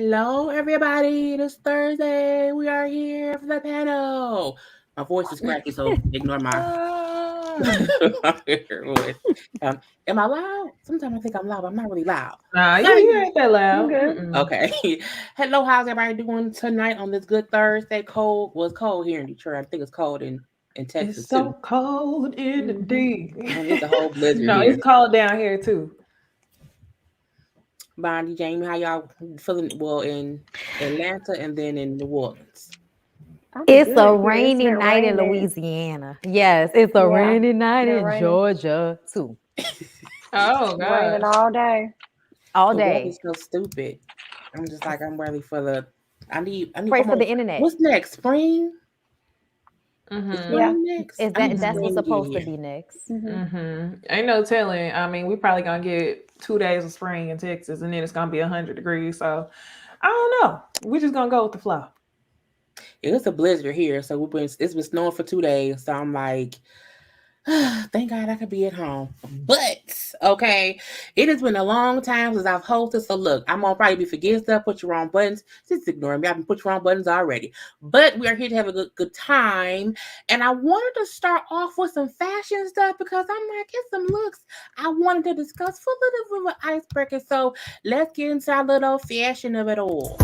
Hello, everybody. It is Thursday. We are here for the panel. My voice is cracky, so ignore my Ah. voice. Um, am I loud? Sometimes I think I'm loud, but I'm not really loud. Nah, So, you ain't that I'm loud. good. okay. Hello, how's everybody doing tonight on this good Thursday? Cold. Well, it's cold here in Detroit. I think it's cold in It's Texas too. so cold in the Mm-hmm. day. It's a whole blizzard No, here. it's cold down here too. Bondy, Jamie, how y'all feeling? Well, in Atlanta and then in New Orleans. I'm It's a good here. It's rainy been night in raining. Louisiana. Yes, it's a Yeah, rainy night been in raining, Georgia too. Oh raining gosh. all day. All The weather's day. so stupid. I'm just like I'm ready for the. I need. Pray Come for on. the internet. What's next? Spring? Is Mm-hmm. Yeah. spring next? Is I need that's what's spring to get supposed to here. be next. Mm-hmm. Mm-hmm. Ain't no telling. I mean, we probably gonna get 2 days of spring in Texas, and then it's gonna be 100 degrees. So I don't know. We just gonna go with the flow. It's a blizzard here, so it's been snowing for 2 days. So I'm like, thank God I could be at home. But okay, it has been a long time since I've hosted. So look, I'm gonna probably be forgetting stuff, put your wrong buttons. Just ignore me. I've been put your wrong buttons already. But we are here to have a good time. And I wanted to start off with some fashion stuff because I'm like, it's some looks I wanted to discuss for a little bit of an icebreaker. So let's get into our little fashion of it all.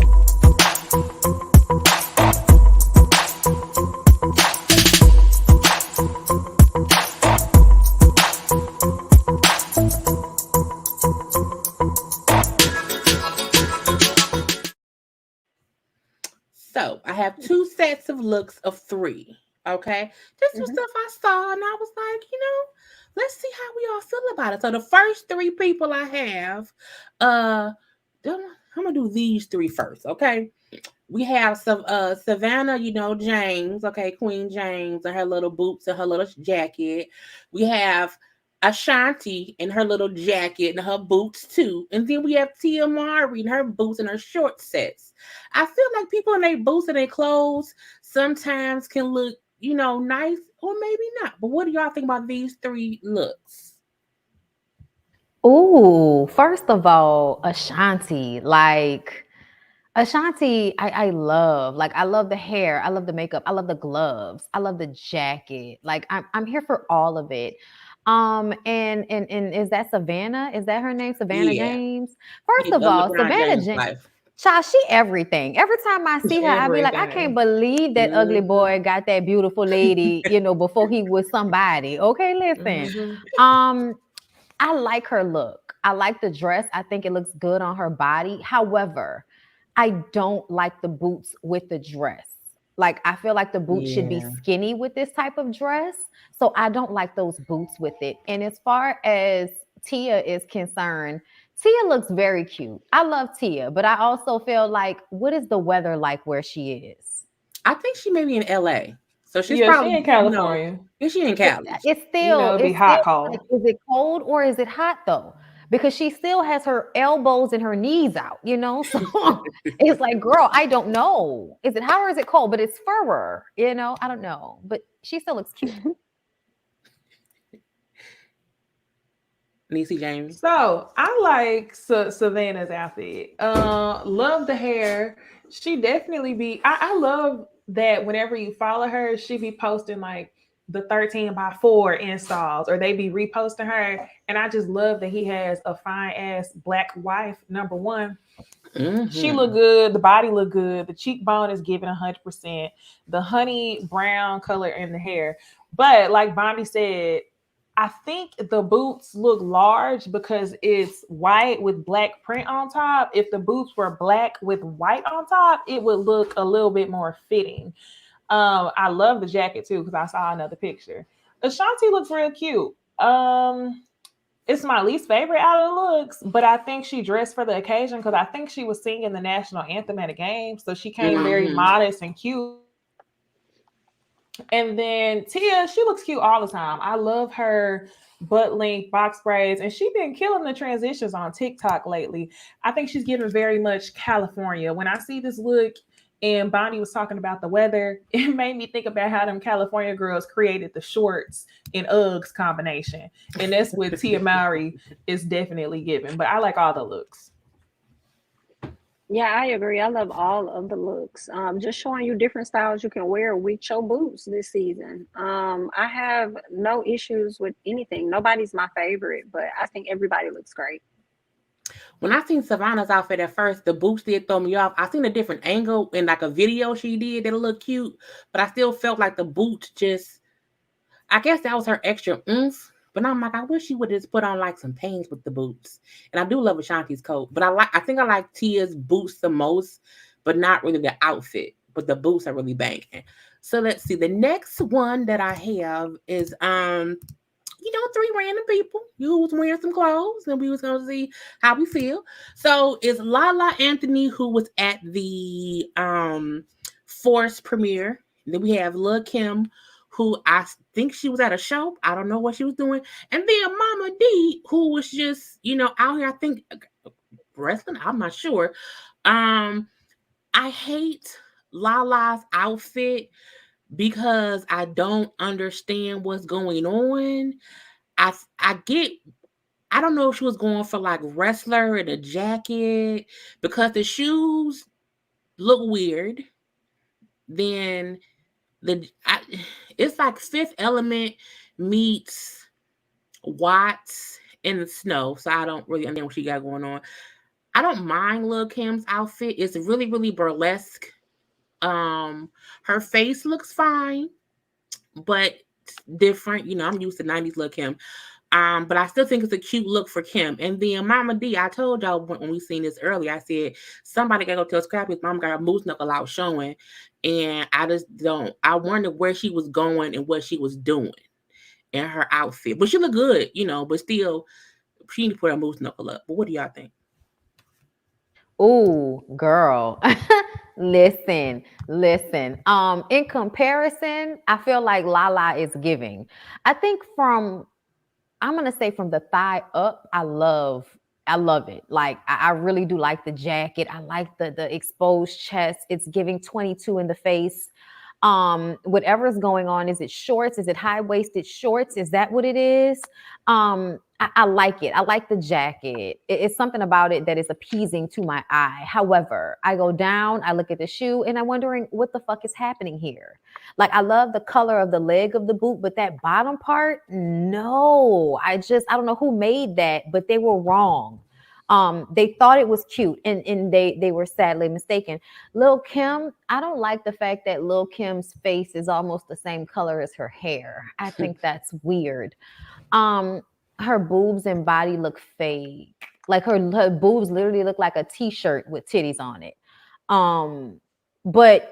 So I have two sets of looks of three. Okay. This was Mm-hmm. stuff I saw and I was like, let's see how we all feel about it. So the first three people I have, uh I'm gonna do these three first, okay? We have some Savannah, James, okay, Queen James and her little boots and her little jacket. We have Ashanti in her little jacket and her boots too. And then we have Tia Mari in her boots and her short sets. I feel like people in their boots and their clothes sometimes can look, nice or maybe not. But what do y'all think about these three looks? Ooh, first of all, Ashanti. Ashanti, I love. I love the hair. I love the makeup. I love the gloves. I love the jacket. I'm here for all of it. And is that Savannah? Is that her name? Savannah Yeah. James? First Yeah, of all, LeBron Savannah James' James. wife. Child, she everything. Every time I see her, I be like, I can't Everything. believe that ugly Hmm. boy got that beautiful lady, before he was somebody. Okay, listen. Mm-hmm. Um, I like her look. I like the dress. I think it looks good on her body. However, I don't like the boots with the dress. I feel like the boots should be Yeah. skinny with this type of dress. So I don't like those boots with it. And as far as Tia is concerned, Tia looks very cute. I love Tia, but I also feel like, what is the weather like where she is? I think she may be in LA. So she's Yeah, she probably, in California. is she in It, Cali? it's You still, know, it'd be it's hot still like, cold. is it cold or is it hot though? Because she still has her elbows and her knees out. So it's like, girl, I don't know. Is it hot or is it cold? But it's fur, I don't know. But she still looks cute. Necey James. So I like Savannah's outfit. Love the hair. She definitely be. I love that whenever you follow her, she be posting like the 13x4 installs, or they be reposting her. And I just love that he has a fine ass black wife. Number one, she Hmm. look good. The body look good. The cheekbone is given 100%. The honey brown color in the hair. But like Bondi said, I think the boots look large because it's white with black print on top. If the boots were black with white on top, it would look a little bit more fitting. I love the jacket too because I saw another picture. Ashanti looks real cute. It's my least favorite out of the looks, but I think she dressed for the occasion because I think she was singing the national anthem at a game, so she came very Hmm. modest and cute. And then Tia, she looks cute all the time. I love her butt length box braids, and she's been killing the transitions on TikTok lately. I think she's giving very much California. When I see this look, and Bonnie was talking about the weather, it made me think about how them California girls created the shorts and Uggs combination, and that's what Tia Mowry is definitely giving. But I like all the looks. Yeah, I agree. I love all of the looks. Just showing you different styles you can wear with your boots this season. I have no issues with anything. Nobody's my favorite, but I think everybody looks great. When I seen Savannah's outfit at first, the boots did throw me off. I seen a different angle in like a video she did that looked cute, but I still felt like the boots just. I guess that was her extra oomph. But now I'm like, I wish she would just put on like some pants with the boots. And I do love Ashanti's coat, but I think I like Tia's boots the most, but not really the outfit. But the boots are really banging. So let's see. The next one that I have is three random people. You was wearing some clothes, and we was gonna see how we feel. So it's Lala Anthony who was at the Force premiere. Then we have Lil Kim, who I think she was at a show. I don't know what she was doing. And then Mama D, who was just, out here, I think wrestling. I'm not sure. I hate Lala's outfit because I don't understand what's going on. I get I don't know if she was going for like wrestler in a jacket because the shoes look weird. Then it's like Fifth Element meets Watts in the snow, so I don't really understand what she got going on. I don't mind Lil Kim's outfit. It's really, really burlesque. Her face looks fine, but different. I'm used to 90s Lil Kim. But I still think it's a cute look for Kim. And then Mama D, I told y'all when we seen this earlier, I said somebody gotta go tell Scrappy's mom got a moose knuckle out showing. And I just don't. I wonder where she was going and what she was doing in her outfit. But she looked good, but still she need to put her moose knuckle up. But what do y'all think? Ooh, girl. Listen, listen. In comparison, I feel like Lala is giving. I think I'm gonna say from the thigh up, I love it. Like I really do like the jacket. I like the exposed chest. It's giving 22 in the face. Whatever's going on, is it shorts? Is it high-waisted shorts? Is that what it is? I like it. I like the jacket. It's something about it that is appeasing to my eye. However, I go down, I look at the shoe, and I'm wondering what the fuck is happening here. Like, I love the color of the leg of the boot, but that bottom part, no. I don't know who made that, but they were wrong. They thought it was cute, and they were sadly mistaken. Lil Kim, I don't like the fact that Lil Kim's face is almost the same color as her hair. I think that's weird. Her boobs and body look fake. Like her boobs literally look like a t-shirt with titties on it. But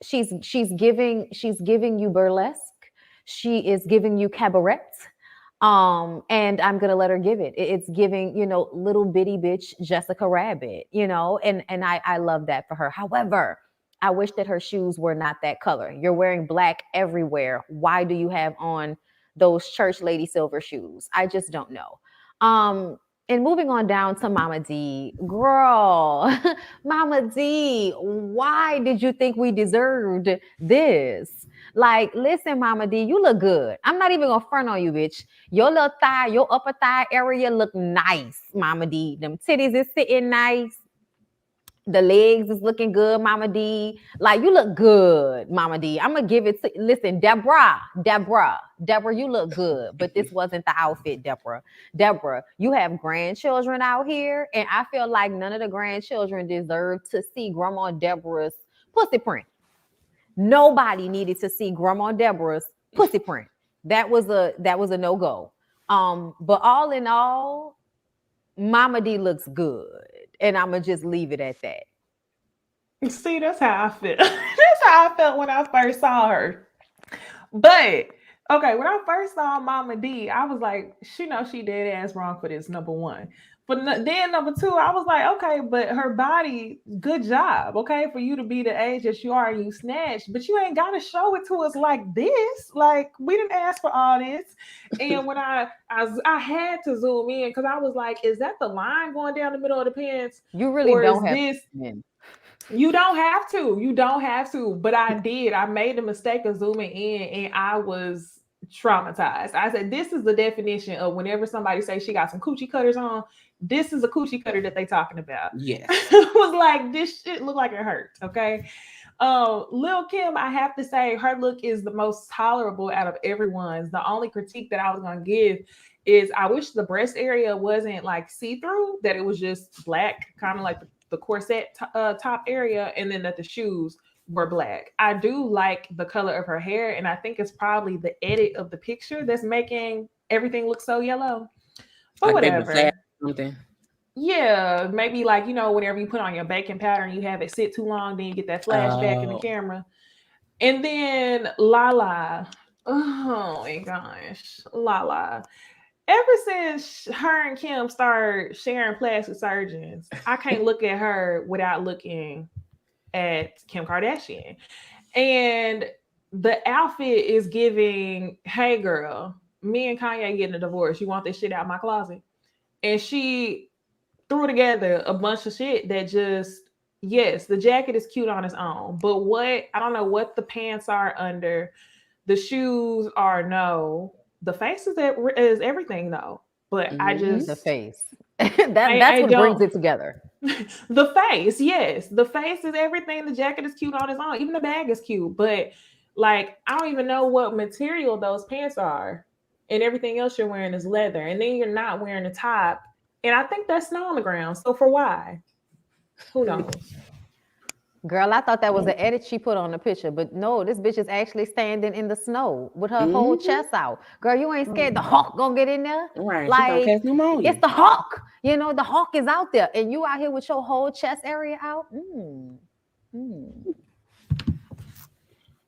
she's giving you burlesque. She is giving you cabaret. And I'm gonna let her give it. It's giving, little bitty bitch Jessica Rabbit, and I love that for her. However, I wish that her shoes were not that color. You're wearing black everywhere. Why do you have on those church lady silver shoes? I just don't know. And moving on down to Mama D, girl, Mama D, why did you think we deserved this? Like, listen, Mama D, you look good. I'm not even gonna front on you, bitch. Your little thigh, your upper thigh area look nice, Mama D. Them titties is sitting nice. The legs is looking good, Mama D. Like, you look good, Mama D. I'm gonna give it to, listen, Deborah, you look good, but this wasn't the outfit, Deborah, you have grandchildren out here, and I feel like none of the grandchildren deserve to see Grandma Deborah's pussy print. Nobody needed to see Grandma Deborah's pussy print. That was a no-go. But all in all, Mama D looks good. And I'm gonna just leave it at that. See, that's how I feel. That's how I felt when I first saw her. But okay, when I first saw Mama D, I was like, she dead ass wrong for this, number one. But then number two, I was like, okay, but her body, good job, okay, for you to be the age that you are and you snatched, but you ain't got to show it to us like this. Like, we didn't ask for all this. And when I had to zoom in because I was like, is that the line going down the middle of the pants? You really don't have this. You don't have to. But I did. I made the mistake of zooming in, and I was traumatized. I said, this is the definition of whenever somebody say she got some coochie cutters on, this is a coochie cutter that they talking about. Yes. It was like, this shit look like it hurts. Okay. Lil Kim, I have to say her look is the most tolerable out of everyone's. The only critique that I was going to give is I wish the breast area wasn't like see-through, that it was just black, kind of like the corset top area, and then that the shoes were black. I do like the color of her hair, and I think it's probably the edit of the picture that's making everything look so yellow. But Like whatever. Something. Yeah, maybe like, whenever you put on your baking powder and you have it sit too long, then you get that flashback in the camera. And then Lala. Oh my gosh. Lala. Ever since her and Kim started sharing plastic surgeons, I can't look at her without looking at Kim Kardashian. And the outfit is giving, hey girl, me and Kanye getting a divorce. You want this shit out my closet? And she threw together a bunch of shit that just, yes, the jacket is cute on its own, but I don't know what the pants are under. The shoes are no. The face is everything though. But I just the face. That's what brings it together. The face, yes. The face is everything. The jacket is cute on its own. Even the bag is cute. But like, I don't even know what material those pants are. And everything else you're wearing is leather. And then you're not wearing a top. And I think that's snow on the ground. So for why? Who knows? Girl, I thought that was the edit she put on the picture, but no, this bitch is actually standing in the snow with her whole chest out. Girl, you ain't scared the hawk gonna get in there? Right. Like, it's the hawk. The hawk is out there, and you out here with your whole chest area out.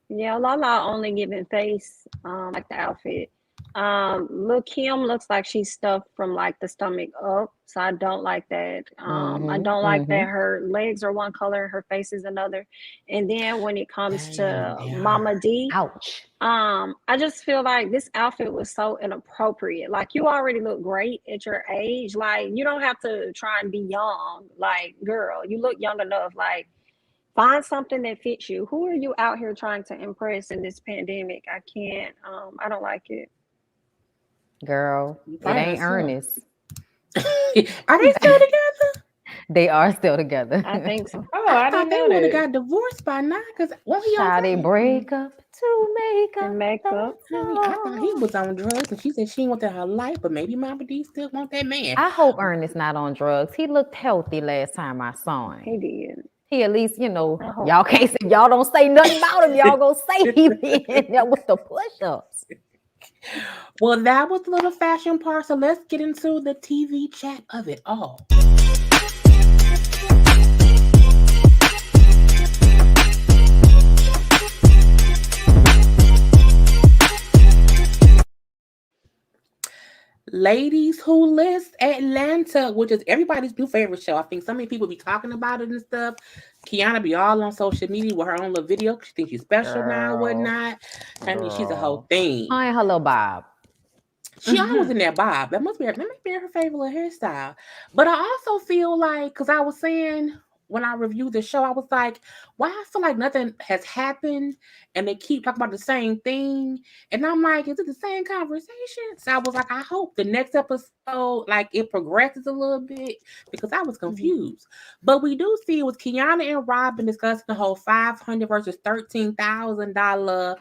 Yeah, Lala only giving face, like the outfit. Lil Kim looks like she's stuffed from like the stomach up, so I don't like that. I don't like that her legs are one color, her face is another. And then when it comes to Mama D, ouch. I just feel like this outfit was so inappropriate. Like, you already look great at your age. Like, you don't have to try and be young. Like, girl, you look young enough. Like, find something that fits you. Who are you out here trying to impress in this pandemic? I can't. I don't like it. Girl, it ain't Ernest. Are they still together? They are still together. I think so. Oh, I thought they would have got divorced by now. Because they break up to make up. I thought he was on drugs, and she said she wanted her life, but maybe Mama D still want that man. I hope Ernest not on drugs. He looked healthy last time I saw him. He did. He at least, y'all can't say, y'all don't say nothing about him. Y'all gonna say he in there with the push-ups. Well, that was the little fashion part. So let's get into the TV chat of it all. Ladies Who List Atlanta, which is everybody's new favorite show. I think so many people be talking about it and stuff. Kiana be all on social media with her own little video. She thinks she's special now and whatnot. I mean, she's a whole thing. I ain't her little Bob. She always in that bob. That might be her favorite little hairstyle. But I also feel like, because I was saying when I reviewed the show, I was like, why I feel like nothing has happened and they keep talking about the same thing. And I'm like, is it the same conversation? So I was like, I hope the next episode, like, it progresses a little bit, because I was confused. But we do see it was Kiana and Robin discussing the whole $500 versus $13,000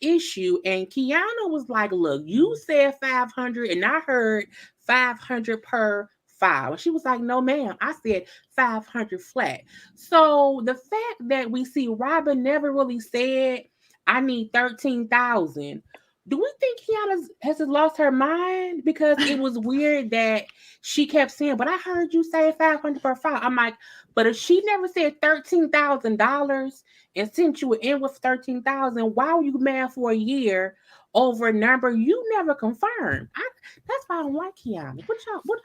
issue. And Kiana was like, look, you said 500 and I heard 500 per file. She was like, no, ma'am, I said 500 flat. So the fact that we see Robin never really said, I need 13,000. Do we think Kiana has lost her mind? Because it was weird that she kept saying, but I heard you say 500 per file. I'm like, but if she never said $13,000 and sent you in with 13,000, why were you mad for a year over a number you never confirmed? That's why I don't like Kiana.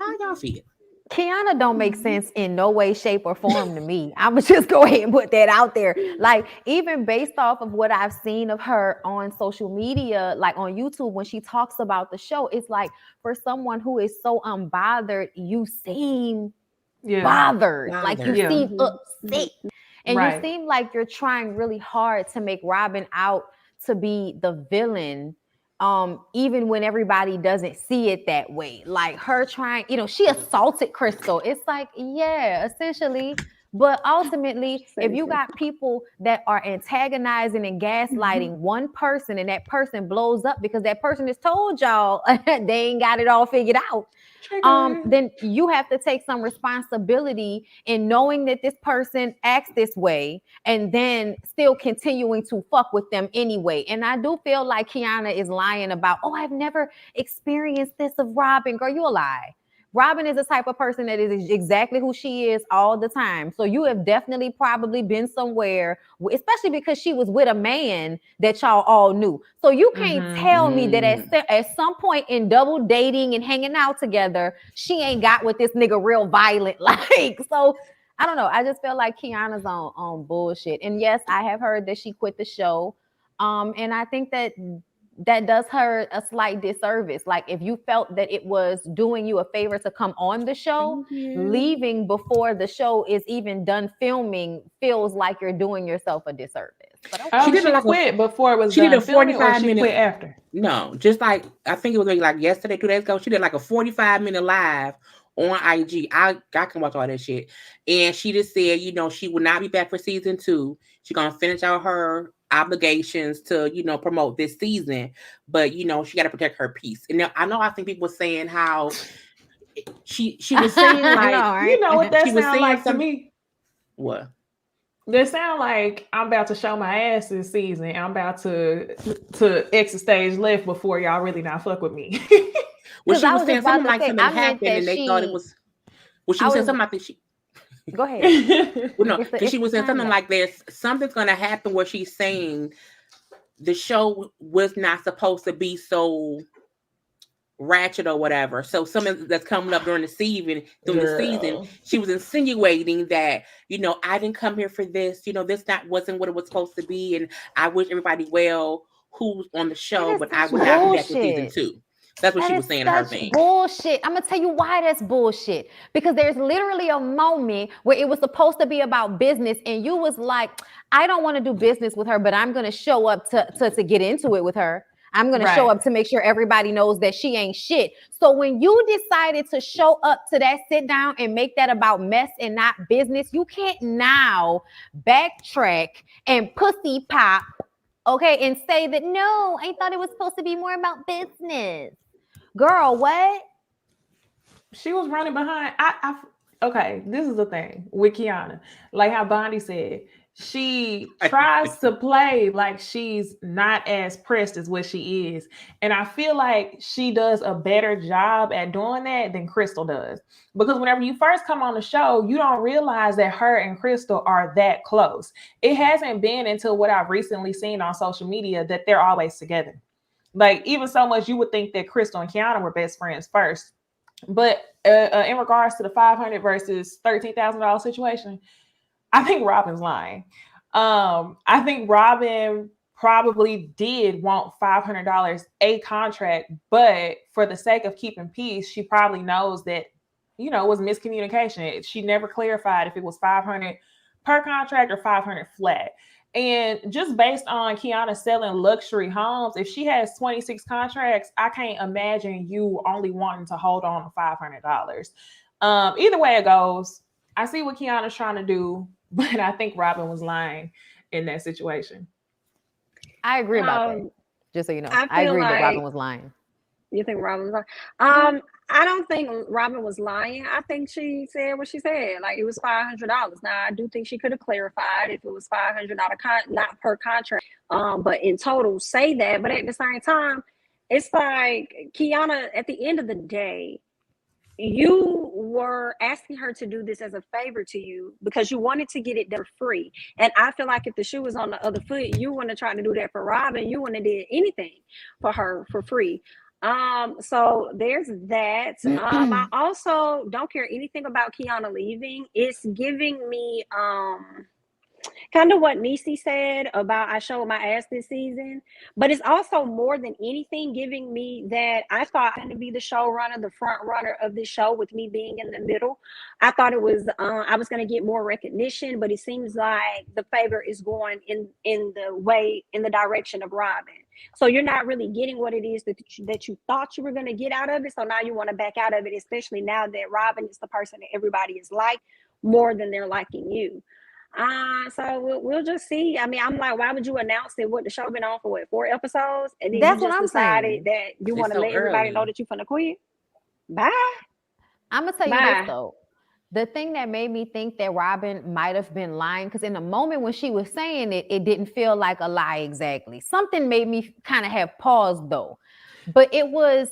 How y'all feel? Kiana don't make sense in no way, shape, or form to me. I'ma just go ahead and put that out there. Like, even based off of what I've seen of her on social media, like on YouTube, when she talks about the show, it's like, for someone who is so unbothered, you seem bothered. Like, you seem upset. And you seem like you're trying really hard to make Robin out to be the villain even when everybody doesn't see it that way. Like her trying, she assaulted Crystal. It's like, yeah, essentially. But ultimately, if you got people that are antagonizing and gaslighting one person and that person blows up because that person has told y'all they ain't got it all figured out, then you have to take some responsibility in knowing that this person acts this way and then still continuing to fuck with them anyway. And I do feel like Kiana is lying about, oh, I've never experienced this of Robin. Girl, you a lie. Robin is the type of person that is exactly who she is all the time. So you have definitely probably been somewhere, especially because she was with a man that y'all all knew. So you can't tell me that at some point in double dating and hanging out together, she ain't got with this nigga real violent. Like, so I don't know. I just feel like Kiana's on bullshit. And yes, I have heard that she quit the show. And I think that does her a slight disservice. Like, if you felt that it was doing you a favor to come on the show, leaving before the show is even done filming feels like you're doing yourself a disservice. But okay. She didn't quit before it was done. She did a 45-minute. Quit after. No, just like I think it was like yesterday, 2 days ago. She did like a 45-minute live on IG. I can watch all that shit. And she just said, she will not be back for season 2. She's gonna finish out her obligations to promote this season, but she got to protect her peace. And I think people were saying how she was saying like, you know what that sounds like to me? What? They sound like I'm about to show my ass this season. I'm about to exit stage left before y'all really not fuck with me. Well, she was saying something like something happened and they thought it was. Well, she was saying something like that. Go ahead. Well, no, because she was saying something like something's going to happen where she's saying the show was not supposed to be so ratchet or whatever. So something that's coming up during the season, she was insinuating that, I didn't come here for this. This wasn't what it was supposed to be. And I wish everybody well who's on the show, but I would not be back for season 2. That's what she was saying in her thing. Bullshit. I'm gonna tell you why that's bullshit. Because there's literally a moment where it was supposed to be about business, and you was like, I don't want to do business with her, but I'm gonna show up to get into it with her. I'm gonna show up to make sure everybody knows that she ain't shit. So when you decided to show up to that sit down and make that about mess and not business, you can't now backtrack and pussy pop, okay, and say that no, I thought it was supposed to be more about business. Girl, what? She was running behind. Okay, this is the thing with Kiana. Like how Bondy said, she tries to play like she's not as pressed as what she is. And I feel like she does a better job at doing that than Crystal does. Because whenever you first come on the show, you don't realize that her and Crystal are that close. It hasn't been until what I've recently seen on social media that they're always together. Like, even so much, you would think that Crystal and Kiana were best friends first. But in regards to the $500 versus $13,000 situation, I think Robin's lying. I think Robin probably did want $500 a contract, but for the sake of keeping peace, she probably knows that, it was miscommunication. She never clarified if it was $500 per contract or $500 flat. And just based on Kiana selling luxury homes, if she has 26 contracts, I can't imagine you only wanting to hold on to $500. Either way it goes, I see what Kiana's trying to do, but I think Robin was lying in that situation. I agree about that. Just so you know, I agree that Robin was lying. You think Robin was lying? I don't think Robin was lying. I think she said what she said. Like, it was $500. Now, I do think she could have clarified if it was $500, not per contract. But in total, say that. But at the same time, it's like, Kiana, at the end of the day, you were asking her to do this as a favor to you because you wanted to get it done free. And I feel like if the shoe was on the other foot, you wouldn't have tried to do that for Robin. You wouldn't have did anything for her for free. So there's that. I also don't care anything about Kiana leaving. It's giving me kind of what Necey said about I showed my ass this season, but it's also more than anything giving me that I thought I had to be the showrunner, the front runner of this show with me being in the middle. I thought it was I was going to get more recognition, but it seems like the favor is going in the direction of Robin. So you're not really getting what it is that you thought you were going to get out of it. So now you want to back out of it, especially now that Robin is the person that everybody is like more than they're liking you. So we'll just see. I mean, I'm like, why would you announce it? What, the show been on for what, 4 episodes, and then That's you what just I'm decided saying. that you It's want to so let everybody know early. that you're gonna quit? Bye. I'm gonna tell you this Bye. though. The thing that made me think that Robin might have been lying, because in the moment when she was saying it, it didn't feel like a lie exactly. Something made me kind of have pause though. But it was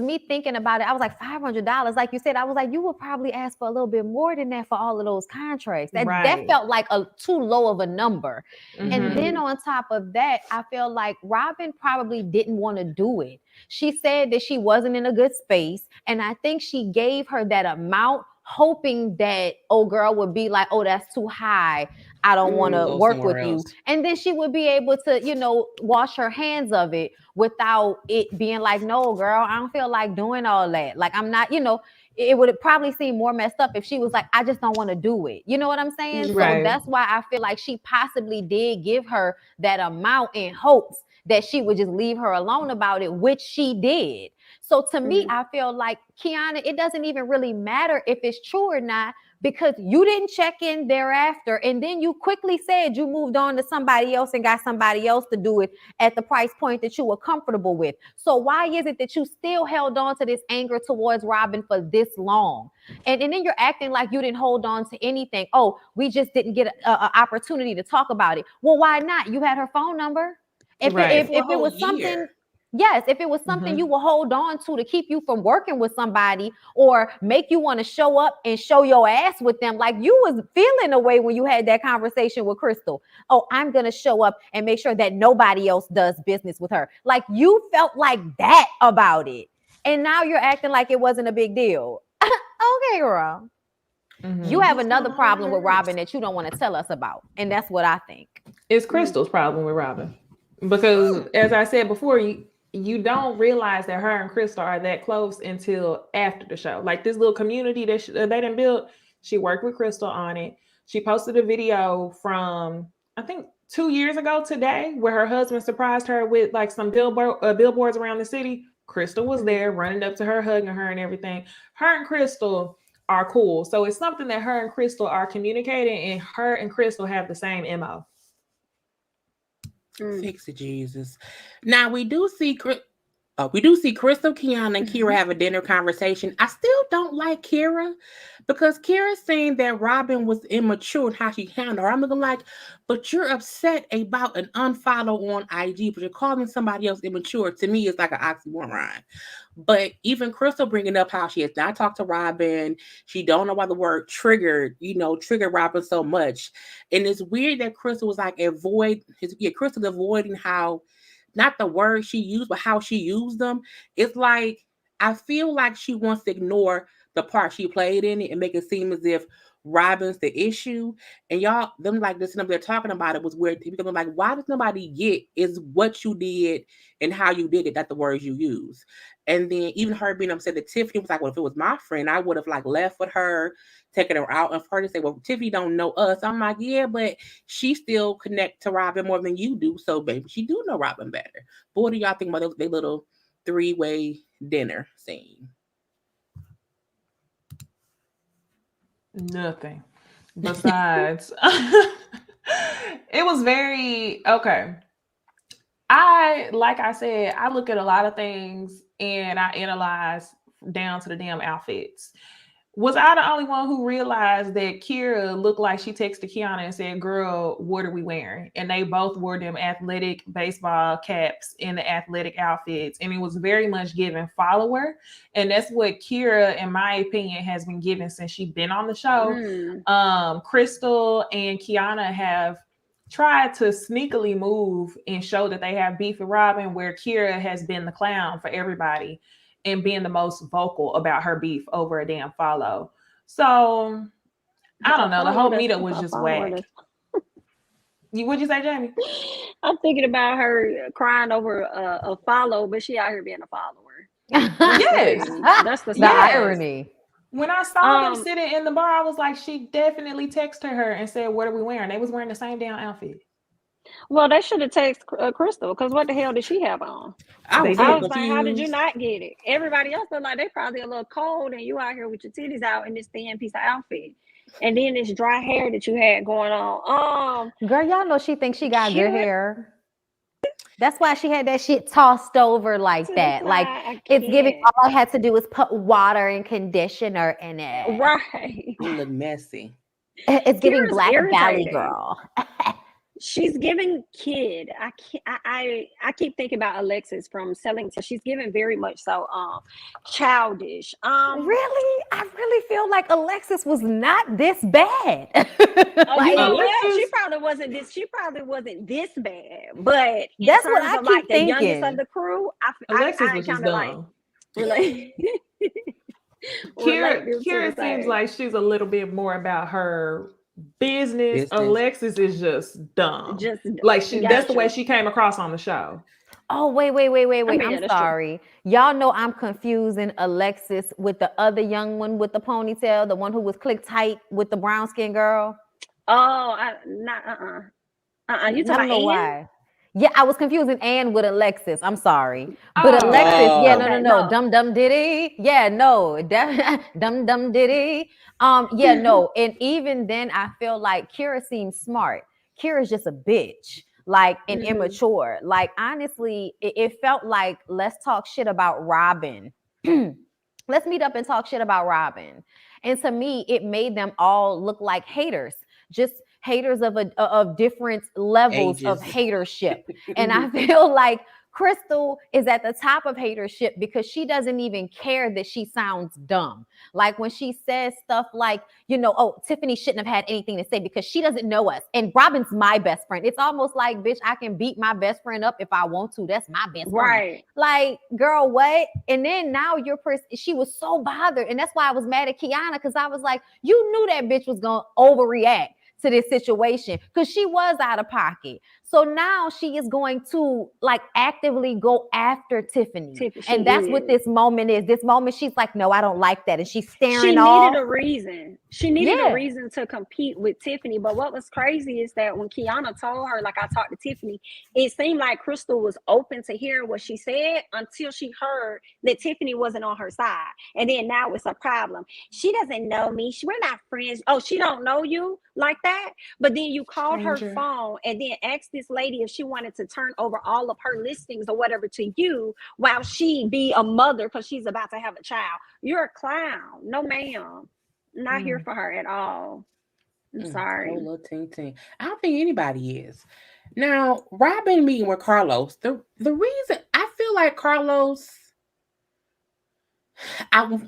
me thinking about it. I was like, $500. Like you said, I was like, you would probably ask for a little bit more than that for all of those contracts. That Right. felt like a too low of a number. Mhm. And then on top of that, I feel like Robin probably didn't want to do it. She said that she wasn't in a good space. And I think she gave her that amount hoping that old girl would be like, oh, that's too high. I don't want to Go work somewhere with you. else. And then she would be able to, wash her hands of it without it being like, no, girl, I don't feel like doing all that. Like, I'm not, it would probably seem more messed up if she was like, I just don't want to do it. You know what I'm saying? Right. So that's why I feel like she possibly did give her that amount in hopes that she would just leave her alone about it, which she did. So to me, I feel like, Kiana, it doesn't even really matter if it's true or not, because you didn't check in thereafter. And then you quickly said you moved on to somebody else and got somebody else to do it at the price point that you were comfortable with. So why is it that you still held on to this anger towards Robin for this long? And then you're acting like you didn't hold on to anything. Oh, we just didn't get an opportunity to talk about it. Well, why not? You had her phone number. If Right. it was something, yes, if it was something you will hold on to keep you from working with somebody or make you want to show up and show your ass with them, like you was feeling a way when you had that conversation with Crystal. Oh, I'm going to show up and make sure that nobody else does business with her. Like you felt like that about it. And now you're acting like it wasn't a big deal. Okay, girl. You have another problem with Robin that you don't want to tell us about. And that's what I think. It's Crystal's problem with Robin. Because as I said before, you don't realize that her and Crystal are that close until after the show. Like this little community that they done built, she worked with Crystal on it. She posted a video from, I think, 2 years ago today, where her husband surprised her with like some billboards around the city. Crystal was there running up to her, hugging her and everything. Her and Crystal are cool. So it's something that her and Crystal are communicating, and her and Crystal have the same MO. Fix it, Jesus. Now we do see Crystal, Kiana, and Kira have a dinner conversation. I still don't like Kira because Kira's saying that Robin was immature in how she handled her. I'm looking like, but you're upset about an unfollow on IG, but you're calling somebody else immature. To me, it's like an oxymoron. But even Crystal bringing up how she has not talked to Robin, she don't know why the word triggered Robin so much, and it's weird that Crystal was like Crystal avoiding how, not the words she used, but how she used them. It's like I feel like she wants to ignore the part she played in it and make it seem as if Robin's the issue. And y'all, them like this, and they're talking about it was weird because I'm like, why does nobody get is what you did and how you did it? That's the words you use. And then even her being upset that Tiffany was like, well, if it was my friend, I would have like left with her, taken her out, and for her to say, well, Tiffany don't know us. I'm like, yeah, but she still connect to Robin more than you do. So maybe she do know Robin better. But what do y'all think about their little 3-way dinner scene? Nothing. Besides, it was very okay. Like I said, I look at a lot of things and I analyze down to the damn outfits. Was I the only one who realized that Kira looked like she texted Kiana and said, girl, what are we wearing? And they both wore them athletic baseball caps in the athletic outfits. And it was very much given follower. And that's what Kira, in my opinion, has been given since she's been on the show. Crystal and Kiana have tried to sneakily move and show that they have beef with Robin, where Kira has been the clown for everybody and being the most vocal about her beef over a damn follow. So I don't know. The whole meetup was just whack. What'd you say, Jami? I'm thinking about her crying over a follow, but she out here being a follower. Yes. That's the irony. When I saw them sitting in the bar, I was like, she definitely texted her and said, what are we wearing? They was wearing the same damn outfit. Well, they should have texted Crystal because what the hell did she have on? I They was so I did. was like, how did you confused. not get it? Everybody else looked like they probably a little cold, and you out here with your titties out in this thin piece of outfit, and then this dry hair that you had going on. Girl, y'all know she thinks she got good Cute hair. That's why she had that shit tossed over like to the that. Like side. I it's giving can't. all I had to do was put water and conditioner in it. Right. You look messy. It's giving Kira's Black Valley irritating. girl. She's giving kid. I can't, I keep thinking about Alexis from Selling. So she's giving very much so childish. Really? I really feel like Alexis was not this bad. You Like know what? Alexis, She probably wasn't this bad. But in that's what terms I of like keep the youngest of thinking. the crew, Alexis I was just kind of like dumb. relate relate them to the Kira seems same. like she's a little bit more about her business. Business. Alexis is just dumb. Just Like that's the way gotcha. she came across on the show. Oh, wait. I mean, yeah, I'm that's true. sorry. Y'all know I'm confusing Alexis with the other young one with the ponytail, the one who was click tight with the brown skin girl. Oh, not You I talking don't about know Ann? why. Yeah, I was confusing Anne with Alexis. I'm sorry. But Oh, Alexis, yeah, Oh, Okay, no. no. Dum dum diddy. Yeah, no. Dum dum diddy. Yeah, no. And even then, I feel like Kira seems smart. Kira's just a bitch, like and Mhm. immature. Like, honestly, it felt like let's talk shit about Robin. Let's meet up and talk shit about Robin. And to me, it made them all look like haters, just haters of different levels of ages. hatership. And I feel like Crystal is at the top of hatership because she doesn't even care that she sounds dumb. Like when she says stuff like, oh, Tiffany shouldn't have had anything to say because she doesn't know us. And Robin's my best friend. It's almost like, bitch, I can beat my best friend up if I want to. That's my best friend. Right. Like, girl, what? And then now she was so bothered. And that's why I was mad at Kiana because I was like, you knew that bitch was going to overreact to this situation because she was out of pocket. So now she is going to like actively go after Tiffany. She And that's what is. this moment is. This moment, she's like, no, I don't like that. And she's She staring needed off. a reason. She needed a Yeah. reason to compete with Tiffany. But what was crazy is that when Kiana told her, like I talked to Tiffany, it seemed like Crystal was open to hearing what she said until she heard that Tiffany wasn't on her side. And then now it's a problem. She doesn't know me. We're not friends. Oh, she don't know you like that. But then you called her stranger. phone and then asked this lady if she wanted to turn over all of her listings or whatever to you while she be a mother because she's about to have a child. You're a clown. No, ma'am. Not here for her at all. I'm sorry. Oh, little ting. I don't think anybody is. Now, Robin meeting with Carlos. The reason I feel like Carlos,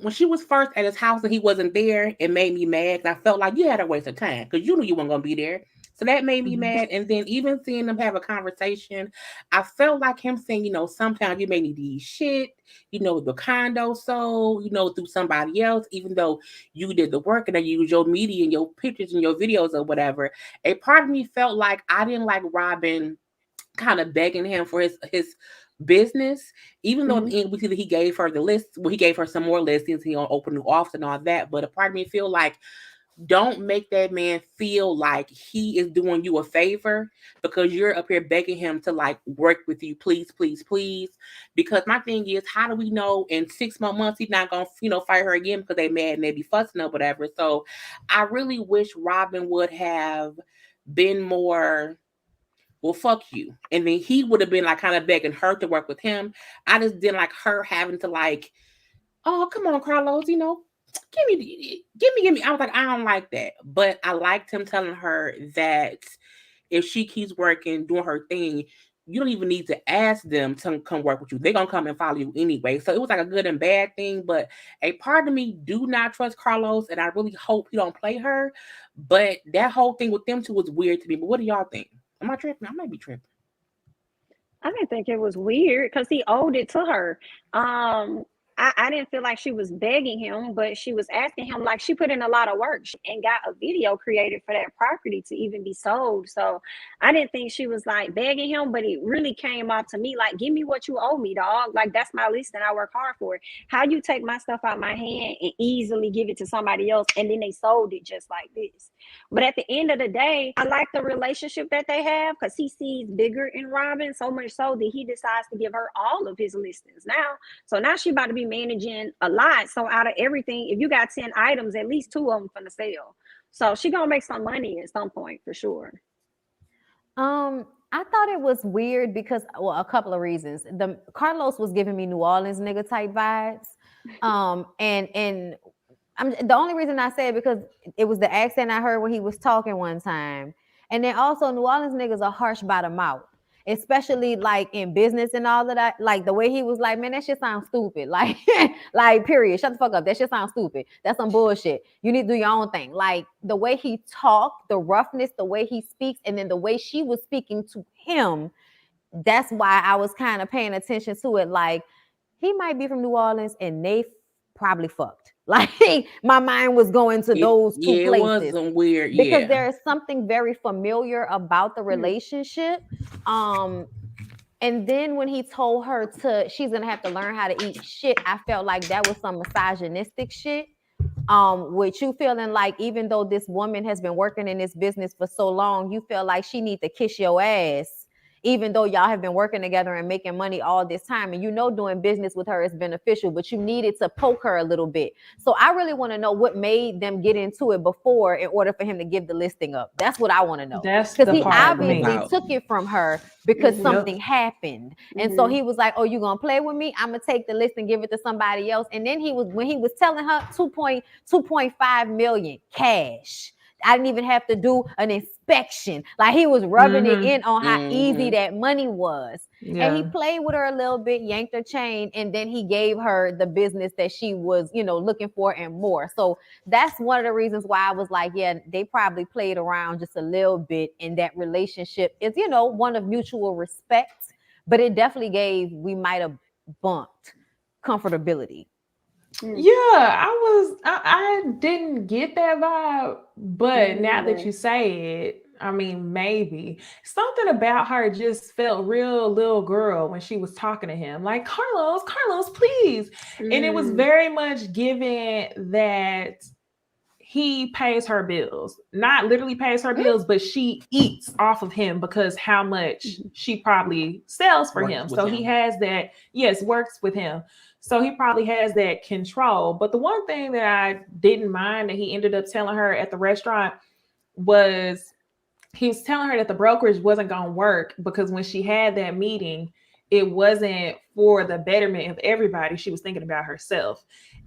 when she was first at his house and he wasn't there, it made me mad. I felt like you had a waste of time because you knew you weren't gonna be there. So that made me mad. And then even seeing them have a conversation, I felt like him saying, sometimes you may need to eat shit, the condo sold, through somebody else, even though you did the work and then you use your media and your pictures and your videos or whatever. A part of me felt like I didn't like Robin kind of begging him for his business, even though Mhm. we see that he gave her the list. Well, he gave her some more listings. He gonna open new office and all that. But a part of me feel like don't make that man feel like he is doing you a favor because you're up here begging him to like work with you, please, please, please. Because my thing is, how do we know in 6 more months he's not gonna fight her again because they mad and they be fussing or whatever? So I really wish Robin would have been more, well, fuck you. And then he would have been like kind of begging her to work with him. I just didn't like her having to like, oh, come on, Carlos, give me. I was like, I don't like that. But I liked him telling her that if she keeps working, doing her thing, you don't even need to ask them to come work with you. They're gonna come and follow you anyway. So it was like a good and bad thing. But a part of me do not trust Carlos, and I really hope he don't play her. But that whole thing with them two was weird to me. But what do y'all think? Am I tripping? I might be tripping. I didn't think it was weird because he owed it to her. I didn't feel like she was begging him, but she was asking him, like, she put in a lot of work and got a video created for that property to even be sold. So I didn't think she was like begging him, but it really came off to me like, give me what you owe me, dog. Like, that's my list and I work hard for it. How you take my stuff out my hand and easily give it to somebody else and then they sold it just like this? But at the end of the day, I like the relationship that they have because he sees bigger in Robin, so much so that he decides to give her all of his listings now. So now she about to be managing a lot. So out of everything, if you got 10 items, at least 2 of them from the sale. So she gonna make some money at some point for sure. I thought it was weird because, well, a couple of reasons. The Carlos was giving me New Orleans nigga type vibes. And I'm the only reason I say it because it was the accent I heard when he was talking one time. And then also New Orleans niggas are harsh by the mouth, especially like in business and all of that. Like the way he was like, man, that shit sounds stupid. Like, like period. Shut the fuck up. That shit sounds stupid. That's some bullshit. You need to do your own thing. Like the way he talked, the roughness, the way he speaks, and then the way she was speaking to him. That's why I was kind of paying attention to it. Like he might be from New Orleans and they probably fucked. Like my mind was going to those two it was places some weird, because there is something very familiar about the relationship. And then when he told her she's gonna have to learn how to eat shit, I felt like that was some misogynistic shit. With you feeling like even though this woman has been working in this business for so long, you feel like she need to kiss your ass, even though y'all have been working together and making money all this time, and you know doing business with her is beneficial, but you needed to poke her a little bit. So I really want to know what made them get into it before in order for him to give the listing up. That's what I want to know. That's because the he part for me. obviously took it from her because something happened. And so he was like, oh, you gonna play with me? I'm gonna take the list and give it to somebody else. And then when he was telling her 2.5 million cash, I didn't even have to do an inspection. Like he was rubbing it in on how easy that money was. Yeah. And he played with her a little bit, yanked her chain, and then he gave her the business that she was, looking for and more. So that's one of the reasons why I was like, yeah, they probably played around just a little bit, and that relationship is, one of mutual respect, but it definitely we might have bumped comfortability. Yeah, I didn't get that vibe, but now that you say it, I mean, maybe something about her just felt real little girl when she was talking to him, like Carlos, please. And it was very much given that he pays her bills, not literally pays her bills, but she eats off of him because how much she probably sells for him. So he has that, works with him. So he probably has that control. But the one thing that I didn't mind that he ended up telling her at the restaurant was he was telling her that the brokerage wasn't going to work because when she had that meeting, it wasn't for the betterment of everybody. She was thinking about herself.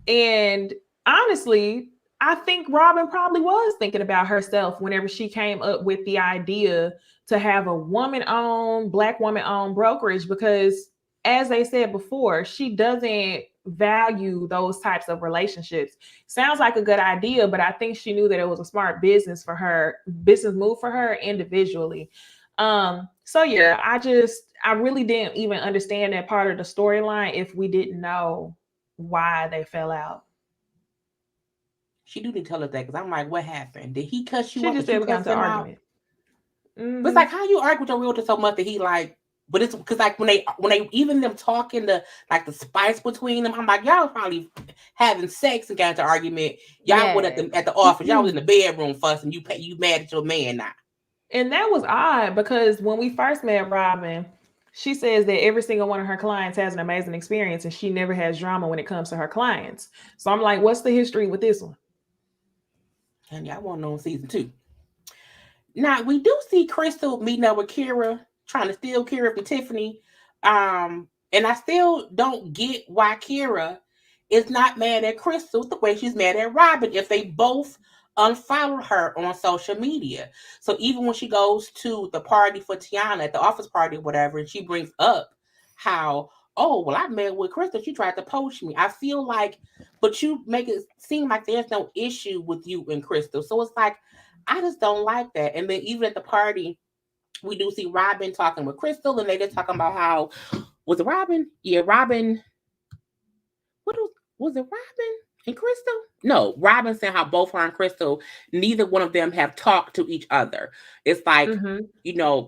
And honestly, I think Robin probably was thinking about herself whenever she came up with the idea to have a Black woman-owned brokerage because, as they said before, she doesn't value those types of relationships. Sounds like a good idea, but I think she knew that it was a smart business move for her individually. So yeah, I really didn't even understand that part of the storyline if we didn't know why they fell out. She do need to tell us that because I'm like, what happened? Did he cuss you out? She just said we got into an argument. But it's like, how you argue with your realtor so much that he like? But it's because like when they even them talking the spice between them, I'm like, y'all probably having sex and got into argument. Y'all went at the office. Y'all was in the bedroom fussing. You mad at your man now. And that was odd because when we first met Robin, she says that every single one of her clients has an amazing experience and she never has drama when it comes to her clients. So I'm like, what's the history with this one? And y'all want to know season 2. Now we do see Crystal meeting up with Kira, trying to steal Kira from Tiffany. And I still don't get why Kira is not mad at Crystal the way she's mad at Robin if they both unfollowed her on social media. So even when she goes to the party for Tiana at the office party or whatever, and she brings up how, oh, well, I met with Crystal, she tried to poach me. I feel like, but you make it seem like there's no issue with you and Crystal. So it's like, I just don't like that. And then even at the party, we do see Robin talking with Crystal, and they just talking about how, was it Robin? Yeah, Robin. What was was it Robin and Crystal? No, Robin said how both her and Crystal, neither one of them have talked to each other. It's like,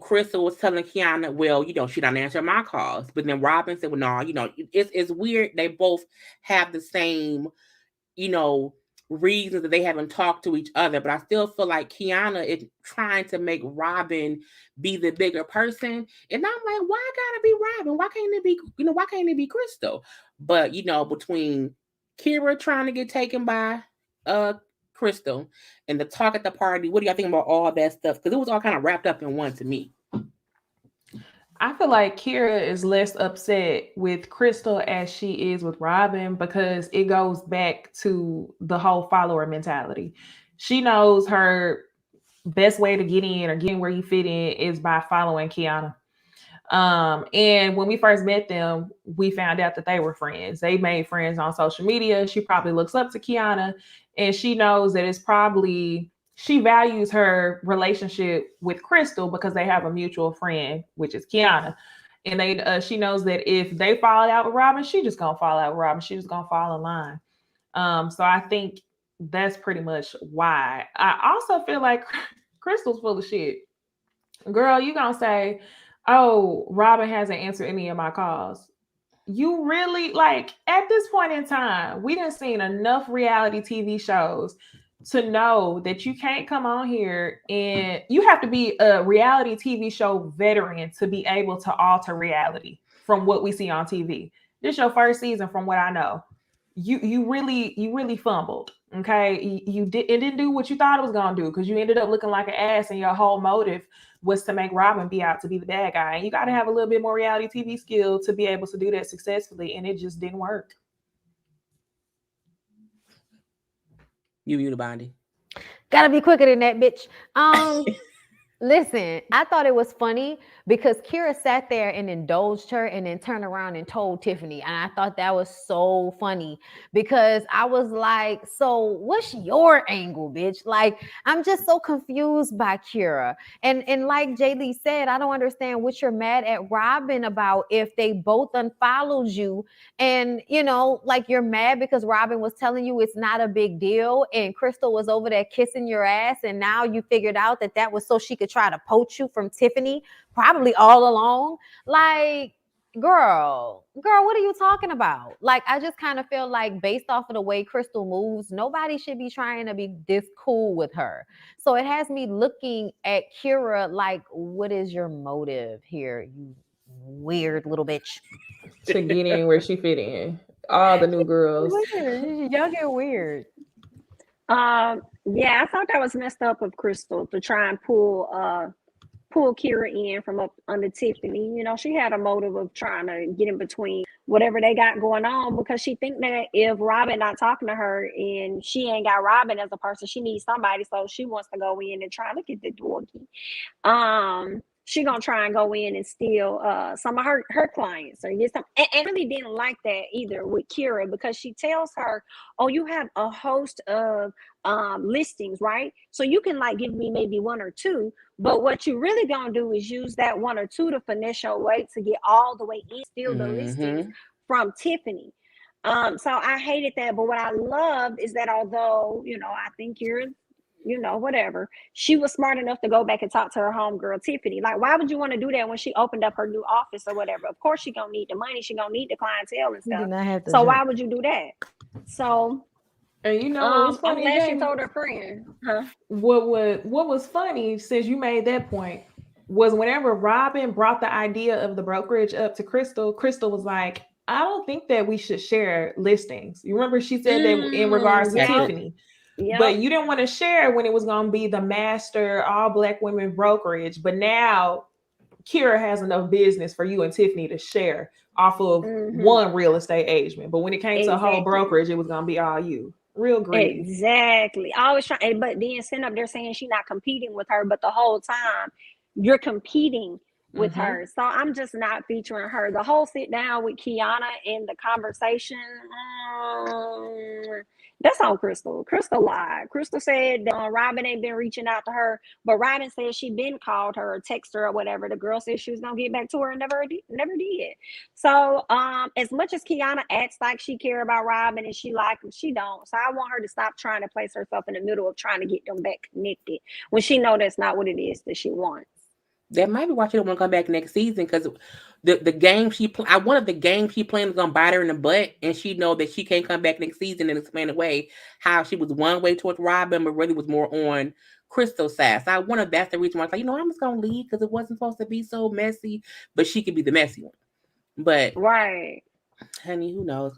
Crystal was telling Kiana, well, she don't answer my calls. But then Robin said, well, no, it's weird. They both have the same, reasons that they haven't talked to each other. But I still feel like Kiana is trying to make Robin be the bigger person. And I'm like, why gotta be Robin? Why can't it be Crystal? But between Kira trying to get taken by Crystal and the talk at the party, what do y'all think about all that stuff? Because it was all kind of wrapped up in one to me. I feel like Kira is less upset with Crystal as she is with Robin, because it goes back to the whole follower mentality. She knows her best way to get in or getting where you fit in is by following Kiana. And when we first met them, we found out that they were friends. They made friends on social media. She probably looks up to Kiana, and she knows that she values her relationship with Crystal because they have a mutual friend, which is Kiana. And she knows that if they fall out with Robin, she just gonna fall out with Robin. She just gonna fall in line. So I think that's pretty much why. I also feel like Crystal's full of shit. Girl, you gonna say, oh, Robin hasn't answered any of my calls. You really, at this point in time, we done seen enough reality TV shows to know that you can't come on here, and you have to be a reality TV show veteran to be able to alter reality from what we see on TV. This is your first season, from what I know. You really fumbled. Okay, it didn't do what you thought it was gonna do, because you ended up looking like an ass, and your whole motive was to make Robin be out to be the bad guy. And you got to have a little bit more reality TV skill to be able to do that successfully, and it just didn't work. You, Bondy. Gotta be quicker than that, bitch. Listen, I thought it was funny because Kira sat there and indulged her and then turned around and told Tiffany. And I thought that was so funny because I was like, so what's your angle, bitch? Like, I'm just so confused by Kira. And like Jay Lee said, I don't understand what you're mad at Robin about if they both unfollowed you. And, like you're mad because Robin was telling you it's not a big deal. And Crystal was over there kissing your ass. And now you figured out that was so she could try to poach you from Tiffany, probably all along. Like, girl, what are you talking about? Like, I just kind of feel like based off of the way Crystal moves, nobody should be trying to be this cool with her. So it has me looking at Kira like, what is your motive here, you weird little bitch? To get in where she fit in. All the new girls. Y'all get weird. Yeah, I thought that was messed up of Crystal to try and pull Kira in from up under Tiffany. She had a motive of trying to get in between whatever they got going on, because she think that if Robin not talking to her and she ain't got Robin as a person, she needs somebody, so she wants to go in and try to get the dorky. She gonna try and go in and steal some of her clients or get some, and really didn't like that either with Kira, because she tells her, oh, you have a host of listings, right? So you can give me maybe one or two, but what you really gonna do is use that one or two to finesse your way to get all the way in, steal the listings from Tiffany. So I hated that, but what I loved is that although I think you're whatever, she was smart enough to go back and talk to her homegirl Tiffany. Like, why would you want to do that when she opened up her new office or whatever? Of course she gonna need the money, she gonna need the clientele and stuff. So why would you do that? So and what was funny, I'm glad she told her friend. What was funny, since you made that point, was whenever Robin brought the idea of the brokerage up to Crystal was like, I don't think that we should share listings. You remember she said that in regards to Tiffany. Yep. But you didn't want to share when it was going to be the master all Black women brokerage. But now Kira has enough business for you and Tiffany to share off of one real estate agent. But when it came to a whole brokerage, it was going to be all you. Real greedy. Exactly. I always try, but then sitting up there saying she's not competing with her, but the whole time you're competing with her. So I'm just not featuring her. The whole sit down with Kiana and the conversation, that's on Crystal. Crystal lied. Crystal said that Robin ain't been reaching out to her, but Robin said she been called her or text her or whatever. The girl said she was gonna get back to her and never did. So as much as Kiana acts like she care about Robin and she like him, she don't. So I want her to stop trying to place herself in the middle of trying to get them back connected when she know that's not what it is that she wants. That might be why she don't want to come back next season, because the game I wanted the game she playing was gonna bite her in the butt, and she know that she can't come back next season and explain away how she was one way towards Robin, but really was more on Crystal's side. So I wanted that's the reason why I was like, I'm just gonna leave because it wasn't supposed to be so messy, but she could be the messy one. But right, honey, who knows?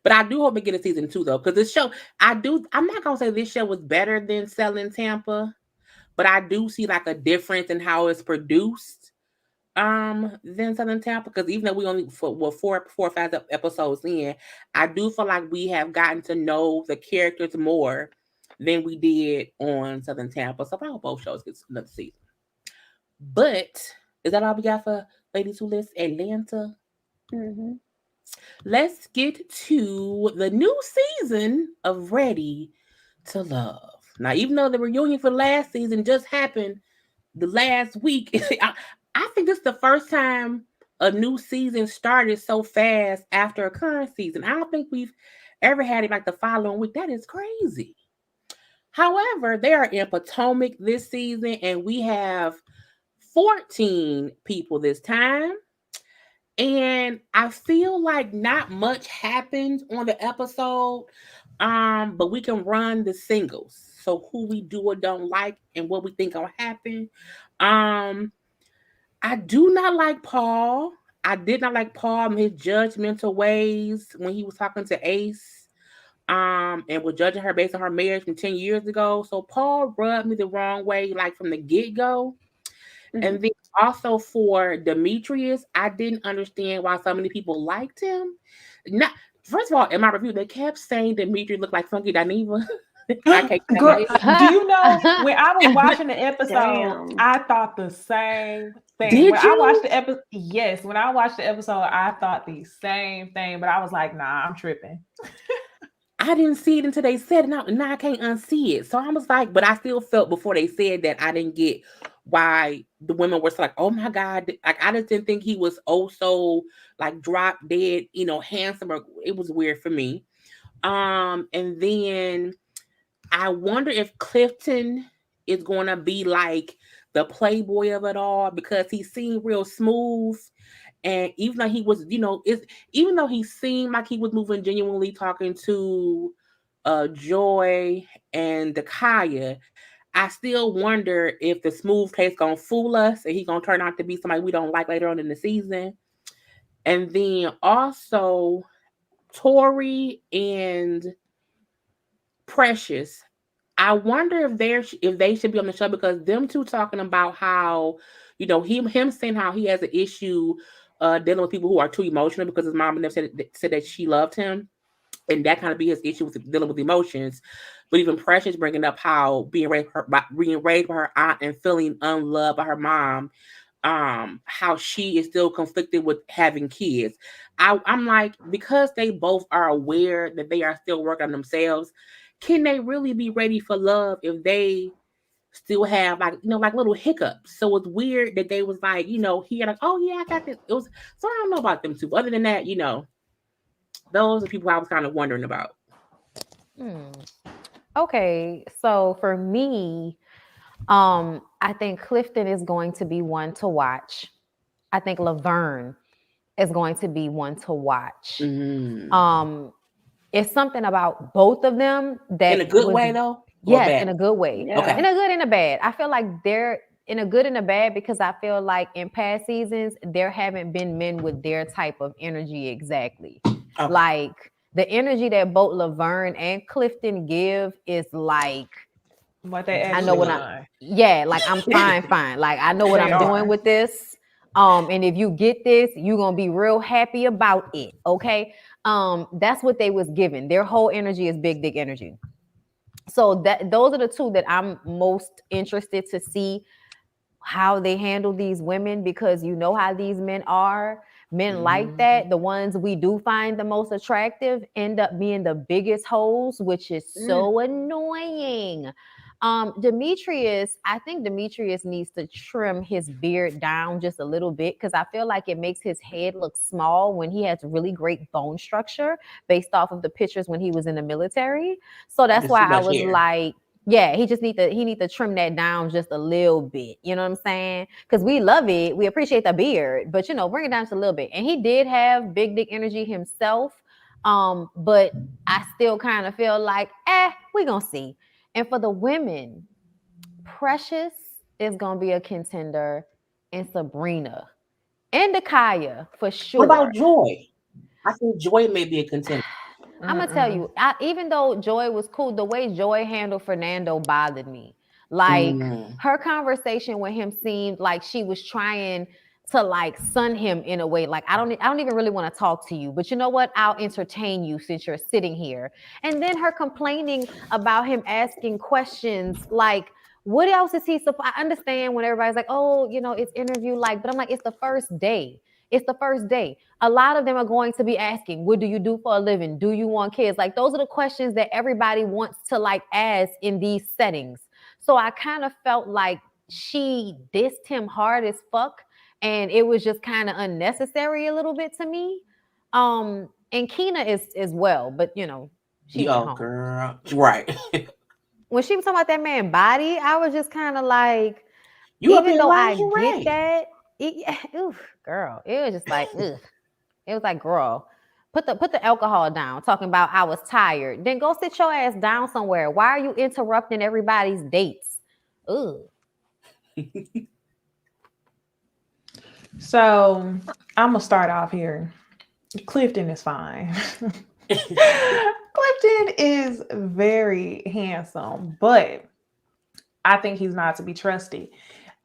But I do hope we get a season 2 though, because this show, I'm not gonna say this show was better than Selling Tampa, but I do see like a difference in how it's produced than Southern Tampa, because even though we only four or five episodes in, I do feel like we have gotten to know the characters more than we did on Southern Tampa. So I hope both shows get another season. But is that all we got for Ladies Who List Atlanta? Mm-hmm. Let's get to the new season of Ready to Love. Now, even though the reunion for last season just happened the last week, I think this is the first time a new season started so fast after a current season. I don't think we've ever had it like the following week. That is crazy. However, they are in Potomac this season, and we have 14 people this time. And I feel like not much happened on the episode, but we can run the singles. So who we do or don't like and what we think will happen. I do not like Paul. I did not like Paul and his judgmental ways when he was talking to Ace, and was judging her based on her marriage from 10 years ago. So Paul rubbed me the wrong way, like from the get-go. Mm-hmm. And then also for Demetrius, I didn't understand why so many people liked him. First of all, in my review, they kept saying Demetrius looked like Funky Dineva. Girl, do you know when I was watching the episode, I thought the same thing. I watched the episode, yes, when I watched the episode, I thought the same thing, but I was like, nah, I'm tripping. I didn't see it until they said it. Now I can't unsee it. So I was like, but I still felt before they said that I didn't get why the women were so like, oh my God. Like, I just didn't think he was so like drop dead, handsome. It was weird for me. And then I wonder if Clifton is going to be like the playboy of it all, because he seemed real smooth. And even though he was, even though he seemed like he was moving genuinely, talking to Joy and Dakaya, I still wonder if the smooth case gonna fool us and he gonna turn out to be somebody we don't like later on in the season. And then also Tori and Precious, I wonder if they should be on the show, because them two talking about how, him saying how he has an issue dealing with people who are too emotional because his mom never said that she loved him, and that kind of be his issue with dealing with emotions. But even Precious bringing up how being raised by her aunt and feeling unloved by her mom, how she is still conflicted with having kids. I'm like, because they both are aware that they are still working on themselves, can they really be ready for love if they still have like little hiccups? So it's weird that they was like, he had like, oh yeah, I got this. It was, so I don't know about them two. Other than that, those are people I was kind of wondering about. Okay, so for me, I think Clifton is going to be one to watch. I think Laverne is going to be one to watch. Mm-hmm. It's something about both of them that in a good way though. Yes, in a good way. Yeah. Okay. In a good and a bad. I feel like they're in a good and a bad, because I feel like in past seasons there haven't been men with their type of energy exactly. Okay. Like the energy that both Laverne and Clifton give is like, what they I know what like I'm fine. Like I know what I'm doing with this. And if you get this, you're gonna be real happy about it. Okay. That's what they was given. Their whole energy is big dick energy. So those are the two that I'm most interested to see how they handle these women, because you know how these men are. Men like Mhm. that. The ones we do find the most attractive end up being the biggest hoes, which is so annoying. Demetrius, I think Demetrius needs to trim his beard down just a little bit, because I feel like it makes his head look small when he has really great bone structure based off of the pictures when he was in the military. So that's It's too why I much was hair. like, yeah, he need to trim that down just a little bit. You know what I'm saying? Because we love it, we appreciate the beard, but bring it down just a little bit. And he did have big dick energy himself, but I still kind of feel like, we gonna see. And for the women, Precious is gonna be a contender, and Sabrina and Dakaya for What about sure. Joy? I think Joy may be a contender. I'm gonna tell you, even though Joy was cool, the way Joy handled Fernando bothered me. Like Mm. her conversation with him seemed like she was trying to like sun him in a way. Like I don't even really want to talk to you, but you know what? I'll entertain you since you're sitting here. And then her complaining about him asking questions like, what else is he supposed? I understand when everybody's like, oh, it's interview like, but I'm like, it's the first day. It's the first day. A lot of them are going to be asking, what do you do for a living? Do you want kids? Like those are the questions that everybody wants to like ask in these settings. So I kind of felt like she dissed him hard as fuck, and it was just kind of unnecessary a little bit to me. And Keena is as well, but she went Yo, home. girl. Right. When she was talking about that man's body, I was just kind of like, You up even in though I get lingerie. that, oof, girl, it was just like, ugh. It was like, girl, put the alcohol down. Talking about I was tired. Then go sit your ass down somewhere. Why are you interrupting everybody's dates? Ugh. So I'm gonna start off here. Clifton is fine. Clifton is very handsome, but I think he's not to be trusted.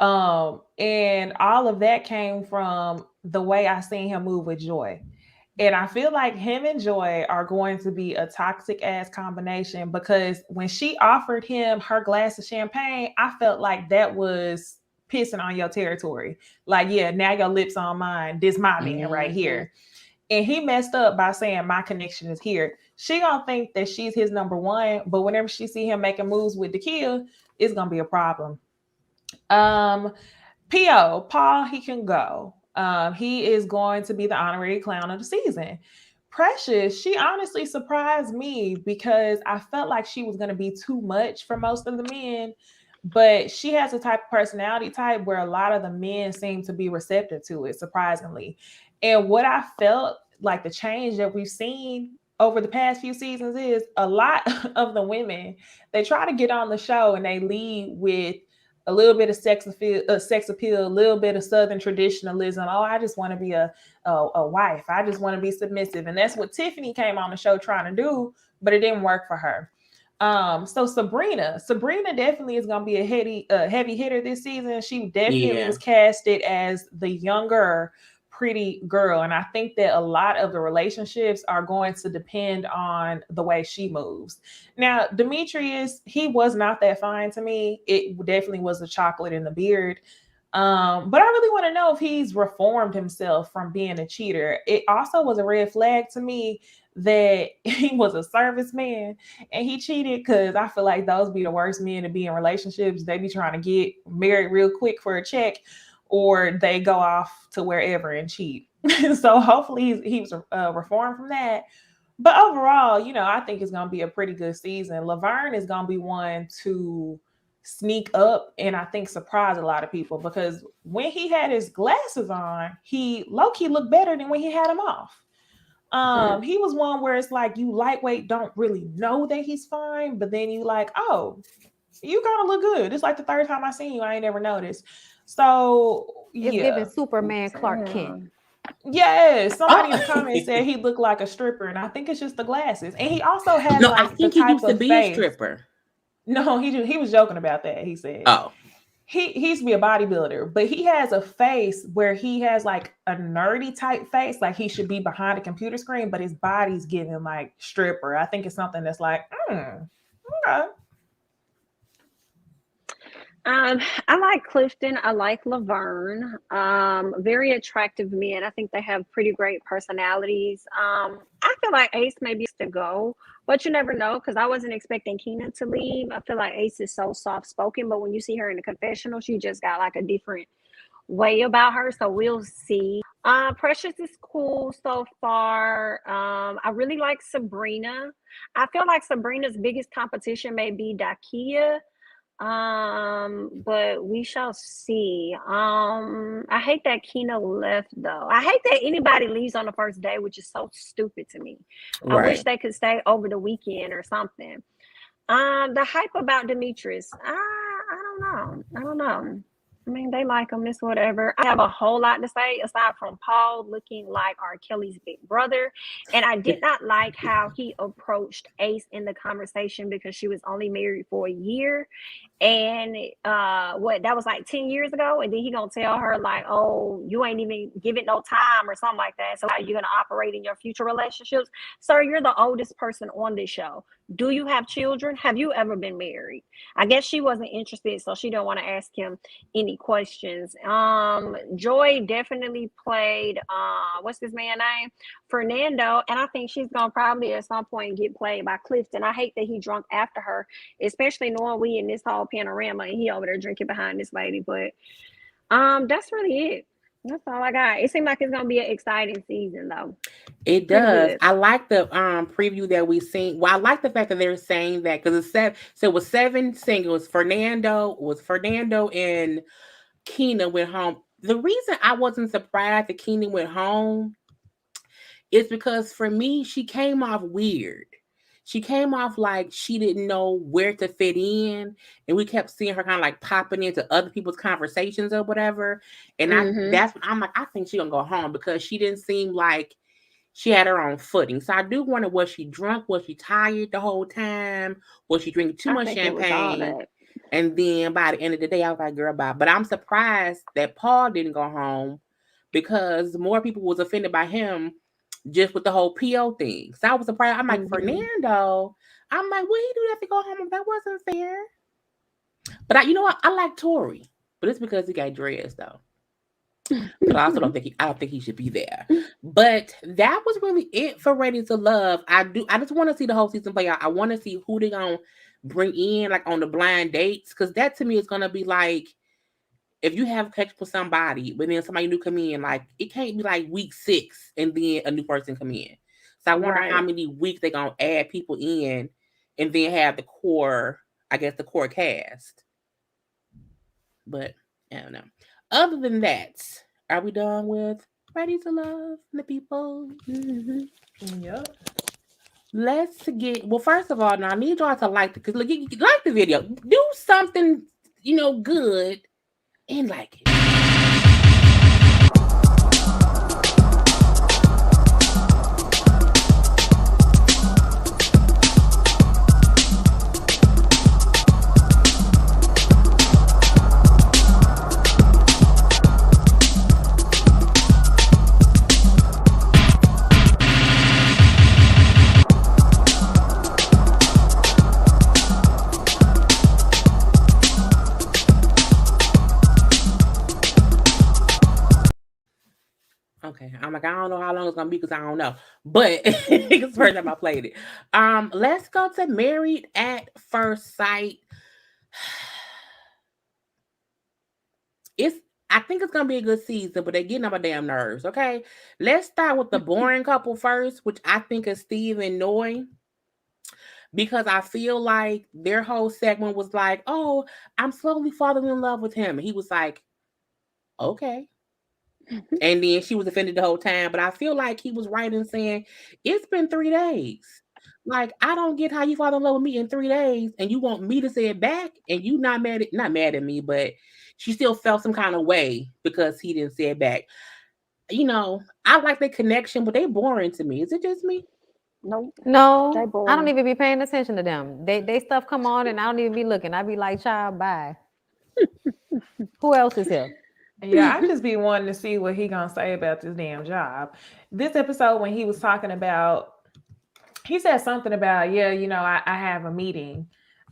And all of that came from the way I seen him move with Joy. And I feel like him and Joy are going to be a toxic ass combination, because when she offered him her glass of champagne, I felt like that was pissing on your territory. Like, yeah, now your lips on mine. This my man right here. And he messed up by saying my connection is here. She gonna think that she's his number one, but whenever she see him making moves with Dakia, it's gonna be a problem. Paul, he can go. He is going to be the honorary clown of the season. Precious, she honestly surprised me because I felt like she was going to be too much for most of the men, but she has a type of personality type where a lot of the men seem to be receptive to it, surprisingly. And what I felt like the change that we've seen over the past few seasons is a lot of the women, they try to get on the show and they lead with a little bit of sex appeal, a little bit of Southern traditionalism. Oh, I just want to be a wife. I just want to be submissive. And that's what Tiffany came on the show trying to do, but it didn't work for her. So Sabrina definitely is going to be a heavy hitter this season. She definitely was casted as the younger pretty girl, and I think that a lot of the relationships are going to depend on the way she moves. Now, Demetrius, he was not that fine to me. It definitely was the chocolate in the beard. But I really want to know if he's reformed himself from being a cheater. It also was a red flag to me that he was a serviceman and he cheated, because I feel like those be the worst men to be in relationships. They be trying to get married real quick for a check, or they go off to wherever and cheat. So hopefully he was reformed from that. But overall, I think it's going to be a pretty good season. Laverne is going to be one to sneak up and I think surprise a lot of people, because when he had his glasses on, he low-key looked better than when he had them off. He was one where it's like you lightweight don't really know that he's fine, but then you like, oh, you kind of look good. It's like the third time I seen you, I ain't never noticed. So It's yeah, giving Superman Clark Kent. yeah. Somebody in the comments said he looked like a stripper, and I think it's just the glasses. And he also has No, I like the think he type used to of be a face. stripper. No, he was joking about that. He said, Oh, he used to be a bodybuilder, but he has a face where he has like a nerdy type face, like he should be behind a computer screen, but his body's giving like stripper. I think it's something that's like, okay. I like Clifton. I like Laverne. Very attractive men. I think they have pretty great personalities. I feel like Ace maybe is to go, but you never know because I wasn't expecting Keena to leave. I feel like Ace is so soft spoken, but when you see her in the confessional, she just got like a different way about her. So we'll see. Precious is cool so far. I really like Sabrina. I feel like Sabrina's biggest competition may be Dakia. But we shall see. I hate that Keena left though. I hate that anybody leaves on the first day, which is so stupid to me. I wish Right. they could stay over the weekend or something. The hype about Demetrius, I don't know. I don't know. I mean, they like him. It's whatever. I have a whole lot to say aside from Paul looking like R. Kelly's big brother, and I did not like how he approached Ace in the conversation because she was only married for a year, and what that was like 10 years ago, and then he gonna tell her like, oh, you ain't even give it no time or something like that. So how are you gonna operate in your future relationships? Sir, you're the oldest person on this show. Do you have children? Have you ever been married? I guess she wasn't interested, so she don't want to ask him any questions. Joy definitely played what's this man's name? Fernando, and I think she's gonna probably at some point get played by Clifton. I hate that he drunk after her, especially knowing we in this whole panorama and he over there drinking behind this lady. But that's really it. That's all I got. It seems like it's gonna be an exciting season though. It Pretty does. good. I like the preview that we seen. Well, I like the fact that they're saying that because it's seven. So it was seven singles. Fernando and Keena went home. The reason I wasn't surprised that Keena went home is because for me, she came off weird. She came off like she didn't know where to fit in, and we kept seeing her kind of like popping into other people's conversations or whatever. And Mm-hmm. that's when I'm like, I think she's gonna go home because she didn't seem like she had her own footing. So I do wonder, was she drunk? Was she tired the whole time? Was she drinking too I much think it was all champagne? that. And then by the end of the day, I was like, girl, bye. But I'm surprised that Paul didn't go home because more people was offended by him just with the whole PO thing. So I was surprised. I'm like, Mm-hmm. Fernando. I'm like, what he do that to go home? That wasn't fair. But you know what? I like Tori, but it's because he got dressed though. But I also I don't think he should be there. But that was really it for Ready to Love. I just want to see the whole season play out. I want to see who they gonna bring in like on the blind dates. Because that to me is gonna be like if you have sex with somebody, but then somebody new come in, like it can't be like week 6 and then a new person come in. So I wonder how Right. many weeks they gonna add people in and then have the core, I guess the core cast. But I don't know. Other than that, are we done with Ready to Love the People? Mm-hmm. Yep. Let's get well. First of all, now I need y'all to like because look, you like the video. Do something good and like it. Okay, I'm like I don't know how long it's gonna be because I don't know, but it's the first time I played it. Let's go to Married at First Sight. It's I think it's gonna be a good season, but they're getting on my damn nerves. Okay, let's start with the boring couple first, which I think is Steve and Noy, because I feel like their whole segment was like, "Oh, I'm slowly falling in love with him." And he was like, "Okay." And then she was offended the whole time. But I feel like he was right in saying, it's been 3 days. Like, I don't get how you fall in love with me in 3 days and you want me to say it back and you not mad at me, but she still felt some kind of way because he didn't say it back. I like their connection, but they boring to me. Is it just me? Nope. They No, I don't boring. even be paying attention to them. They stuff come on and I don't even be looking. I be like, child, bye. Who else is here? Yeah, I just be wanting to see what he gonna say about this damn job. This episode when he was talking about, he said something about, yeah, I have a meeting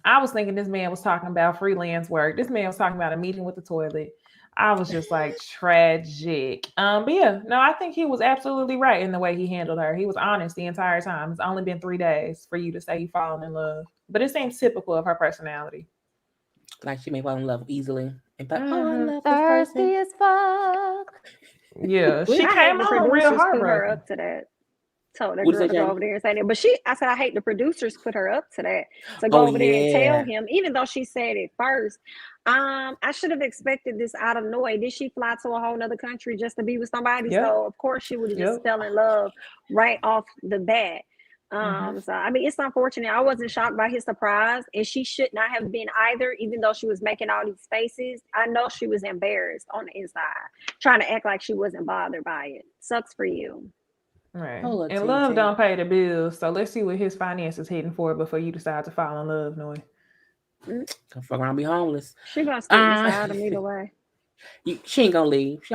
I was thinking this man was talking about freelance work. This man was talking about a meeting with the toilet. I was just like tragic. But yeah, no, I think he was absolutely right in the way he handled her. He was honest the entire time. It's only been 3 days for you to say you've fallen in love. But it seems typical of her personality. Like she may fall in love easily. And but I Mm-hmm. love this person. Thirsty as fuck. Yeah, she I hate came the on real producers put her heartbroken. up to that. Told that What you girl say, to go Jamie? over there and say that. But I said, I hate the producers put her up to that, to go Oh over there and tell yeah. him, even though she said it first. I should have expected this out of nowhere. Did she fly to a whole nother country just to be with somebody? Yep. So of course she would have just Yep. fell in love right off the bat. Mm-hmm. So I mean, it's unfortunate. I wasn't shocked by his surprise, and she should not have been either, even though she was making all these faces. I know she was embarrassed on the inside, trying to act like she wasn't bothered by it. Sucks for you. Right. Hold up, And love TT. don't pay the bills. So let's see what his finances hitting for before you decide to fall in love, Noy. Mm, Come fuck around, be homeless. She gonna stick Uh, beside him either way. she ain't gonna leave.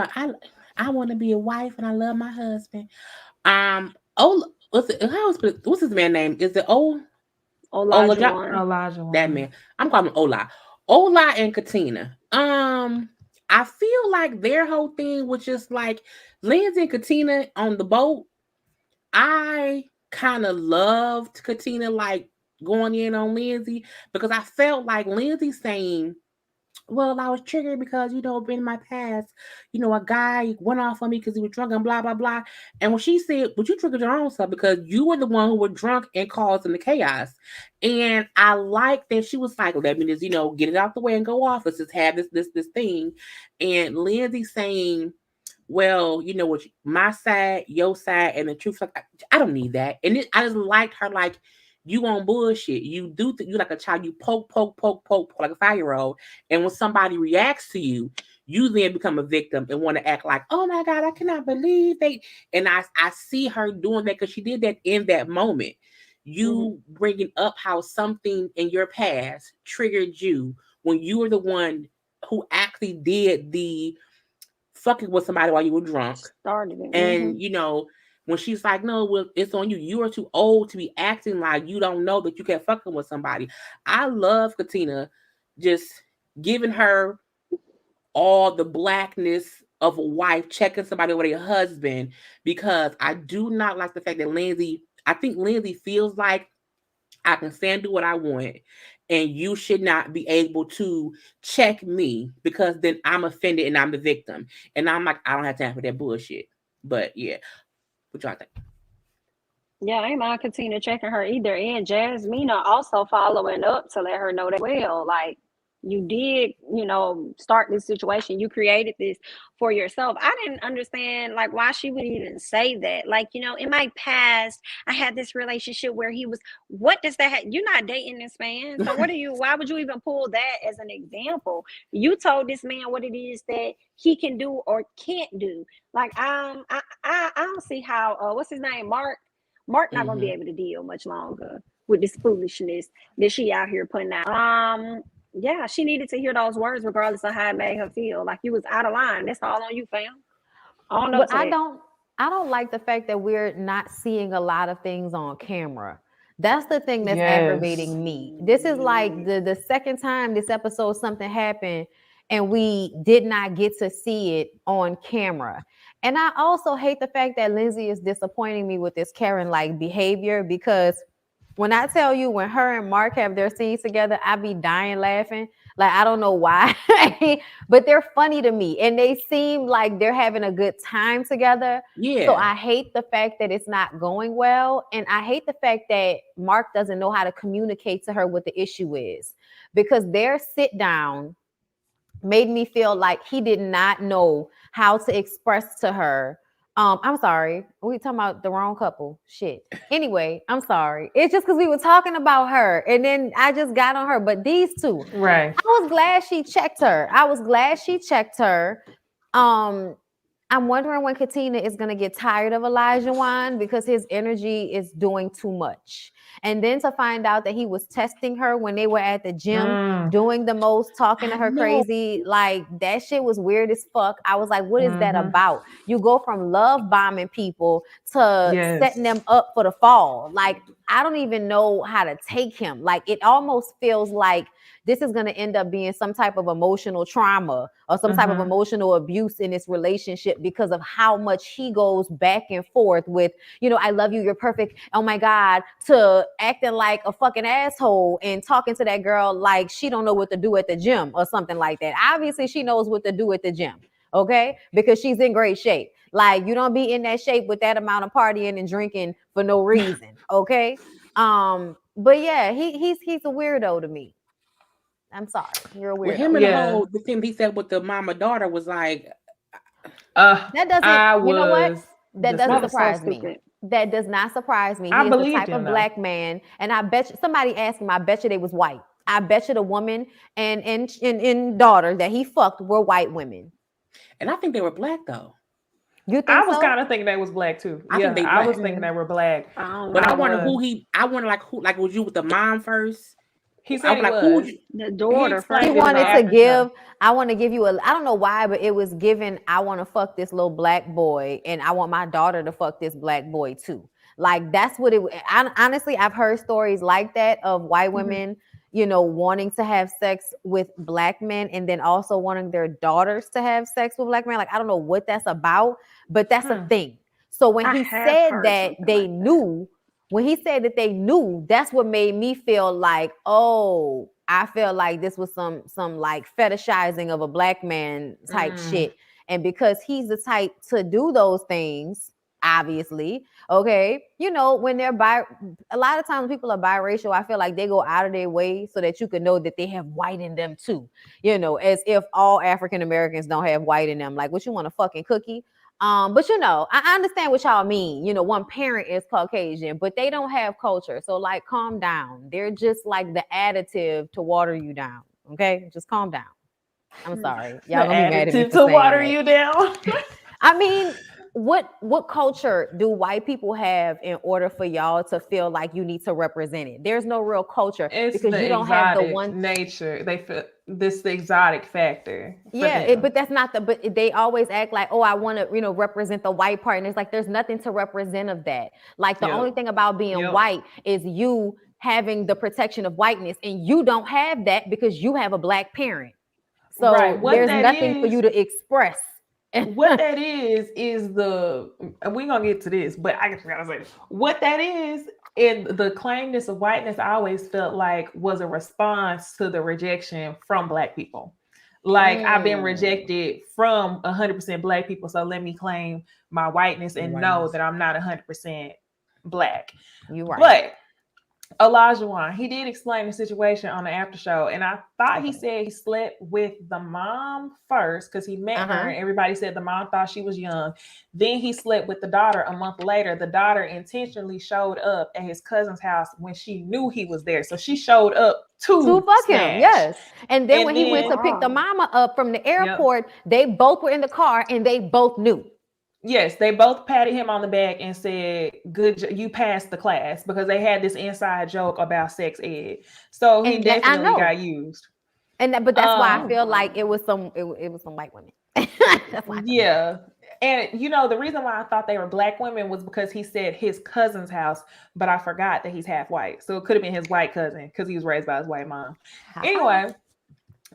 I want to be a wife and I love my husband. What's his man name? Is it Ola? Olajuwon. Elijah That one. man. I'm calling him Ola. Ola and Katina. I feel like their whole thing was just like Lindsay and Katina on the boat. I kind of loved Katina like going in on Lindsay because I felt like Lindsay saying, well, I was triggered because, in my past, a guy went off on me because he was drunk and blah, blah, blah. And when she said, but you triggered your own self because you were the one who was drunk and causing the chaos. And I like that she was like, let me just, get it out the way and go off. Let's just have this thing. And Lindsay saying, well, what, my side, your side, and the truth, like, I don't need that. And I just liked her, like, you on bullshit. You you like a child. You poke like a 5-year-old. And when somebody reacts to you, you then become a victim and want to act like, oh my God, I cannot believe they. And I see her doing that because she did that in that moment. You bringing up how something in your past triggered you when you were the one who actually did the fucking with somebody while you were drunk. Started it. And when she's like, no, well, it's on you. You are too old to be acting like you don't know that you can't fucking with somebody. I love Katina just giving her all the blackness of a wife checking somebody with a husband because I do not like the fact that I think Lindsay feels like I can stand do what I want. And you should not be able to check me because then I'm offended and I'm the victim. And I'm like, I don't have time for that bullshit. But yeah, what y'all think? Yeah, I ain't mind Katina checking her either. And Jasmina also following up to let her know that, well, like, you did, start this situation. You created this for yourself. I didn't understand, like, why she would even say that. Like, in my past, I had this relationship where he was, what does that have? You're not dating this man. So why would you even pull that as an example? You told this man what it is that he can do or can't do. Like, I don't see how, what's his name? Mark not gonna be able to deal much longer with this foolishness that she out here putting out. Yeah, she needed to hear those words regardless of how it made her feel. Like you was out of line. That's all on you, fam. But I don't like the fact that we're not seeing a lot of things on camera. That's the thing that's aggravating me. This is like the second time this episode something happened and we did not get to see it on camera. And I also hate the fact that Lindsay is disappointing me with this Karen-like behavior because when I tell you, when her and Mark have their scenes together, I be dying laughing. Like, I don't know why, but they're funny to me. And they seem like they're having a good time together. Yeah. So I hate the fact that it's not going well. And I hate the fact that Mark doesn't know how to communicate to her what the issue is. Because their sit down made me feel like he did not know how to express to her. I'm sorry. We talking about the wrong couple. Shit. Anyway, I'm sorry. It's just because we were talking about her, and then I just got on her. But these two, Right. I was glad she checked her. I'm wondering when Katina is going to get tired of Elijah Wan because his energy is doing too much. And then to find out that he was testing her when they were at the gym, doing the most, talking to I her know. crazy, like that shit was weird as fuck. I was like, what is that Mhm. about? You go from love bombing people to Yes. setting them up for the fall. Like, I don't even know how to take him. Like, it almost feels like this is going to end up being some type of emotional trauma or some type of emotional abuse in this relationship because of how much he goes back and forth with, I love you, you're perfect, oh my God, to acting like a fucking asshole and talking to that girl like she don't know what to do at the gym or something like that. Obviously, she knows what to do at the gym, okay? Because she's in great shape. Like, you don't be in that shape with that amount of partying and drinking for no reason, okay? But yeah, he's a weirdo to me. I'm sorry. You're a With weirdo. him and Yeah. the thing he said with the mama daughter was like, That doesn't, I you know what? was That doesn't That was so surprise me. stupid. That does not surprise me. I He is the believed type him of though. black man, and I bet you, somebody asked him, I bet you they was white. I bet you the woman and daughter that he fucked were white women. and I think they were black though. You I think was so? kind of thinking they was black too. I think Yeah, they I black. was thinking they were black. I don't But I I know. wonder was. I wonder like who, like was you with the mom first? He I said was he like, who would was. you? The He daughter He explained first, it in the wanted to though. after show. give, I want to give you I don't know why, but it was given, I want to fuck this little black boy and I want my daughter to fuck this black boy too. Like that's what honestly, I've heard stories like that of white Mhm. women, wanting to have sex with black men and then also wanting their daughters to have sex with black men. Like, I don't know what that's about, but that's a thing. So when I he have said heard that something they like that. knew, when he said that they knew, that's what made me feel like, oh, I feel like this was some like fetishizing of a black man type shit. And because he's the type to do those things, obviously, okay, when they're a lot of times people are biracial, I feel like they go out of their way so that you can know that they have white in them too, as if all African Americans don't have white in them. Like, what, you want a fucking cookie? But I understand what y'all mean. One parent is Caucasian, but they don't have culture. So like, calm down. They're just like the additive to water you down. Okay, just calm down. I'm sorry, The y'all gonna be mad at me additive for to saying water that. you down. I mean, what culture do white people have in order for y'all to feel like you need to represent it? There's no real culture It's because you the don't have the exotic one. nature. They feel this the exotic factor for Yeah, them. but that's not but they always act like, oh, I want to, represent the white part. And it's like, there's nothing to represent of that. Like, the only Yep. thing about being Yep. white is you having the protection of whiteness, and you don't have that because you have a black parent. Right. So What there's that nothing for is, you to express. what that is the, and we're gonna get to this, but I just gotta say this. What that is, in the claimness of whiteness, I always felt like was a response to the rejection from black people. Like, I've been rejected from 100% black people, so let me claim my whiteness and know that I'm not 100% black. You're right. But Elijah Wan, he did explain the situation on the after show, and I thought he said he slept with the mom first because he met her, and everybody said the mom thought she was young. Then he slept with the daughter a month later. The daughter intentionally showed up at his cousin's house when she knew he was there, so she showed up to fuck smash. him, yes. And then And when he went to pick the Wow. mama up from the airport, they both were in the car and they both knew. Yes, they both patted him on the back and said, you passed the class, because they had this inside joke about sex ed. So he And I definitely know. got used. But that's why I Oh, feel wow. like it was some white women. That's why I feel Yeah. And the reason why I thought they were black women was because he said his cousin's house, but I forgot that he's half white. So it could have been his white cousin because he was raised by his white mom. Anyway,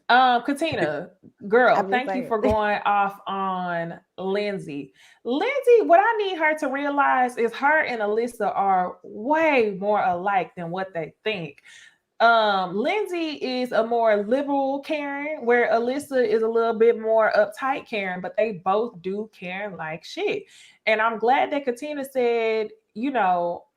Katina, girl, thank you for going off on Lindsay. Lindsay, what I need her to realize is her and Alyssa are way more alike than what they think. Lindsay is a more liberal Karen, where Alyssa is a little bit more uptight Karen, but they both do Karen like shit. And I'm glad that Katina said, I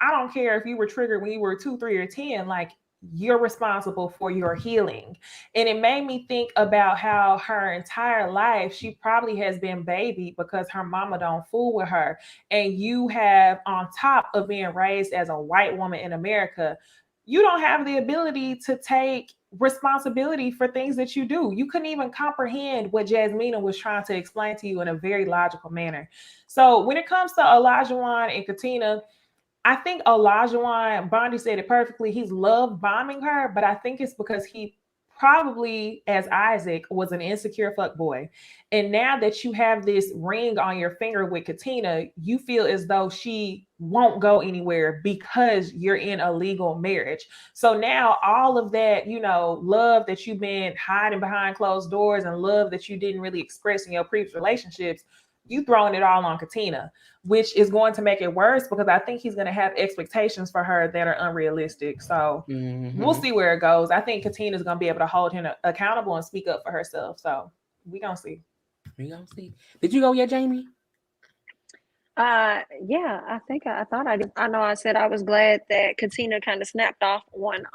don't care if you were triggered when you were 2, 3, or 10, like, you're responsible for your healing. And it made me think about how her entire life she probably has been babied because her mama don't fool with her. And you have, on top of being raised as a white woman in America, you don't have the ability to take responsibility for things that you do. You couldn't even comprehend what Jasmina was trying to explain to you in a very logical manner. So when it comes to Olajuwon and Katina, I think Olajuwon, Bondy said it perfectly. He's love bombing her, but I think it's because he probably, as Isaac, was an insecure fuck boy. And now that you have this ring on your finger with Katina, you feel as though she won't go anywhere because you're in a legal marriage. So now all of that, you know, love that you've been hiding behind closed doors and love that you didn't really express in your previous relationships, you throwing it all on Katina, which is going to make it worse because I think he's going to have expectations for her that are unrealistic. So we'll see where it goes. I think Katina is going to be able to hold him accountable and speak up for herself. So we gonna see. We gonna see. Did you go yet, Jami? Yeah, I thought I did. I know I said I was glad that Katina kind of snapped off on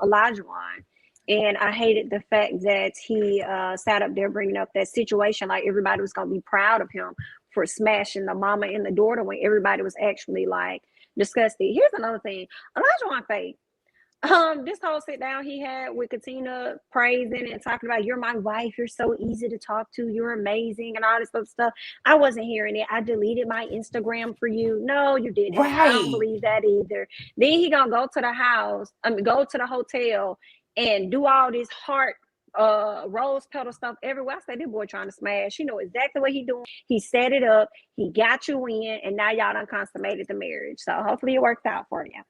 Olajuwon. And I hated the fact that he sat up there bringing up that situation like everybody was going to be proud of him for smashing the mama and the daughter when everybody was actually like disgusted. Here's another thing. Olajuwon fake. This whole sit down he had with Katina praising and talking about you're my wife, you're so easy to talk to, you're amazing, and all this other stuff. I wasn't hearing it. I deleted my Instagram for you. No, you didn't. Right. I don't believe that either. Then he gonna go to the house, go to the hotel and do all this heart rose petal stuff everywhere. I said, this boy trying to smash. You know exactly what he doing. He set it up, he got you in, and now y'all done consummated the marriage. So hopefully it works out for you.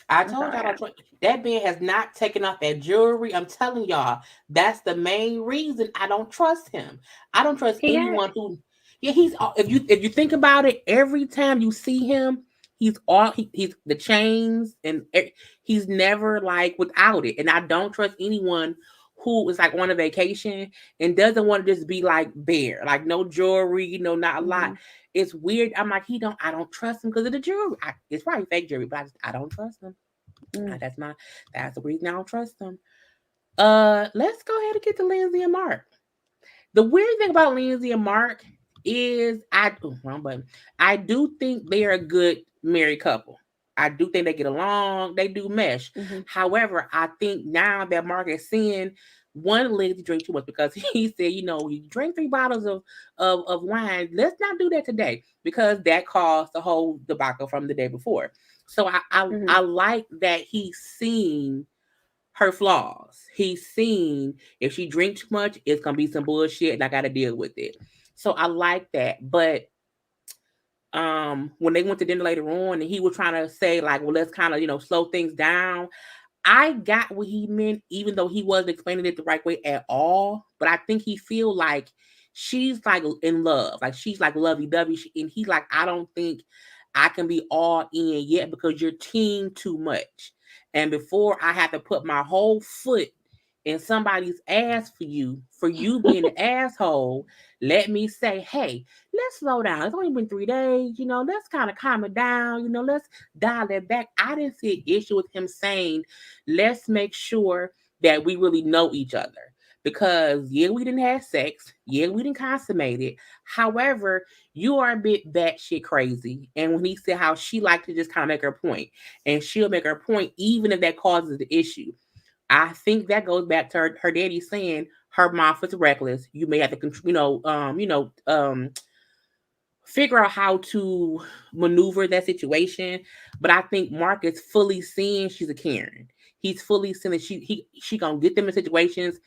I told y'all that man has not taken off that jewelry. I'm telling y'all, that's the main reason I don't trust him. I don't trust anyone who. Yeah, he's. If you think about it, every time you see him, he's the chains and he's never like without it. And I don't trust anyone who is like on a vacation and doesn't want to just be like bare, like no jewelry, not a lot. It's weird. I'm like, I don't trust him because of the jewelry. It's probably fake jewelry, but I don't trust him. That's the reason I don't trust him. Let's go ahead and get to Lindsay and Mark. The weird thing about Lindsay and Mark is wrong button. I do think they're a good married couple. I do think they get along. They do mesh. However, I think now that Mark is seeing one Lindsay drink too much because he said, you drink 3 bottles of wine. Let's not do that today because that caused the whole debacle from the day before. So I like that he's seen her flaws. He's seen if she drinks too much, it's gonna be some bullshit and I gotta deal with it. So I like that. But when they went to dinner later on and he was trying to say like, well, let's kind of, slow things down. I got what he meant, even though he wasn't explaining it the right way at all. But I think he feel like she's like in love, like she's like lovey-dovey, and he's like, I don't think I can be all in yet because you're team too much. And before I have to put my whole foot in somebody's ass for you being an asshole, let me say, hey, let's slow down. It's only been 3 days, let's kind of calm it down, let's dial it back. I didn't see an issue with him saying, let's make sure that we really know each other. Because we didn't have sex. We didn't consummate it. However, you are a bit batshit crazy. And when he said how she liked to just kind of make her point, and she'll make her point even if that causes the issue. I think that goes back to her daddy saying her mouth is reckless. You may have to, figure out how to maneuver that situation. But I think Mark is fully seeing she's a Karen. He's fully seeing that she gonna get them in situations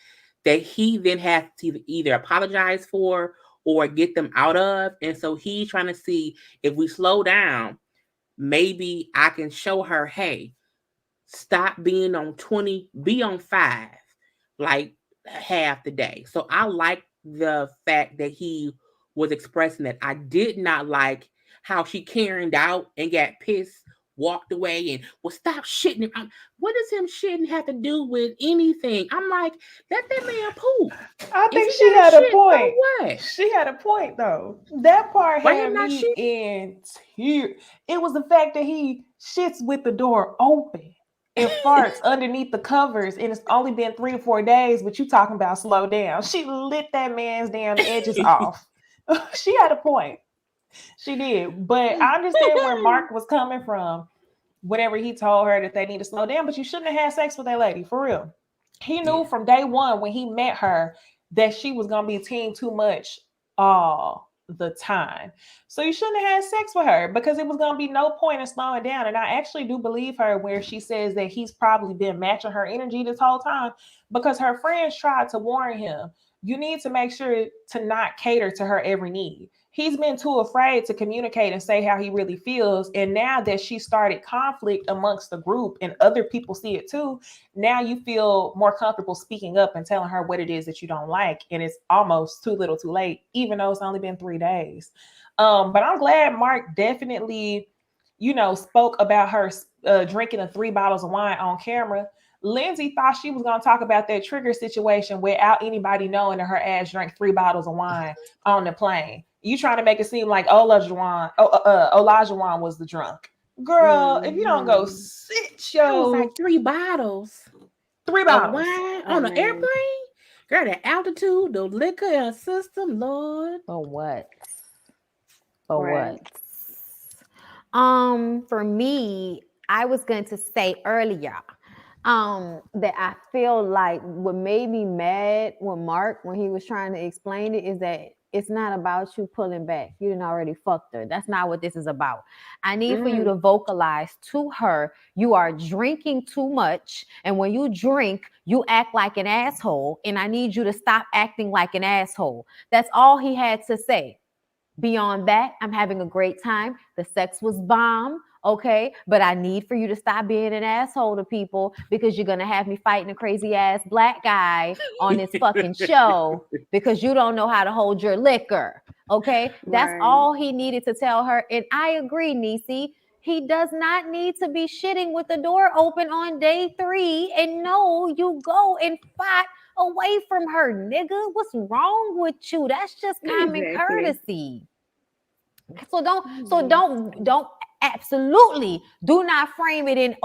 that he then has to either apologize for or get them out of. And so he's trying to see if we slow down, maybe I can show her, hey, stop being on 20, be on 5, like half the day. So I like the fact that he was expressing that. I did not like how she Karened out and got pissed, walked away, and stop shitting. What does him shitting have to do with anything? I'm like, let that man poop. I think she had a point. What? She had a point though. That part had me in tears. It was the fact that he shits with the door open. It farts underneath the covers, and it's only been 3 or 4 days, but you talking about slow down. She lit that man's damn edges off. She had a point. She did. But I understand where Mark was coming from. whenever he told her that they need to slow down, but you shouldn't have had sex with that lady, for real. He knew from day one when he met her that she was going to be team too much all the time. So you shouldn't have had sex with her because it was going to be no point in slowing down. And I actually do believe her where she says that he's probably been matching her energy this whole time because her friends tried to warn him, you need to make sure to not cater to her every need. He's been too afraid to communicate and say how he really feels. And now that she started conflict amongst the group and other people see it too, now you feel more comfortable speaking up and telling her what it is that you don't like. And it's almost too little too late, even though it's only been 3 days. But I'm glad Mark definitely, spoke about her drinking the 3 bottles of wine on camera. Lindsay thought she was going to talk about that trigger situation without anybody knowing that her ass drank 3 bottles of wine on the plane. You trying to make it seem like Olajuwon was the drunk. Girl, if you don't go sit your... It was like 3 bottles. 3 bottles. Wine on an airplane? Girl, the altitude, the liquor in her system, Lord. For what? For me, I was going to say earlier that I feel like what made me mad with Mark when he was trying to explain it is that it's not about you pulling back. You didn't already fucked her. That's not what this is about. I need for you to vocalize to her, you are drinking too much. And when you drink, you act like an asshole. And I need you to stop acting like an asshole. That's all he had to say. Beyond that, I'm having a great time. The sex was bomb. Okay, but I need for you to stop being an asshole to people because you're going to have me fighting a crazy ass black guy on this fucking show because you don't know how to hold your liquor. Okay, that's all he needed to tell her. And I agree, Necey. He does not need to be shitting with the door open on day 3. And no, you go and fight away from her, nigga. What's wrong with you? That's just common courtesy. So don't absolutely do not frame it in,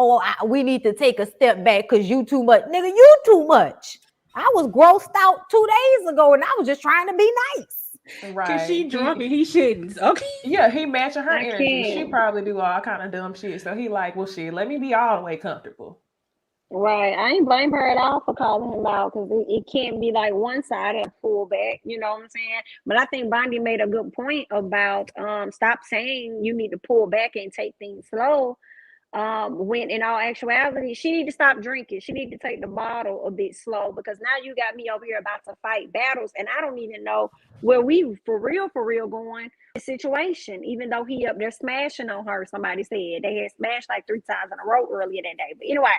we need to take a step back because you too much. Nigga, you too much. I was grossed out 2 days ago and I was just trying to be nice. Right. Because she drunk and he shouldn't. Okay. Yeah, he matching her energy. She probably do all kind of dumb shit. So he like, well, shit, let me be all the way comfortable. Right. I ain't blame her at all for calling him out because it can't be like one side and pull back. You know what I'm saying? But I think Bondy made a good point about stop saying you need to pull back and take things slow. When in all actuality, she need to stop drinking. She need to take the bottle a bit slow because now you got me over here about to fight battles and I don't even know where we for real going the situation, even though he up there smashing on her. Somebody said they had smashed like 3 times in a row earlier that day. But anyway.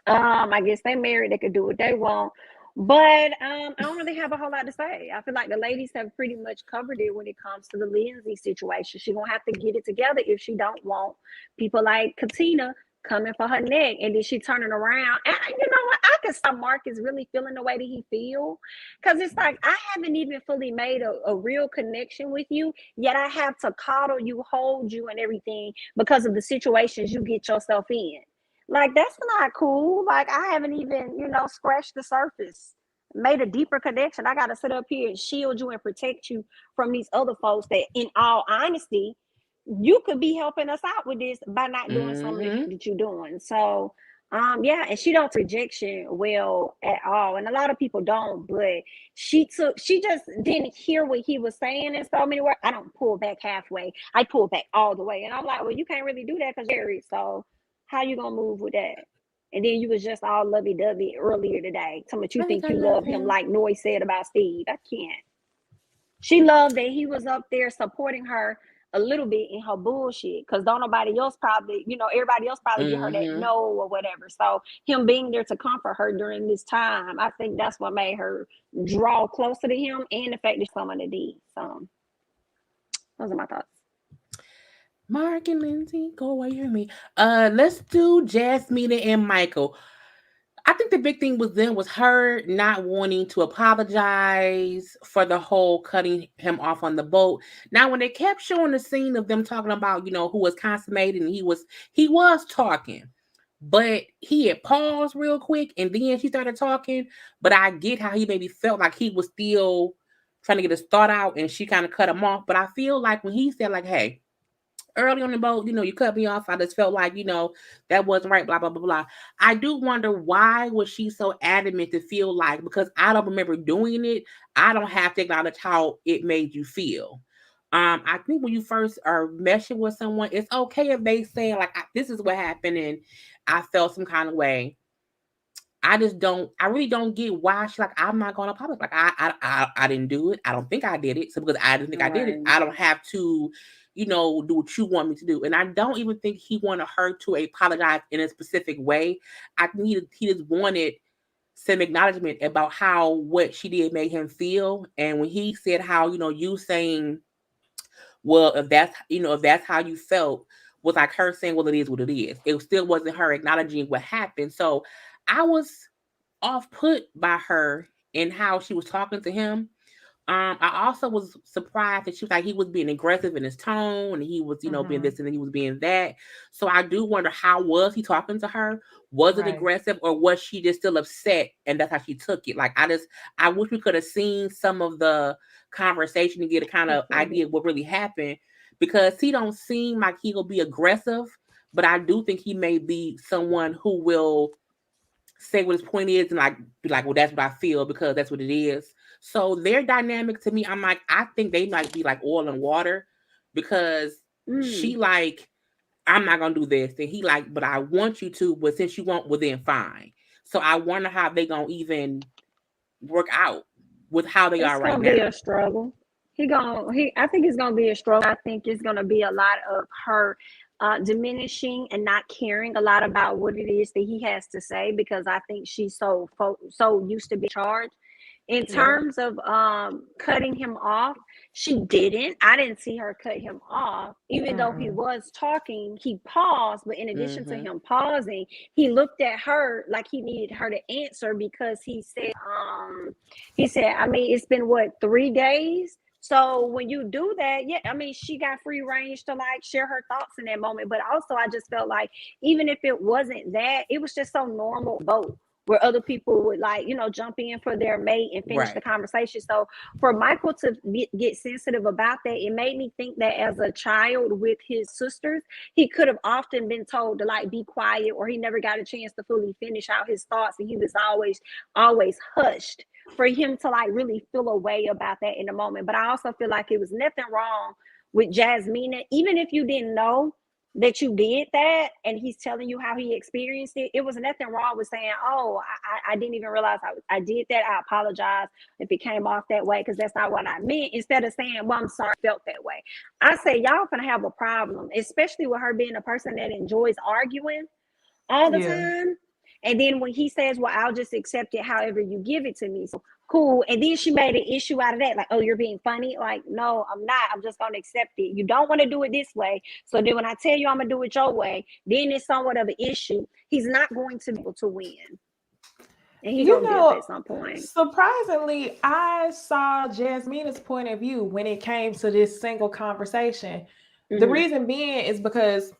I guess they married, they could do what they want. But I don't really have a whole lot to say. I feel like the ladies have pretty much covered it when it comes to the Lindsay situation. She's gonna have to get it together if she don't want people like Katina coming for her neck. And then she turning around. And you know what? I can stop Mark is really feeling the way that he feel. Because it's like I haven't even fully made a real connection with you. Yet I have to coddle you, hold you and everything because of the situations you get yourself in. Like, that's not cool. Like, I haven't even, scratched the surface, made a deeper connection. I got to sit up here and shield you and protect you from these other folks that, in all honesty, you could be helping us out with this by not doing something that you're doing. So, yeah, and she don't rejection well at all. And a lot of people don't, but she just didn't hear what he was saying in so many words. I don't pull back halfway. I pull back all the way. And I'm like, well, you can't really do that because you're married. So how you gonna move with that? And then you was just all lovey-dovey earlier today. Tell me you think you love him like Noy said about Steve. I can't. She loved that he was up there supporting her a little bit in her bullshit. Because don't nobody else probably, everybody else probably give her that no or whatever. So him being there to comfort her during this time, I think that's what made her draw closer to him and the fact that someone did. So those are my thoughts. Mark and Lindsay, go away from me. Let's do Jasmine and Michael. I think the big thing with them was her not wanting to apologize for the whole cutting him off on the boat. Now, when they kept showing the scene of them talking about, who was consummated, and he was talking, but he had paused real quick, and then she started talking. But I get how he maybe felt like he was still trying to get his thought out, and she kind of cut him off. But I feel like when he said, like, hey, early on the boat, you cut me off. I just felt like, that wasn't right, blah, blah, blah, blah. I do wonder why was she so adamant to feel like, because I don't remember doing it, I don't have to acknowledge how it made you feel. I think when you first are meshing with someone, it's okay if they say like, this is what happened and I felt some kind of way. I really don't get why she's like, I'm not going to apologize. Like, I didn't do it. I don't think I did it. So because I didn't think I did it, Right. I don't have to, do what you want me to do. And I don't even think he wanted her to apologize in a specific way. I think he just wanted some acknowledgement about how what she did made him feel. And when he said how, you saying, well, if that's how you felt, was like her saying, well, it is what it is. It still wasn't her acknowledging what happened. So I was off put by her in how she was talking to him. I also was surprised that she was like he was being aggressive in his tone and he was, being this and then he was being that. So I do wonder, how was he talking to her? Was it Right. aggressive or was she just still upset and that's how she took it? Like I wish we could have seen some of the conversation to get a kind of idea of what really happened, because he don't seem like he'll be aggressive, but I do think he may be someone who will say what his point is and like be like, well, that's what I feel because that's what it is. So their dynamic to me, I'm like, I think they might be like oil and water, because she Mm. like, I'm not gonna do this, and he like, but I want you to, but since you won't, well then fine. So I wonder how they gonna even work out with how they It's are right gonna be now. a struggle. I think it's gonna be a struggle. I think it's gonna be a lot of her diminishing and not caring a lot about what it is that he has to say, because I think she's so used to being charged. In Yeah. terms of cutting him off, she didn't. I didn't see her cut him off. Even though he Mm-mm. was talking, he paused. But in addition to Mm-hmm. him pausing, he looked at her like he needed her to answer, because he said, I mean, it's been what, 3 days? So when you do that, yeah, I mean, she got free range to like share her thoughts in that moment. But also, I just felt like even if it wasn't that, it was just so normal both where other people would like, jump in for their mate and finish the Right. conversation. So for Michael to get sensitive about that, it made me think that as a child with his sisters, he could have often been told to like be quiet, or he never got a chance to fully finish out his thoughts, and he was always hushed, for him to like really feel a way about that in the moment. But I also feel like it was nothing wrong with Jasmina, even if you didn't know that you did that and he's telling you how he experienced it. It was nothing wrong with saying, oh, I didn't even realize I did that. I apologize if it came off that way, because that's not what I meant. Instead of saying, well, I'm sorry I felt that way. I say y'all gonna have a problem, especially with her being a person that enjoys arguing all the Yeah. time. And then when he says, well, I'll just accept it however you give it to me. So cool. And then she made an issue out of that. Like, oh, you're being funny. Like, no, I'm not. I'm just going to accept it. You don't want to do it this way. So then when I tell you I'm going to do it your way, then it's somewhat of an issue. He's not going to be able to win. And he's You going to get up know, at some point. surprisingly, I saw Jasmina's point of view when it came to this single conversation. The Mm-hmm. reason being is because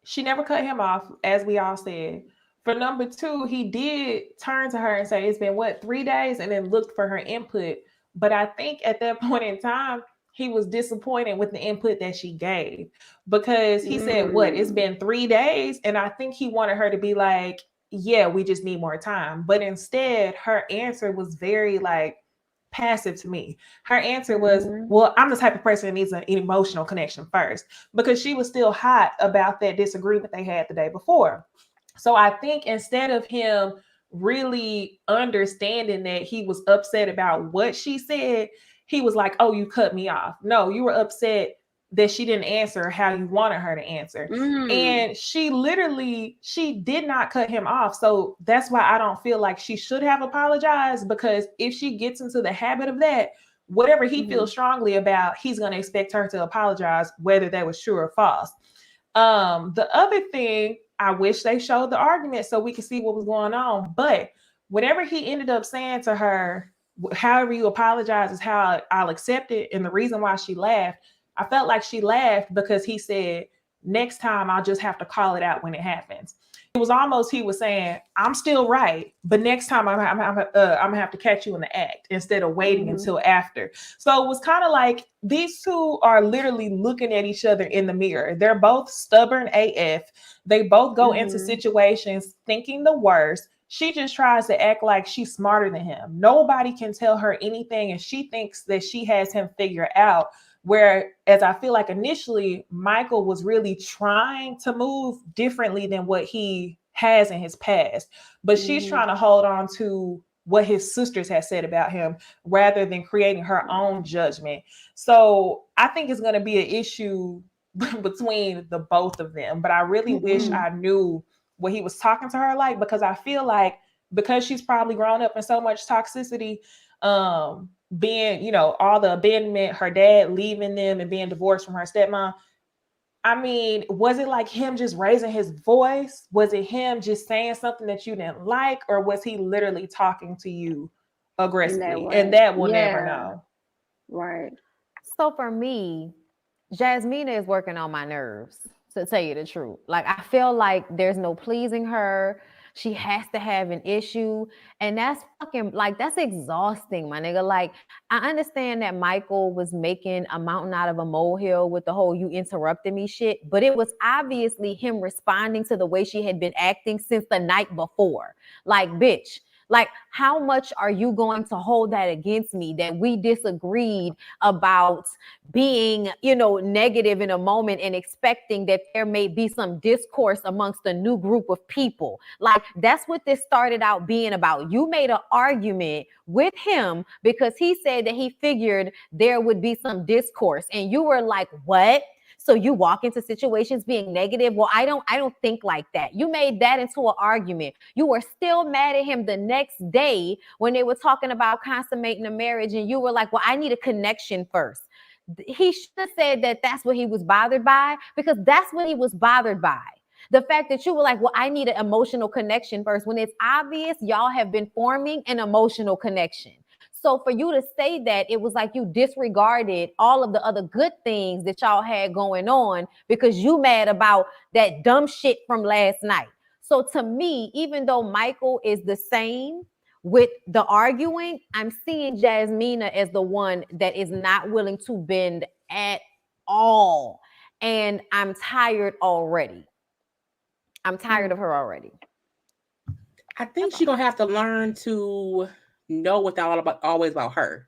she never cut him off, as we all said. For number two, he did turn to her and say, it's been what, 3 days, and then looked for her input. But I think at that point in time, he was disappointed with the input that she gave, because he said, what, it's Mm. been 3 days. And I think he wanted her to be like, yeah, we just need more time. But instead, her answer was very like passive to me. Her answer was, Mm-hmm. well, I'm the type of person that needs an emotional connection first, because she was still hot about that disagreement they had the day before. So I think instead of him really understanding that he was upset about what she said, he was like, oh, you cut me off. No, you were upset that she didn't answer how you wanted her to answer. Mm. And she did not cut him off. So that's why I don't feel like she should have apologized, because if she gets into the habit of that, whatever he Mm-hmm. feels strongly about, he's going to expect her to apologize, whether that was true or false. The other thing, I wish they showed the argument so we could see what was going on. But whatever he ended up saying to her, however you apologize is how I'll accept it. And the reason why she laughed, I felt like she laughed because he said, Next time I'll just have to call it out when it happens. It was almost, he was saying, I'm still right, but next time I'm gonna have to catch you in the act instead of waiting until after. So it was kind of like these two are literally looking at each other in the mirror. They're both stubborn AF. They both go into situations thinking the worst. She just tries to act like she's smarter than him. Nobody can tell her anything, and she thinks that she has him figured out. Whereas I feel like initially Michael was really trying to move differently than what he has in his past, but she's trying to hold on to what his sisters had said about him rather than creating her own judgment. So I think it's going to be an issue between the both of them, but I really wish I knew what he was talking to her like, because I feel like because she's probably grown up in so much toxicity, being, you know, all the abandonment, her dad leaving them and being divorced from her stepmom. I mean, was it like him just raising his voice? Was it him just saying something that you didn't like? Or was he literally talking to you aggressively? And that we'll never know. Right. So for me, Jasmina is working on my nerves, to tell you the truth. Like, I feel like there's no pleasing her. She has to have an issue. And that's fucking, like, that's exhausting, my nigga. Like, I understand that Michael was making a mountain out of a molehill with the whole you interrupted me shit, but it was obviously him responding to the way she had been acting since the night before. Like, bitch. Like, how much are you going to hold that against me that we disagreed about being, you know, negative in a moment and expecting that there may be some discourse amongst a new group of people? Like, that's what this started out being about. You made an argument with him because he said that he figured there would be some discourse. And you were like, what? So you walk into situations being negative. Well, I don't think like that. You made that into an argument. You were still mad at him the next day when they were talking about consummating a marriage. And you were like, well, I need a connection first. He should have said that that's what he was bothered by, because that's what he was bothered by. The fact that you were like, well, I need an emotional connection first, when it's obvious y'all have been forming an emotional connection. So for you to say that, it was like you disregarded all of the other good things that y'all had going on because you mad about that dumb shit from last night. So to me, even though Michael is the same with the arguing, I'm seeing Jasmina as the one that is not willing to bend at all. And I'm tired already. I'm tired of her already. I think she's gonna have to learn to know what's all about, always about her.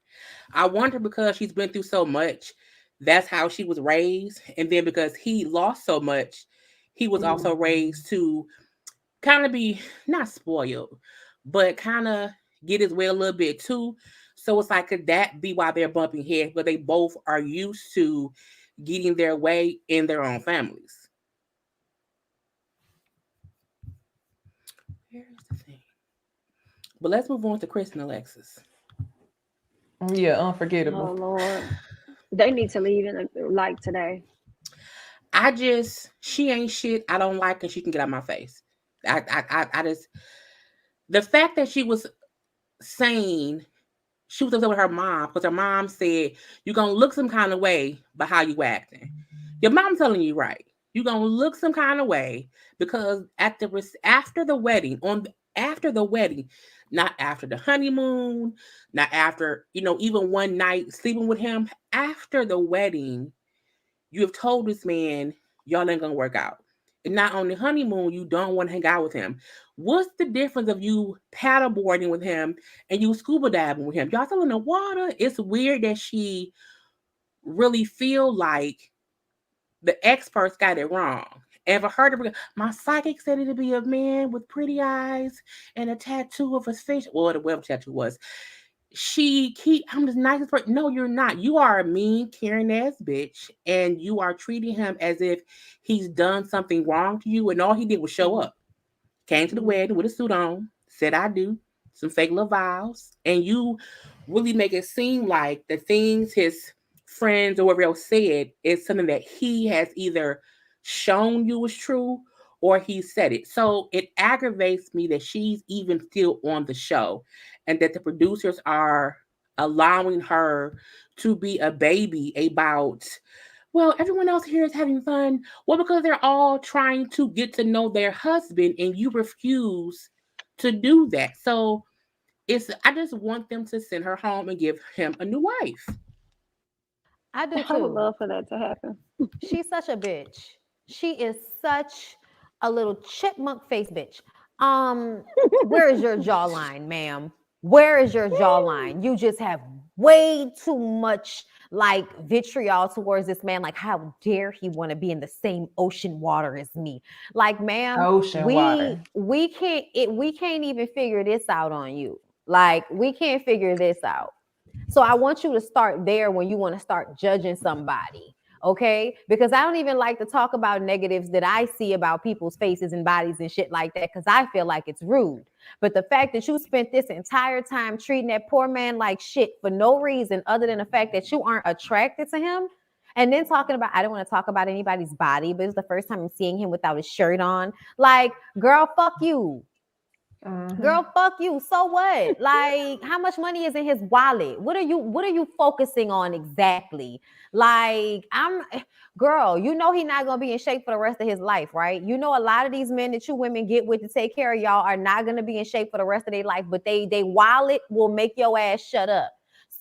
I wonder, because she's been through so much, that's how she was raised, and then because he lost so much, he was also raised to kind of be not spoiled, but kind of get his way a little bit too. So it's like, could that be why they're bumping heads? But they both are used to getting their way in their own families. Here's the thing. But let's move on to Chris and Alexis. Yeah, unforgettable. Oh Lord, they need to leave in like today. She ain't shit. I don't like her. She can get out of my face. I just, the fact that she was saying she was upset with her mom because her mom said, you're going to look some kind of way by how you acting. Your mom telling you right. You're going to look some kind of way because after the wedding, after the wedding, not after the honeymoon, not after, even one night sleeping with him, after the wedding, you have told this man, y'all ain't going to work out. And not on the honeymoon, you don't want to hang out with him. What's the difference of you paddleboarding with him and you scuba diving with him? Y'all still in the water. It's weird that she really feel like the experts got it wrong. And for her to my psychic said it to be a man with pretty eyes and a tattoo of a fish, or whatever tattoo was. I'm the nicest person. No, you're not. You are a mean, caring ass bitch, and you are treating him as if he's done something wrong to you, and all he did was show up. Came to the wedding with a suit on, said I do, some fake little vows, and you really make it seem like the things his friends or whoever else said is something that he has either shown you is true or he said it. So it aggravates me that she's even still on the show and that the producers are allowing her to be a baby about Well, everyone else here is having fun. Well, because they're all trying to get to know their husband and you refuse to do that. So I just want them to send her home and give him a new wife. I do I would too. love for that to happen. She's such a bitch. She is such a little chipmunk face bitch. Um, where is your jawline, ma'am? Where is your jawline? You just have way too much like vitriol towards this man. Like, how dare he want to be in the same ocean water as me? Like, ma'am, Ocean water. we can't even figure this out on you. Like, we can't figure this out. So I want you to start there when you want to start judging somebody. Okay, because I don't even like to talk about negatives that I see about people's faces and bodies and shit like that, because I feel like it's rude. But the fact that you spent this entire time treating that poor man like shit for no reason other than the fact that you aren't attracted to him, and then talking about, I don't want to talk about anybody's body, but it's the first time I'm seeing him without his shirt on. Like, girl, fuck you. Girl, fuck you. So what? Like, how much money is in his wallet? What are you focusing on exactly? Like, girl, you know he's not gonna be in shape for the rest of his life, right? You know a lot of these men that you women get with to take care of y'all are not gonna be in shape for the rest of their life, but they wallet will make your ass shut up.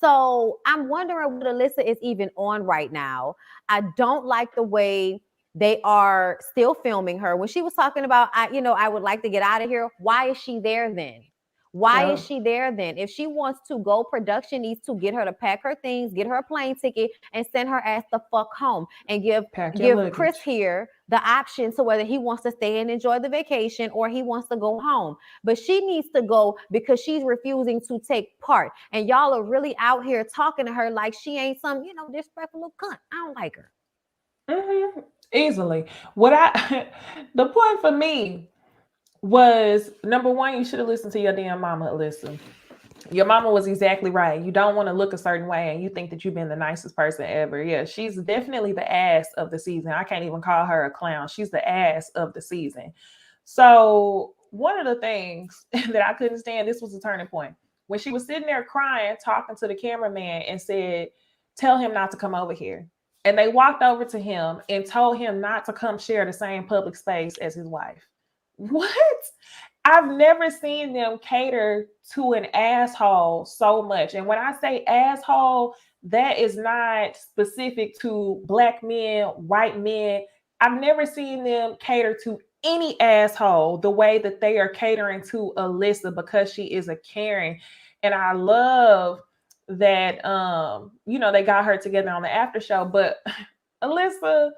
So I'm wondering what Alyssa is even on right now. I don't like the way they are still filming her. When she was talking about, I would like to get out of here. Why is she there then? Why is she there then? If she wants to go, production needs to get her to pack her things, get her a plane ticket, and send her ass the fuck home, and give Chris here the option to whether he wants to stay and enjoy the vacation or he wants to go home. But she needs to go because she's refusing to take part. And y'all are really out here talking to her like she ain't some, disrespectful little cunt. I don't like her. Easily. The point for me was, number one, you should have listened to your damn mama, Alyssa. Your mama was exactly right. You don't want to look a certain way and you think that you've been the nicest person ever. Yeah, she's definitely the ass of the season. I can't even call her a clown. She's the ass of the season. So one of the things that I couldn't stand, this was a turning point. When she was sitting there crying, talking to the cameraman and said, tell him not to come over here. And they walked over to him and told him not to come share the same public space as his wife. What? I've never seen them cater to an asshole so much. And when I say asshole, that is not specific to Black men, white men. I've never seen them cater to any asshole the way that they are catering to Alyssa, because she is a Karen. And I love that they got her together on the after show. But Alyssa,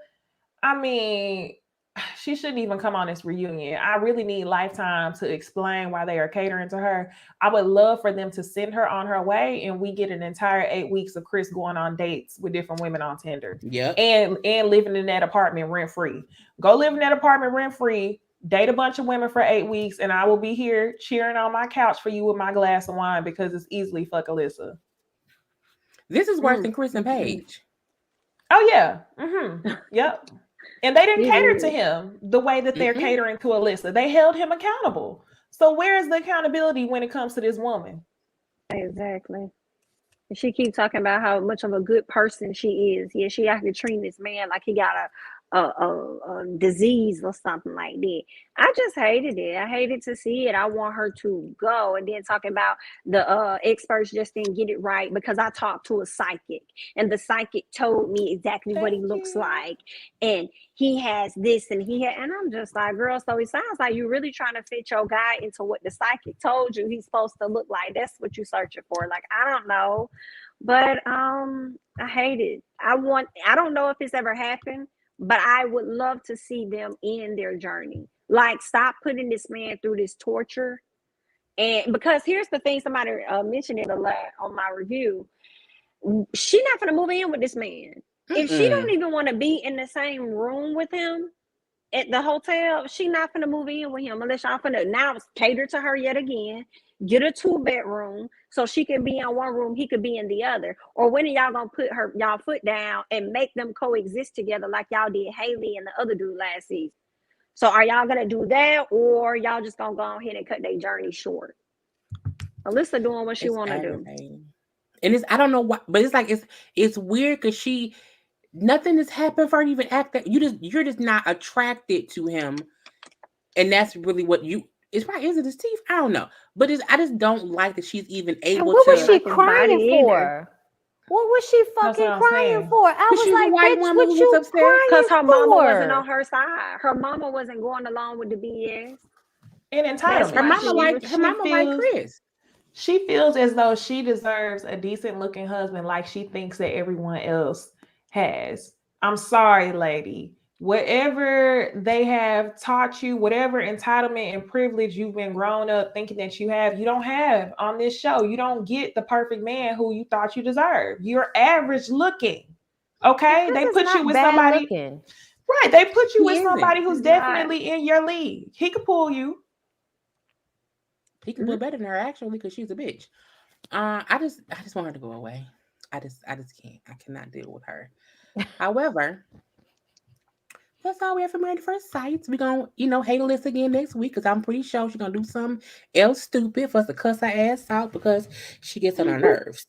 I mean, she shouldn't even come on this reunion. I really need Lifetime to explain why they are catering to her. I would love for them to send her on her way and we get an entire 8 weeks of Chris going on dates with different women on Tinder. Yeah. And living in that apartment rent-free. Go live in that apartment rent-free, date a bunch of women for 8 weeks, and I will be here cheering on my couch for you with my glass of wine, because it's easily fuck Alyssa. This is worse than Chris and Paige. Oh, yeah. Yep. And they didn't cater to him the way that they're catering to Alyssa. They held him accountable. So where is the accountability when it comes to this woman? Exactly. And she keeps talking about how much of a good person she is. Yeah, she actually treating this man like he got a disease or something like that. I just hated it. I hated to see it. I want her to go. And then talking about the experts just didn't get it right because I talked to a psychic and the psychic told me exactly what he looks like, and he has this and and I'm just like, girl, so it sounds like you're really trying to fit your guy into what the psychic told you he's supposed to look like. That's what you're searching for. Like, I don't know, but I hate it. I don't know if it's ever happened, but I would love to see them end their journey. Like, stop putting this man through this torture. And because here's the thing, somebody mentioned it a lot on my review. She's not going to move in with this man. If she don't even want to be in the same room with him at the hotel, she not going to move in with him unless y'all finna now cater to her yet again. Get a 2-bedroom so she can be in one room, he could be in the other. Or when are y'all gonna put y'all foot down and make them coexist together like y'all did Haley and the other dude last season? So are y'all gonna do that, or y'all just gonna go ahead and cut their journey short? Alyssa doing what she want to do. And I don't know why, but it's like it's weird because nothing has happened for her to even act that you're just not attracted to him, and that's really what you. It's probably is it his teeth? I don't know, but I just don't like that she's even And able what was I don't to. she like his body crying either. for? What was she That's what fucking I'm crying saying. for? I Cause was she was a like, white bitch, woman what who was you upset. Because crying her mama wasn't on for? her side. Her mama wasn't going along with the BS. And That's Her entitlement. why she mama was. like her mama like Chris. She feels as though she deserves a decent looking husband like she thinks that everyone else has. I'm sorry, lady. Whatever they have taught you, whatever entitlement and privilege you've been grown up thinking that you don't have on this show. You don't get the perfect man who you thought you deserved. You're average looking. Okay? Chris They is put you not with bad somebody, looking. right? They put you He with isn't. somebody who's He's not. definitely in your league. He could pull you. He can put better than her actually, because she's a bitch. I just want her to go away. I just can't. I cannot deal with her. However, that's all we have for Married at First Sight. We're gonna, hate list again next week because I'm pretty sure she's gonna do something else stupid for us to cuss her ass out because she gets on her nerves.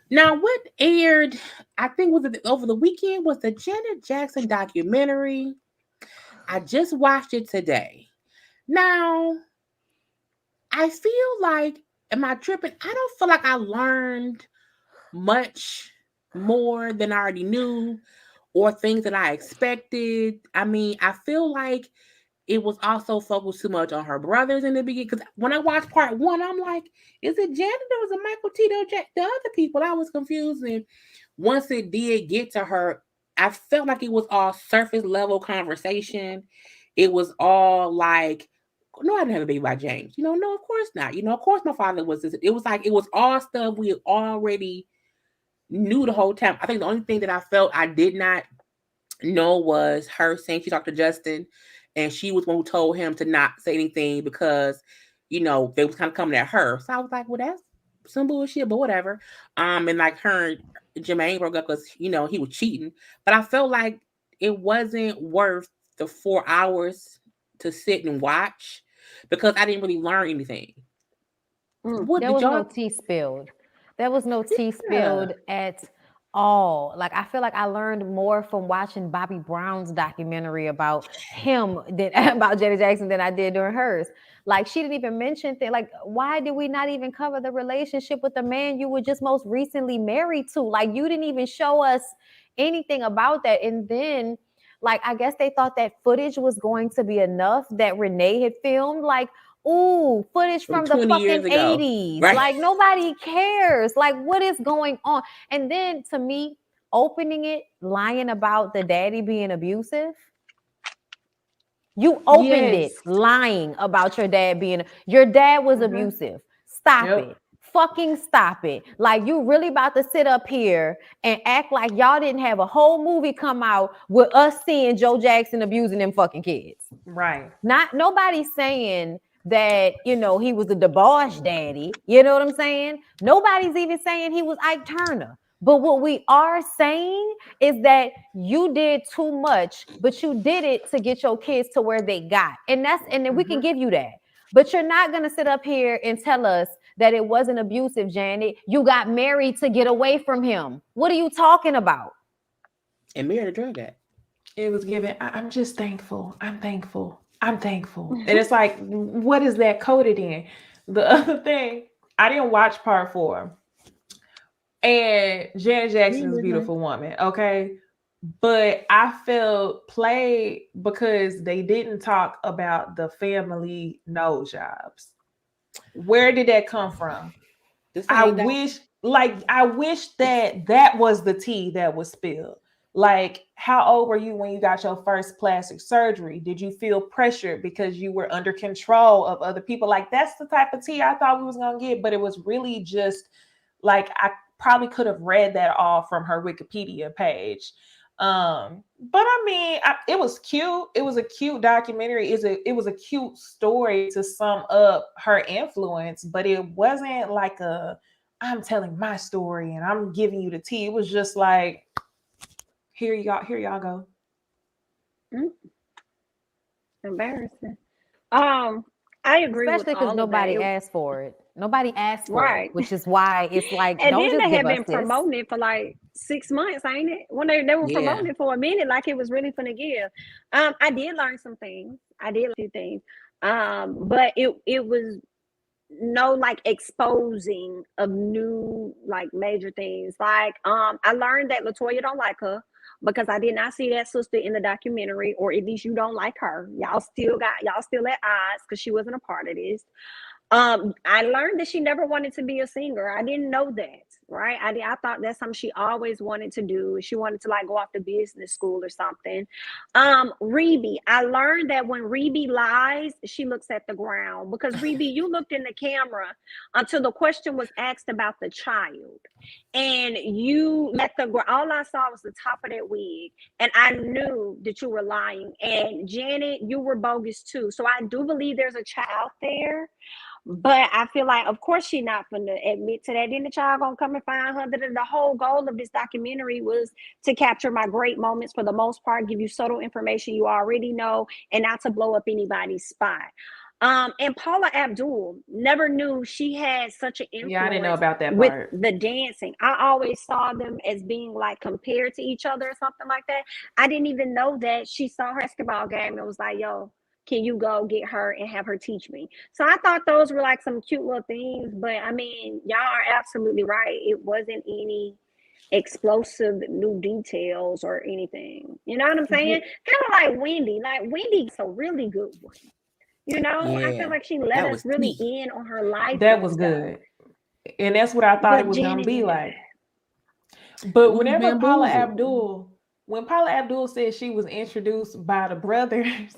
Now, what aired, I think was it over the weekend, was the Janet Jackson documentary. I just watched it today. Now, I feel like, am I tripping? I don't feel like I learned much more than I already knew or things that I expected. I mean, I feel like it was also focused too much on her brothers in the beginning. Because when I watched part one, I'm like, is it Janet or was it Michael Tito, the other people? I was confused. And once it did get to her, I felt like it was all surface level conversation. It was all like, no, I didn't have a baby by James. No, of course not. Of course my father was this. It was like, it was all stuff we already knew the whole time. I think the only thing that I felt I did not know was her saying she talked to Justin and she was one who told him to not say anything because, they was kind of coming at her. So I was like, well, that's some bullshit, but whatever. And like her and Jermaine broke up because, he was cheating. But I felt like it wasn't worth the 4 hours to sit and watch because I didn't really learn anything. What There did was no y'all? tea spilled. There was no tea Yeah. spilled at all. Like I feel like I learned more from watching Bobby Brown's documentary about him than about Janet Jackson than I did during hers. Like she didn't even mention things like why did we not even cover the relationship with the man you were just most recently married to? Like you didn't even show us anything about that. And then like I guess they thought that footage was going to be enough that Renee had filmed. Like ooh, footage From from the 20 years fucking ago. 80s. Right? Like nobody cares. Like what is going on? And then to me, opening it, lying about the daddy being abusive. You opened it Yes. lying about your dad was abusive. Stop Yep. it. Fucking stop it. Like you really about to sit up here and act like y'all didn't have a whole movie come out with us seeing Joe Jackson abusing them fucking kids. Right. Not nobody's saying that he was a debauched daddy. You know what I'm saying? Nobody's even saying he was Ike Turner. But what we are saying is that you did too much, but you did it to get your kids to where they got. And then we can give you that. But you're not going to sit up here and tell us that it wasn't abusive, Janet. You got married to get away from him. What are you talking about? And married a drug addict. It was given. I'm just thankful. I'm thankful. I'm thankful. And it's like, what is that coded in? The other thing, I didn't watch part 4. And Janet Jackson is a beautiful woman, okay? But I felt played because they didn't talk about the family nose jobs. Where did that come from? I wish that was the tea that was spilled. Like, how old were you when you got your first plastic surgery? Did you feel pressured because you were under control of other people? Like, that's the type of tea I thought we was gonna get, but it was really just like I probably could have read that all from her Wikipedia page. But I mean, it was cute. It was a cute documentary. It was a cute story to sum up her influence, but it wasn't like I'm telling my story and I'm giving you the tea. It was just like, here y'all go. Embarrassing. I agree with Especially because all of that. nobody asked for it. Nobody asked for Right. it, which is why it's like, And don't then just they give had us been this. promoting it for like 6 months, ain't it? When they were Yeah. promoting it for a minute, like it was really finna give. I did learn some things. I did learn a few things. But it was no like exposing of new like major things. Like I learned that Latoya don't like her because I did not see that sister in the documentary, or at least you don't like her. Y'all still at odds because she wasn't a part of this. I learned that she never wanted to be a singer. I didn't know that, right? I thought that's something she always wanted to do. She wanted to like go off to business school or something. Rebe, I learned that when Rebe lies, she looks at the ground, because Rebe, you looked in the camera until the question was asked about the child, and you let the ground. All I saw was the top of that wig, and I knew that you were lying. And Janet, you were bogus too. So I do believe there's a child there. But I feel like, of course, she's not going to admit to that. Then the child gonna come and find her. The whole goal of this documentary was to capture my great moments, for the most part, give you subtle information you already know, and not to blow up anybody's spot. And Paula Abdul, never knew she had such an Yeah, I didn't know influence about that with part. the dancing. I always saw them as being like compared to each other or something like that. I didn't even know that she saw her basketball game and was like, yo, can you go get her and have her teach me? So I thought those were like some cute little things. But I mean, y'all are absolutely right. It wasn't any explosive new details or anything. You know what I'm saying? Kind of like Wendy. Like Wendy's a really good one. You know, I feel Yeah. like she let That us was really tea. in on her life That and was stuff. good. And that's what I thought it But was gonna Janet be didn't do like. that. But We was whenever Paula bamboozled. Abdul, when Paula Abdul said she was introduced by the brothers,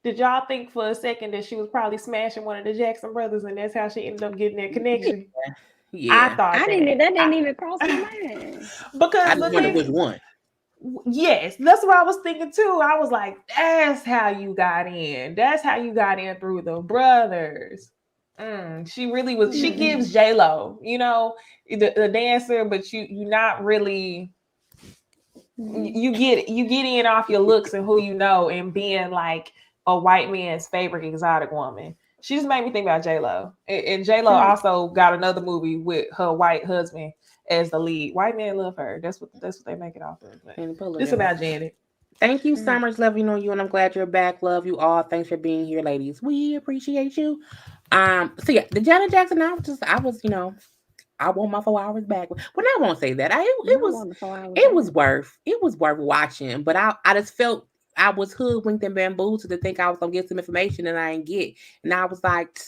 did y'all think for a second that she was probably smashing one of the Jackson brothers, and that's how she ended up getting that connection? I Yeah. thought I didn't. That didn't I, even cross my mind. I because just the wonder which thing, one. yes, that's what I was thinking too. I was like, that's how you got in. That's how you got in through the brothers. She really was. She gives J Lo, the dancer, but you not really. You get in off your looks and who you know, and being like a white man's favorite exotic woman. She just made me think about J Lo, and J Lo also got another movie with her white husband as the lead. White men love her. That's what they make it off of. But this about Janet. Thank you, Summers. Love you, you, and I'm glad you're back. Love you all. Thanks for being here, ladies. We appreciate you. So yeah, the Janet Jackson. I want my 4 hours back. Well, I won't say that. It was worth watching. But I just felt I was hoodwinked and bamboozled to think I was gonna get some information and I didn't get. And I was like,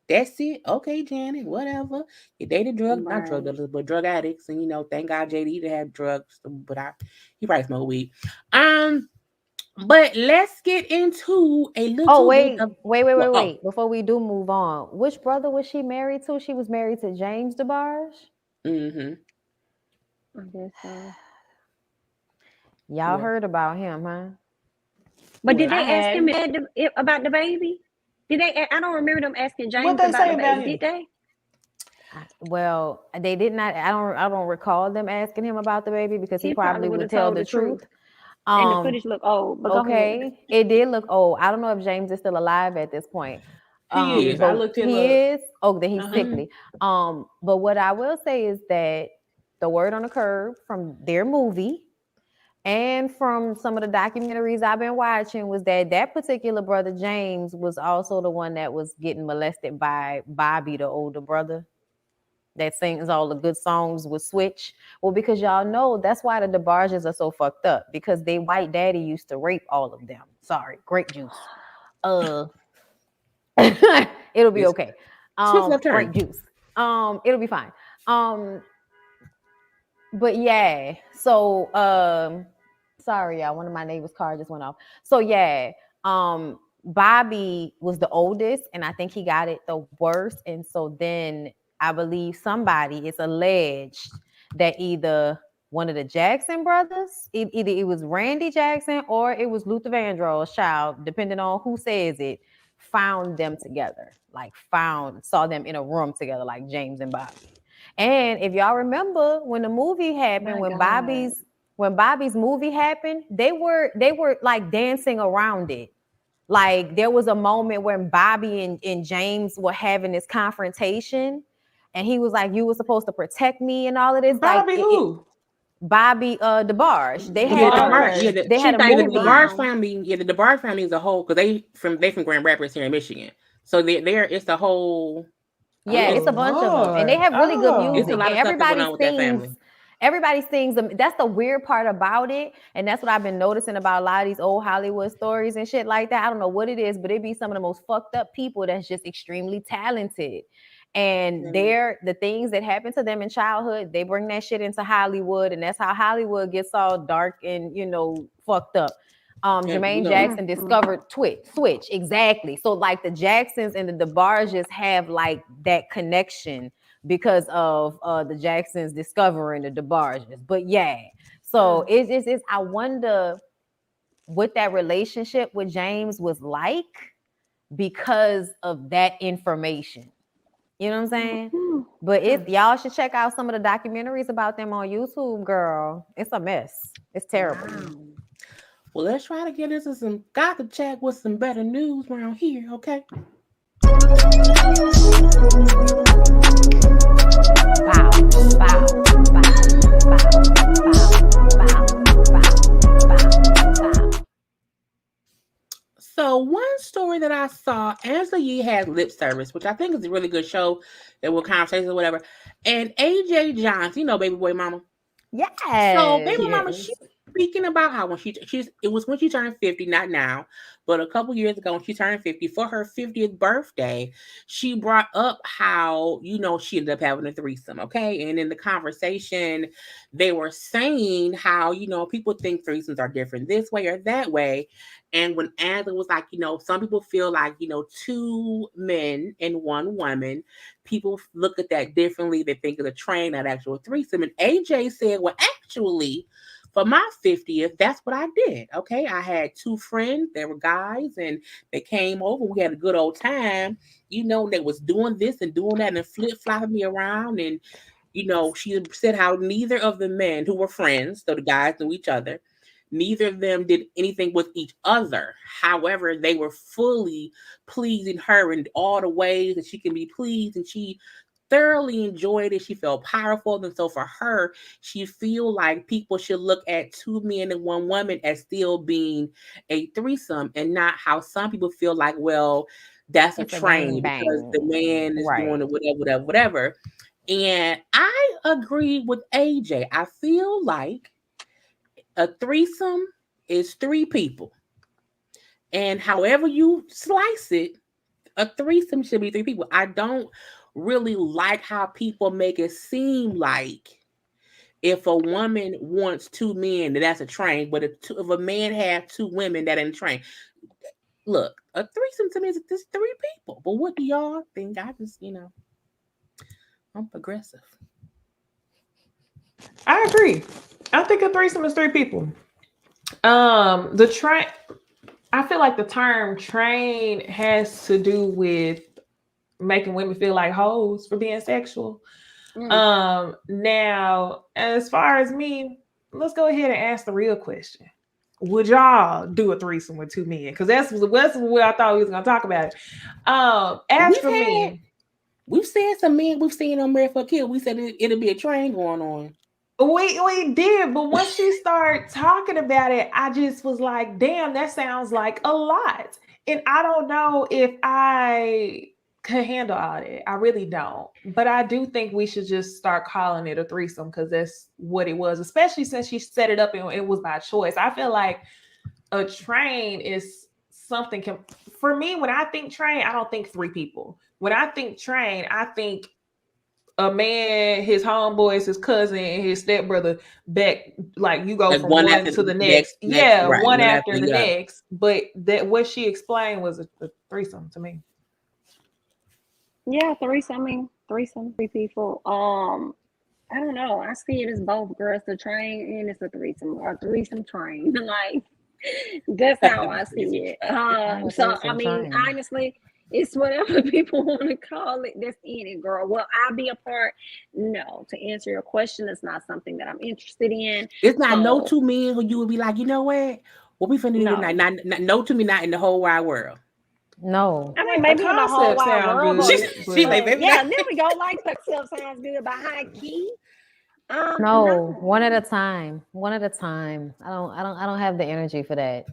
that's it. Okay, Janet, whatever. You dated not drug dealers, but drug addicts. And thank God JD didn't have drugs, but he probably smoked weed. But let's get into a Oh, little bit wait, of wait. Before we do move on, which brother was she married to? She was married to James DeBarge. mm-hmm. I guess so. Y'all heard about him, huh? But did they I ask him had. about the baby? Did they? I don't remember them asking What James they about say the about baby. him? Did they? Well, they did not. I don't recall them asking him about the baby because he He probably probably would would have tell told the the truth. truth. And the footage looked old. But go ahead. Okay, it did look old. I don't know if James is still alive at this point. He is. I But looked him he up. is. Oh, then he's Uh-huh. sickly. But what I will say is that the word on the curb from their movie and from some of the documentaries I've been watching was that particular brother James was also the one that was getting molested by Bobby, the older brother that sings all the good songs with Switch. Well, because y'all know that's why the DeBarges are so fucked up, because they white daddy used to rape all of them. Sorry, grape juice. It'll be okay. Swift left turn. Grape juice. It'll be fine. But yeah, so sorry, y'all. One of my neighbor's car just went off. So yeah, Bobby was the oldest, and I think he got it the worst. And so then I believe it's alleged that either one of the Jackson brothers, either it was Randy Jackson or it was Luther Vandross's child, depending on who says it, found them together, saw them in a room together, like James and Bobby. And if y'all remember when the movie happened, when Bobby's movie happened, they were like dancing around it. Like there was a moment when Bobby and James were having this confrontation, and he was like, "You were supposed to protect me," and all of this. Bobby who? Bobby DeBarge. They Yeah, had DeBarge. the they had a think the the movie. DeBarge mom. family. Yeah, the DeBarge family as a whole, because they from Grand Rapids here in Michigan. So they're it's a whole. Yeah, Oh it's a bunch of them, and they Lord. have really good It's a music, Oh. lot and of stuff that went on with that family. Everybody sings them. That's the weird part about it, and that's what I've been noticing about a lot of these old Hollywood stories and shit like that. I don't know what it is, but it be some of the most fucked up people that's just extremely talented, and they're the things that happen to them in childhood. They bring that shit into Hollywood, and that's how Hollywood gets all dark and fucked up. Jermaine Jackson discovered Switch, exactly. So like the Jacksons and the DeBarges have like that connection because of the Jacksons discovering the DeBarges. But yeah, so it's I wonder what that relationship with James was like because of that information. You know what I'm saying? But y'all should check out some of the documentaries about them on YouTube, girl. It's a mess. It's terrible. Wow. Well, let's try to get into some gossip chat with some better news around here, okay? Bow, bow, bow. So one story that I saw, Angela Yee had Lip Service, which I think is a really good show that will conversations or whatever. And AJ Johnson, Baby Boy Mama. Yes. So Baby Mama, she's speaking about how when it was when she turned 50, not now, but a couple years ago when she turned 50 for her 50th birthday, she brought up how, she ended up having a threesome, okay? And in the conversation, they were saying how, people think threesomes are different this way or that way. And when Angela was like, some people feel like, two men and one woman, people look at that differently. They think of a train, not actual threesome. And AJ said, well, actually, for my 50th, that's what I did. Okay. I had two friends, they were guys, and they came over. We had a good old time. They was doing this and doing that and flip-flopping me around. And, she said how neither of the men who were friends, so the guys knew each other, neither of them did anything with each other. However, they were fully pleasing her in all the ways that she can be pleased, and she thoroughly enjoyed it. She felt powerful. And so for her, she feel like people should look at two men and one woman as still being a threesome, and not how some people feel like, well, that's a train because the man is doing it, whatever. And I agree with AJ. I feel like a threesome is three people. And however you slice it, a threesome should be three people. I don't really like how people make it seem like if a woman wants two men, then that's a train. But if a man has two women, that ain't a train. Look, a threesome to me is just three people. But what do y'all think? I just, I'm progressive. I agree. I think a threesome is three people. The train, I feel like the term train has to do with making women feel like hoes for being sexual. Now, as far as me, let's go ahead and ask the real question. Would y'all do a threesome with two men? Because that's what I thought we was gonna talk about. As for me, we've said some men we've seen on Married for a Kill. We said it'll be a train going on. We did, but once she started talking about it, I just was like, damn, that sounds like a lot. And I don't know if I could handle all that. I really don't. But I do think we should just start calling it a threesome because that's what it was, especially since she set it up and it was by choice. I feel like a train is something, for me, when I think train, I don't think three people. When I think train, I think a man, his homeboys, his cousin, and his stepbrother back, like you go like from one to the next. Yeah, right, one after the next. But that what she explained was a threesome to me. Yeah, threesome, three people. I don't know. I see it as both, girls. The train and it's a threesome or a threesome train. Like that's how I see it. So I mean, honestly, it's whatever people want to call it. That's in it, girl. Will I be a part? No. To answer your question, it's not something that I'm interested in. It's not no two men who you would be like, you know what? What we finna do No. tonight? Not, no to me, not in the whole wide world. No. I mean, Like, the maybe in the whole concept wide sound world. good, She but- like, baby, Yeah, not- there we go. Like stuff sounds good, but high key. No, one at a time. One at a time. I don't have the energy for that.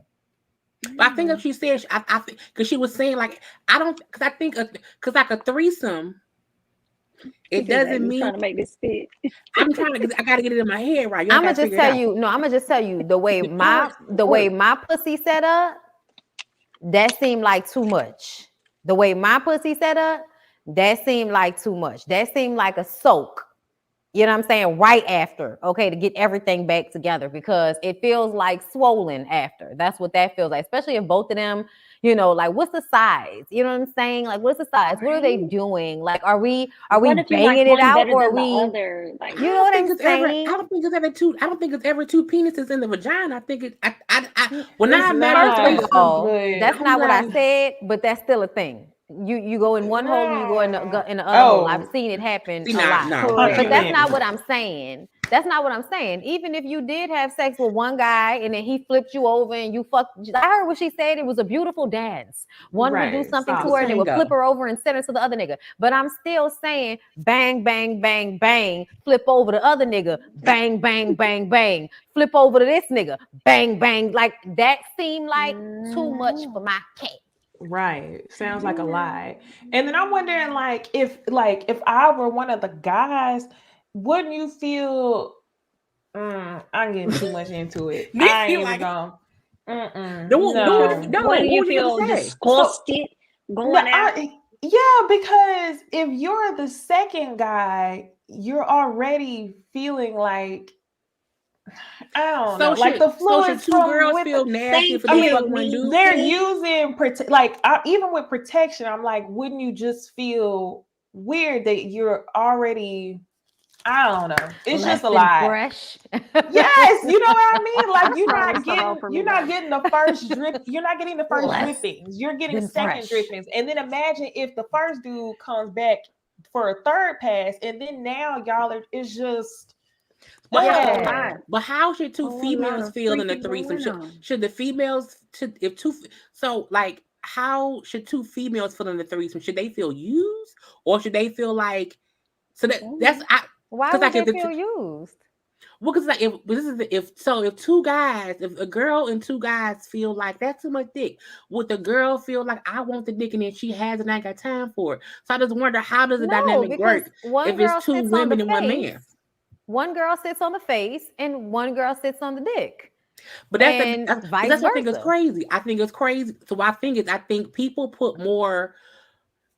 But I think if she said, I think because she was saying like, I don't, because I think because like a threesome, it doesn't mean trying to make this fit. I'm trying to. I gotta get it in my head right. I'm gonna just tell you. No, I'm gonna just tell you the way my pussy set up. That seemed like too much. The way my pussy set up, that seemed like too much. That seemed like a soak. You know what I'm saying? Right after, okay, to get everything back together because it feels like swollen after. That's what that feels like, especially if both of them, you know, like what's the size? You know what I'm saying? Like what's the size? What are they doing? Like are we banging it out or are we? Other, like, you know what I'm saying? I don't think it's ever two. I don't think it's ever two penises in the vagina. I think it. When It's I met not. her, First of all, but that's not what I said, but that's still a thing. You go in one hole and you go in the other hole. I've seen it happen a lot. No. But that's not what I'm saying. That's not what I'm saying. Even if you did have sex with one guy and then he flipped you over and you fucked, I heard what she said. It was a beautiful dance. One would do something to her and they would flip her over and send her to the other nigga. But I'm still saying bang, bang, bang, bang, flip over the other nigga, bang, bang, bang, bang, flip over to this nigga, bang, bang. Like that seemed like too much for my cat. Right. Sounds like a lie. And then I'm wondering, if I were one of the guys, wouldn't you feel I'm getting too much into it. I ain't even going. Wouldn't you feel disgusted going out? Yeah, because if you're the second guy, you're already feeling like I don't know, like the fluids two girls feel nasty for the fuck one dude. They're using even with protection. I'm like, wouldn't you just feel weird that you're already? I don't know. It's just a lie. Fresh. Yes, you know what I mean. Like you're not getting the first drip. You're not getting the first drippings. You're getting second drippings. And then imagine if the first dude comes back for a third pass, and then now y'all are. It's just. But how should two females feel in the threesome? Should the females how should two females feel in the threesome? Should they feel used or should they feel like why would they feel used? Well, because like if two guys, if a girl and two guys feel like that's too much dick, would the girl feel like I want the dick and then she has it and I ain't got time for it? So I just wonder how does the dynamic work if it's two women and one man? One girl sits on the face and one girl sits on the dick. But that's what I think is crazy. I think it's crazy. So I think people put more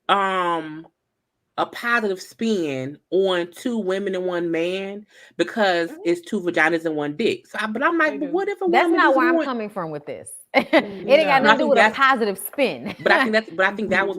a positive spin on two women and one man because it's two vaginas and one dick. So but I'm like, what if a woman? That's not where I'm coming from with this. It ain't got nothing to do with a positive spin. But I think that was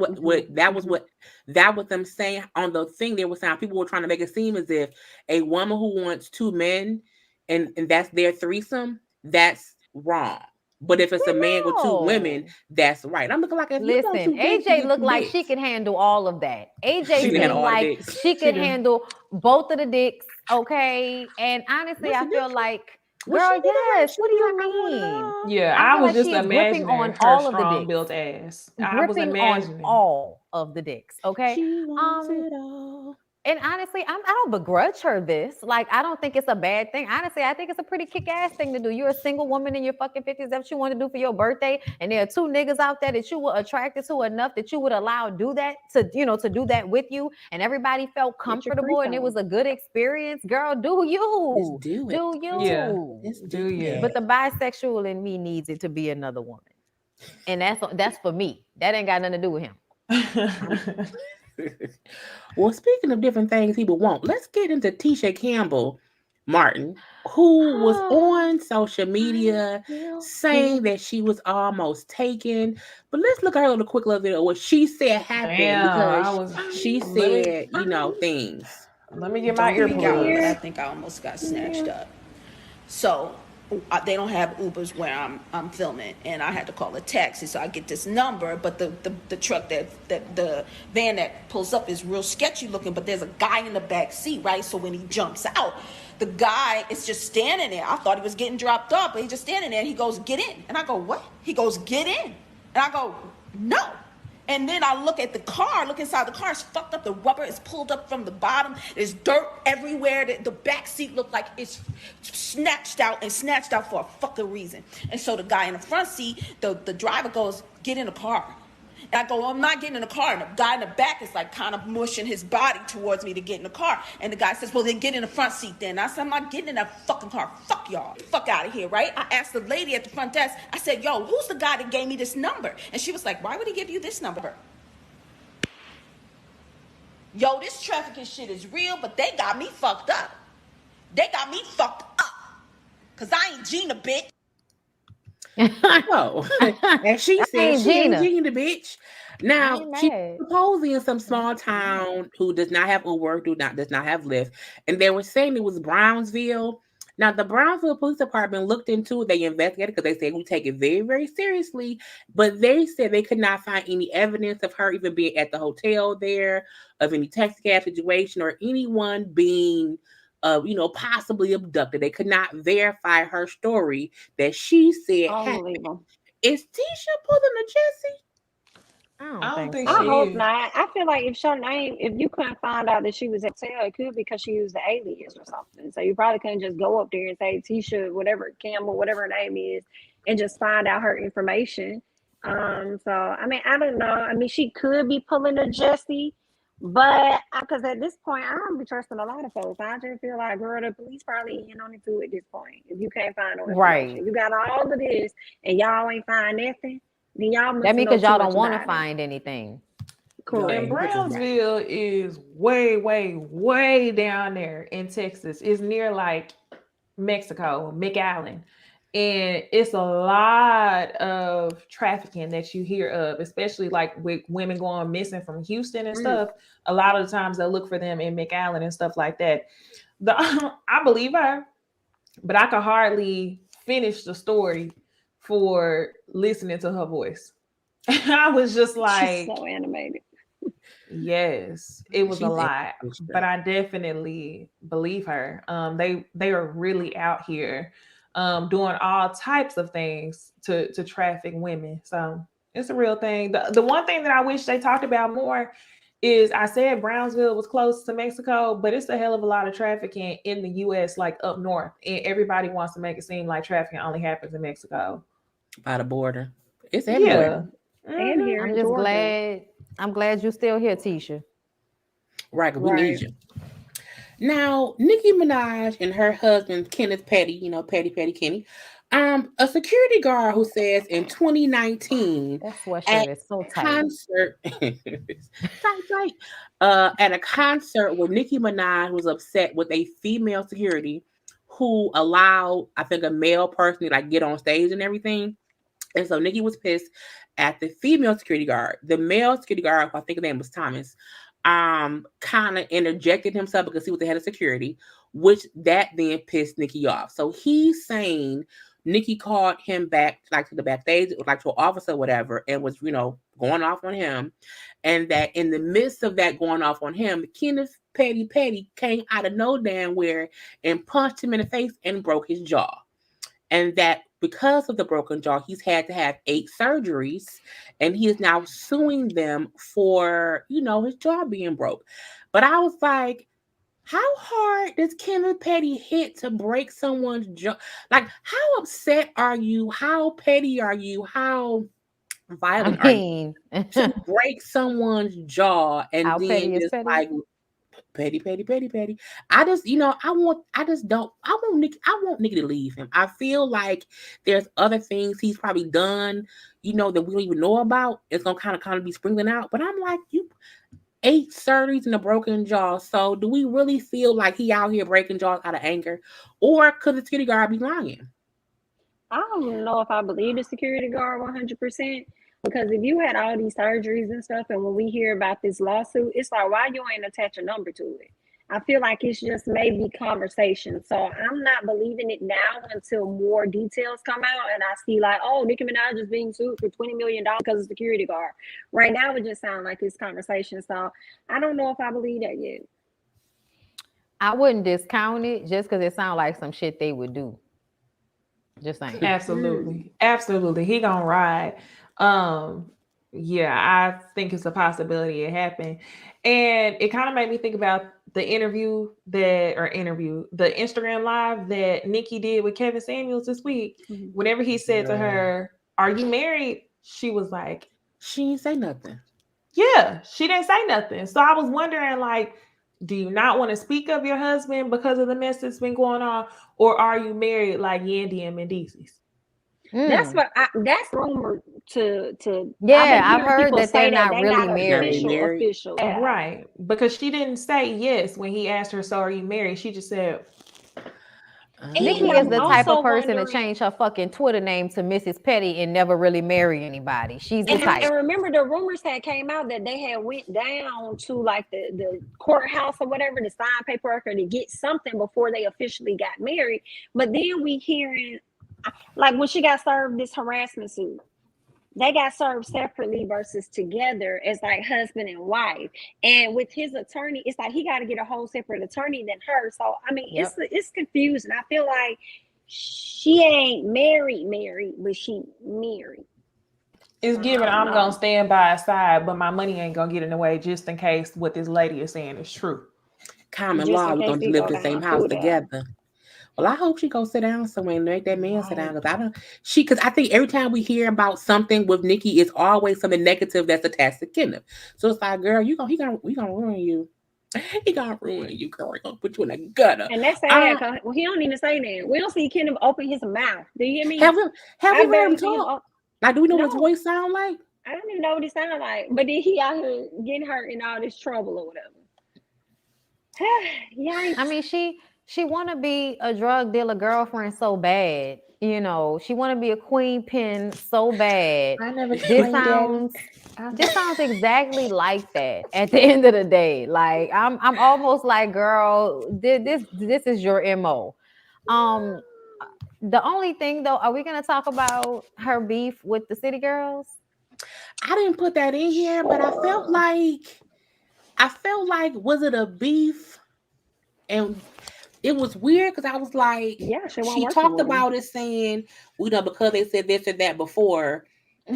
them saying on the thing they were saying. People were trying to make it seem as if a woman who wants two men and that's their threesome, that's wrong. But if it's a man with two women, that's right. I'm looking like listen, AJ looked like she could handle all of that. AJ seemed like she could handle both of the dicks, okay? And honestly, I feel like, girl, yes. What do you mean? Yeah, I was just imagining on all of the dicks. Built ass. I was imagining on all of the dicks, okay? She wants it all. And honestly, I don't begrudge her this. Like, I don't think it's a bad thing. Honestly, I think it's a pretty kick-ass thing to do. You're a single woman in your fucking 50s. That's what you want to do for your birthday. And there are two niggas out there that you were attracted to enough that you would allow to do that with you. And everybody felt comfortable and it was a good experience. Girl, do you. Just do it. Do you. Yeah. Just do you. But the bisexual in me needs it to be another woman. And that's for me. That ain't got nothing to do with him. Well, speaking of different things people want, let's get into Tisha Campbell Martin, who was on social media saying that she was almost taken. But let's look at her little quick little video of what she said happened because she said, things. Let me get my earbuds. I think I almost got snatched up. So they don't have Ubers where I'm filming, and I had to call a taxi. So I get this number, but the truck that the van that pulls up is real sketchy looking. But there's a guy in the back seat, right? So when he jumps out, the guy is just standing there. I thought he was getting dropped off, but he's just standing there. And he goes, get in. And I go, what? He goes, get in. And I go, no. And then I look at the car, look inside the car, it's fucked up. The rubber is pulled up from the bottom. There's dirt everywhere. The back seat looked like it's snatched out for a fucking reason. And so the guy in the front seat, the driver goes, get in the car. And I go, well, I'm not getting in the car. And the guy in the back is like kind of mushing his body towards me to get in the car. And the guy says, well, then get in the front seat then. And I said, I'm not getting in that fucking car. Fuck y'all. Fuck out of here, right? I asked the lady at the front desk, I said, yo, who's the guy that gave me this number? And she was like, why would he give you this number? Yo, this trafficking shit is real, but they got me fucked up. They got me fucked up. Because I ain't Gina, bitch. Oh, and she said she ain't Gina, bitch. Now she's supposedly in some small town who does not have Uber, does not have Lyft, and they were saying it was Brownsville. Now the Brownsville Police Department looked into it. They investigated because they said we take it very, very seriously. But they said they could not find any evidence of her even being at the hotel there, of any taxi cab situation, or anyone being possibly abducted. They could not verify her story that she said happened. Is Tisha pulling a Jessie? I don't think I she hope is. not. I feel like if you couldn't find out that she was at hotel, it could be because she used the alias or something. So you probably couldn't just go up there and say Tisha, whatever, Campbell, whatever her name is, and just find out her information. So I mean, I don't know. I mean, she could be pulling a Jessie. But because at this point, I don't be trusting a lot of folks. I just feel like, girl, the police probably in on it too at this point. If you can't find no information, you got all of this, and y'all ain't find nothing. Then y'all that means because y'all don't want to find anything. Correct. And Brownsville is way, way, way down there in Texas. It's near like Mexico, McAllen. And it's a lot of trafficking that you hear of, especially like with women going missing from Houston and stuff. A lot of the times they'll look for them in McAllen and stuff like that. I believe her, but I could hardly finish the story for listening to her voice. I was just like, she's so animated. Yes, it was a lot, but I definitely believe her. They are really out here doing all types of things to traffic women. So it's a real thing. The one thing that I wish they talked about more is, I said Brownsville was close to Mexico, but it's a hell of a lot of trafficking in the US, like up north. And everybody wants to make it seem like trafficking only happens in Mexico. By the border. It's everywhere. Yeah. And here I'm just glad. I'm glad you're still here, Tisha. Right, we need you. Now, Nicki Minaj and her husband, Kenneth Petty, Petty Kenny, a security guard who says in 2019 that sweatshirt is so tight. Concert, at a concert where Nicki Minaj was upset with a female security who allowed, I think, a male person to like get on stage and everything. And so Nicki was pissed at the female security guard. The male security guard, I think his name was Thomas, kind of interjected himself because he was the head of security, which that then pissed Nicki off. So he's saying Nicki called him back, like to the backstage, like to an officer or whatever, and was, going off on him. And that in the midst of that going off on him, Kenneth Petty came out of no damn where and punched him in the face and broke his jaw. And that because of the broken jaw, he's had to have 8 surgeries, and he is now suing them for, his jaw being broke. But I was like, how hard does Kenneth Petty hit to break someone's jaw? Like, how upset are you? How petty are you? How violent are you to break someone's jaw and then just like petty. I want Nicki to leave him. I feel like there's other things he's probably done, that we don't even know about. It's gonna kind of be sprinkling out. But I'm like, 8 surgeries and a broken jaw. So do we really feel like he out here breaking jaws out of anger, or could the security guard be lying? I don't know if I believe the security guard 100%. Because if you had all these surgeries and stuff, and when we hear about this lawsuit, it's like, why you ain't attach a number to it? I feel like it's just maybe conversation. So I'm not believing it now until more details come out and I see like, oh, Nicki Minaj is being sued for $20 million because of security guard. Right now, it just sounds like this conversation. So I don't know if I believe that yet. I wouldn't discount it just because it sounds like some shit they would do. Just saying. Absolutely. Absolutely. He gonna ride. Yeah, I think it's a possibility it happened. And it kind of made me think about the the Instagram live that Nikki did with Kevin Samuels this week. Whenever he said to her, "Are you married?" She was like, she didn't say nothing. yeah, she didn't say nothing. So I was wondering, like, do you not want to speak of your husband because of the mess that's been going on? Or are you married like Yandy and Mendeece's? That's what that's rumored to Yeah, I've hearing heard people that say they're not really not married. official. Yeah. Right. Because she didn't say yes when he asked her, so are you married? She just said, Nikki And is the I'm type of also person to wondering, change her fucking Twitter name to Mrs. Petty and never really marry anybody. She's the type. and remember the rumors had came out that they had went down to like the courthouse or whatever to sign paperwork or to get something before they officially got married. But then we hearing like when she got served this harassment suit, they got served separately versus together as like husband and wife. And with his attorney, it's like he got to get a whole separate attorney than her. So I mean, it's confusing. I feel like she ain't married, but she married. it's given I'm going to stand by his side, but my money ain't going to get in the way just in case what this lady is saying is true. Common law, we're going to live in the same house together. Well, I hope she go sit down somewhere and make that man sit down. Because I think every time we hear about something with Nikki, it's always something negative that's attached to Kenneth. So it's like, girl, we gonna ruin you. He gonna ruin you, girl. He gonna put you in a gutter. And that's sad. Well, he don't even say that. We don't see Kenneth open his mouth. Do you hear me? Have we heard him talk? Like, do we know what his voice sound like? I don't even know what he sound like. But then he out here getting hurt in all this trouble or whatever. Yikes. I mean, she want to be a drug dealer girlfriend so bad. You know, she want to be a queen pin so bad. This sounds exactly like that at the end of the day. Like I'm almost like, girl, this is your MO. The only thing though, are we gonna talk about her beef with the City Girls? I didn't put that in here, but I felt like was it a beef? And it was weird because I was like, she talked about it saying, because they said this and that before, I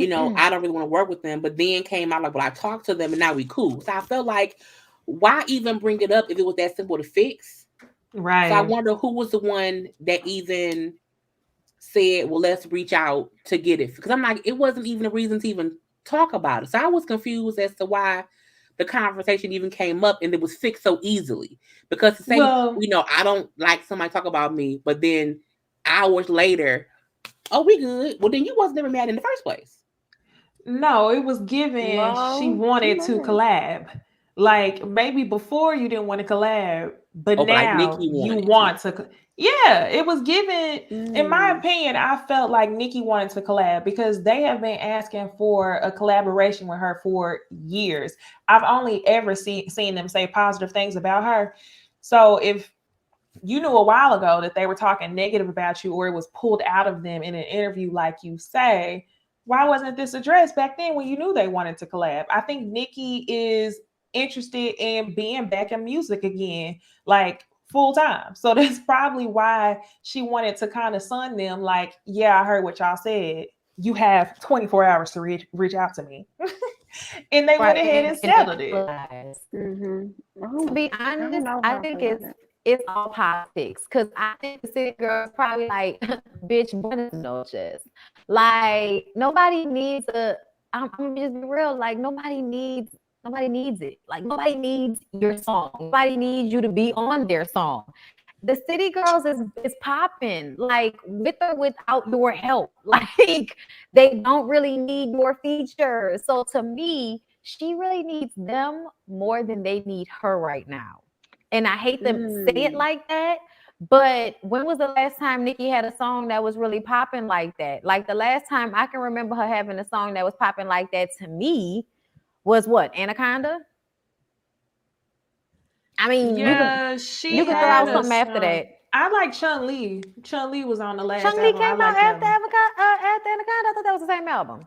don't really want to work with them. But then came out like, well, I talked to them and now we cool. So I felt like, why even bring it up if it was that simple to fix? Right. So I wonder who was the one that even said, well, let's reach out to get it. Because I'm like, it wasn't even a reason to even talk about it. So I was confused as to why the conversation even came up and it was fixed so easily. Because to say, I don't like somebody talk about me, but then hours later, oh, we good. Well, then you wasn't ever mad in the first place. No, it was given she wanted to collab. Like maybe before you didn't want to collab, but now like Nikki you want to. Yeah, it was given. In my opinion, I felt like Nikki wanted to collab because they have been asking for a collaboration with her for years. I've only ever seen them say positive things about her. So if you knew a while ago that they were talking negative about you or it was pulled out of them in an interview, like you say, why wasn't this addressed back then when you knew they wanted to collab? I think Nikki is interested in being back in music again, like full time. So that's probably why she wanted to kind of sun them like, yeah, I heard what y'all said. You have 24 hours to reach out to me. And they went ahead and settled it. To be honest, I think it's all politics. Because I think the City Girls probably like, bitch, buenas noches. Like, nobody needs I'm just be real, like, nobody needs it. Like, nobody needs your song. Nobody needs you to be on their song. The City Girls is popping, like, with or without your help. Like, they don't really need your features. So to me, she really needs them more than they need her right now. And I hate to say it like that, but when was the last time Nikki had a song that was really popping like that? Like the last time I can remember her having a song that was popping like that to me was what? Anaconda? I mean, yeah, you could throw out something after that. I like Chun-Li. Chun-Li was on the last album. Chun-Li came out after Anaconda. I thought that was the same album.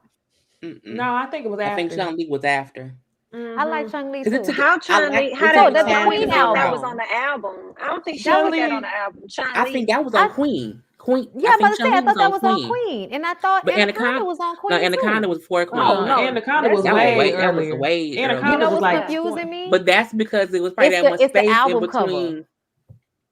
No, I think it was after. I think Chun-Li was after. I like Chung Lee Is it too. to- How I Chun like Li? it How took that me go? I time don't to even figure know it if that was out. on the album. I don't think she Chun put that on Li. the album. Chun I Li. think that was I on Queen. Queen. Yeah, I I'm about think to Chun say I Li was thought that on was on Queen. Queen, and I thought But Anaconda was on no, Queen Anaconda too. was before Queen. Oh no, Anaconda was that's way That was earlier. way You Anaconda know was what's like confusing me? But that's because it was probably that much It's the space in album cover. between.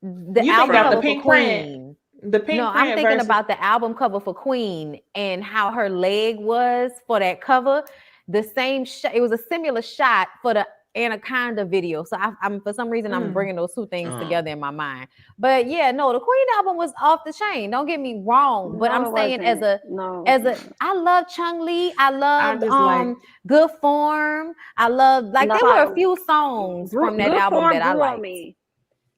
The you think album about the cover for pink print, Queen. the pink No, I'm print thinking versus about the album cover for Queen and how her leg was for that cover. The same shot. It was a similar shot for the Anaconda video. So I'm for some reason I'm bringing those two things together in my mind. But yeah, no, the Queen album was off the chain. Don't get me wrong. But no, I'm it saying wasn't. I love Chung Lee. I loved just like Good Form. I loved like there were a No, few songs from that Good album Form that I grew on liked. me.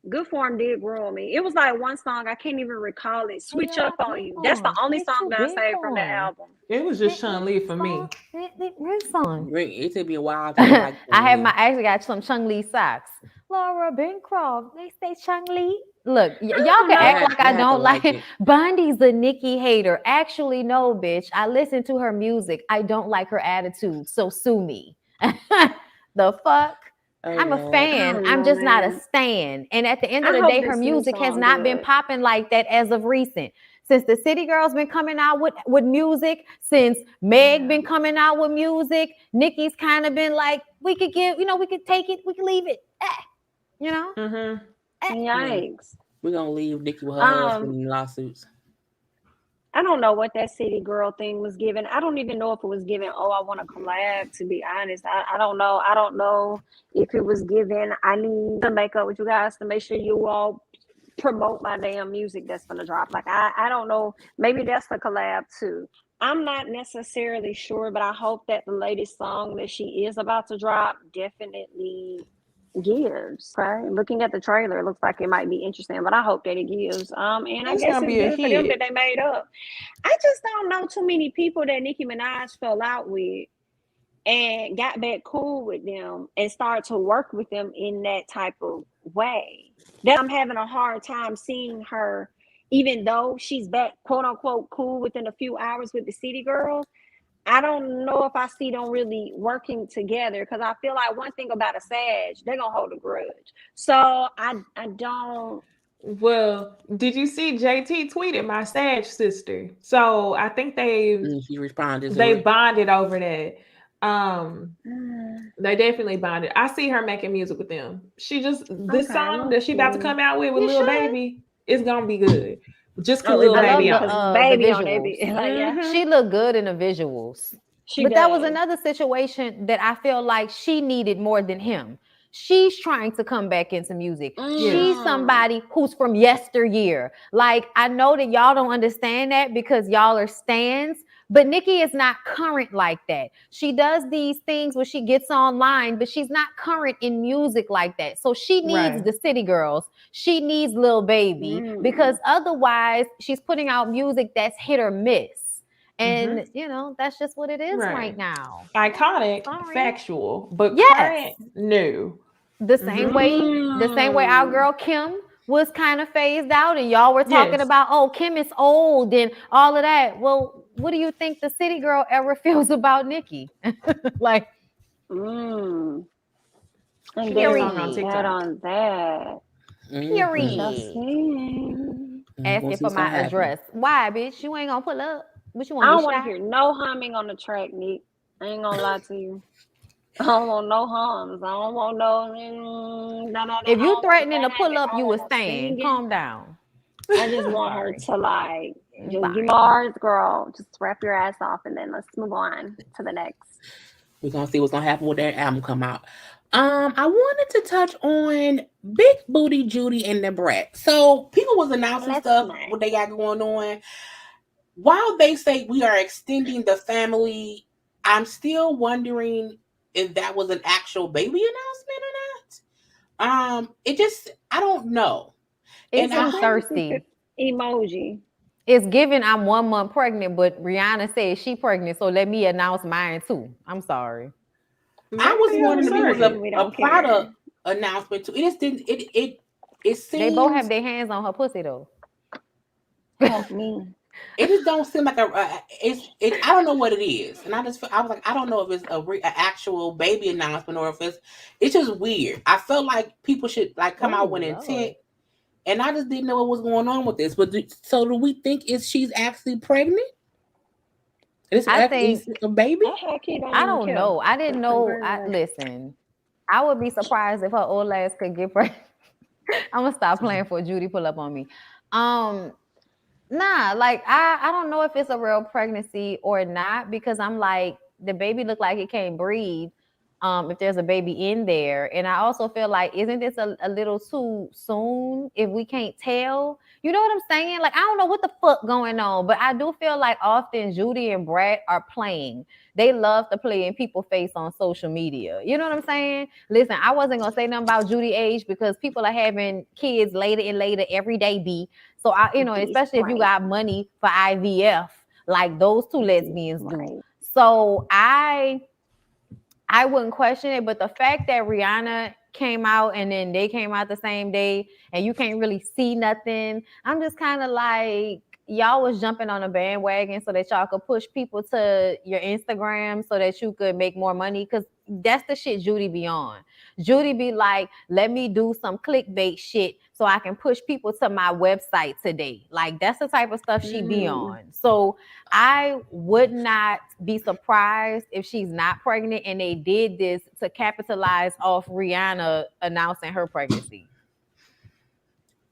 Good Form did grow on me. It was like one song, I can't even recall it. Switch Yeah, Up on You. That's the only it's song too that I big saved for from that him. album. it was just Chun Li for me. Song. It took me a while to like. I actually got some Chung Lee socks. Laura Bancroft, they say Chung Lee. Look, y'all can act like I don't like it. Bondy's a Nicki hater. Actually, no, bitch. I listen to her music. I don't like her attitude. So sue me. The fuck? I'm a fan. I'm just not a stan. And at the end of the day, her music has not been popping like that as of recent. Since the City Girls been coming out with music, since Meg been coming out with music, Nicki's kind of been like, we could take it, we could leave it. Yikes. We're gonna leave Nicki with her husband in lawsuits. I don't know what that City Girl thing was given. I don't even know if it was given, oh, I want to collab, to be honest. I don't know. I don't know if it was given, I need to make up with you guys to make sure you all promote my damn music that's going to drop. Like, I don't know. Maybe that's the collab too. I'm not necessarily sure, but I hope that the latest song that she is about to drop definitely gives. Okay, looking at the trailer, it looks like it might be interesting, but I hope that it gives. And I It's guess gonna it's be a good for them hit. that they made up. I just don't know too many people that Nicki Minaj fell out with and got back cool with them and started to work with them in that type of way. That I'm having a hard time seeing her, even though she's back quote unquote cool within a few hours with the City Girls. I don't know if I see them really working together, because I feel like one thing about a Sag, they're gonna hold a grudge. So I don't. Well, did you see JT tweeted my Sag sister? So I think She responded. They bonded over that. They definitely bonded. I see her making music with them. She just song that she about to come out with Lil Baby is gonna be good. Just because Lil Baby on Baby on it. She looked good in the visuals. That was another situation that I feel like she needed more than him. She's trying to come back into music. She's somebody who's from yesteryear. Like, I know that y'all don't understand that because y'all are stans, but Nicki is not current like that. She does these things where she gets online, but she's not current in music like that. So she needs the City Girls. She needs Lil Baby because otherwise she's putting out music that's hit or miss. And that's just what it is right now. Iconic, factual, but current, new. The same way our girl Kim was kind of phased out, and y'all were talking about, oh, Kim is old and all of that. Well, what do you think the City Girl era feels about Nicki? Like, and period. On that. Period. Asking for my address. Why, bitch? You ain't gonna pull up. What you want? I don't want to hear no humming on the track, Nick. I ain't gonna lie to you. I don't want no hums. I don't want no. If you threatening to pull up, you was staying. Calm down. I just want her to like just give Mars, girl. Just wrap your ass off, and then let's move on to the next. We're gonna see what's gonna happen when that album come out. I wanted to touch on Big Booty Judy and the Brat. So people was announcing stuff what they got going on. While they say we are extending the family, I'm still wondering if that was an actual baby announcement or not. I don't know. It's thirsty emoji. It's given I'm 1 month pregnant, but Rihanna says she pregnant, so let me announce mine too. I'm sorry. I was wondering if it was a product announcement too. It just didn't. It seems they both have their hands on her pussy though. Help me. It just don't seem like I don't know what it is, and I was like, I don't know if it's an actual baby announcement or if it's just weird. I felt like people should like come Oh out with Lord. intent, and I just didn't know what was going on with this. But so do we think she's actually pregnant? I think Is a baby? I high key don't I even don't care. know. I didn't know. Listen, I would be surprised if her old ass could get pregnant. I'm gonna stop playing for Judy pull up on me. Um, Nah, like I don't know if it's a real pregnancy or not because I'm like the baby look like it can't breathe. If there's a baby in there, and I also feel like isn't this a little too soon if we can't tell? You know what I'm saying? Like I don't know what the fuck going on, but I do feel like often Judy and Brad are playing. They love to play in people's face on social media. You know what I'm saying? Listen, I wasn't gonna say nothing about Judy age because people are having kids later and later every day. B so I, especially if you Right. got money for IVF, like those two lesbians do. Right. So I wouldn't question it, but the fact that Rihanna came out and then they came out the same day and you can't really see nothing, I'm just kind of like y'all was jumping on a bandwagon so that y'all could push people to your Instagram so that you could make more money because that's the shit Judy be on. Judy be like, let me do some clickbait shit so I can push people to my website today. Like that's the type of stuff she be on. So I would not be surprised if she's not pregnant and they did this to capitalize off Rihanna announcing her pregnancy.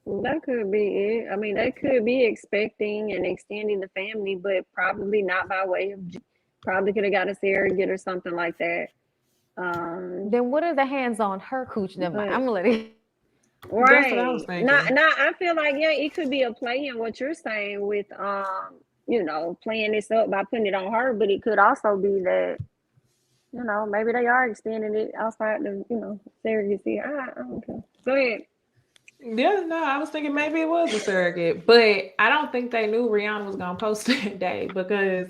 That could be it. I mean, they could be expecting and extending the family, but probably not by way of. Probably could have got a surrogate or something like that. Then what are the hands on her cooch? Never mind. But I'm gonna let it. That's what I was right, thinking. not. I feel like yeah, it could be a play in what you're saying with playing this up by putting it on her, but it could also be that maybe they are extending it outside the surrogacy. I don't care. Go ahead. Yeah, no, I was thinking maybe it was a surrogate, but I don't think they knew Rihanna was gonna post that day because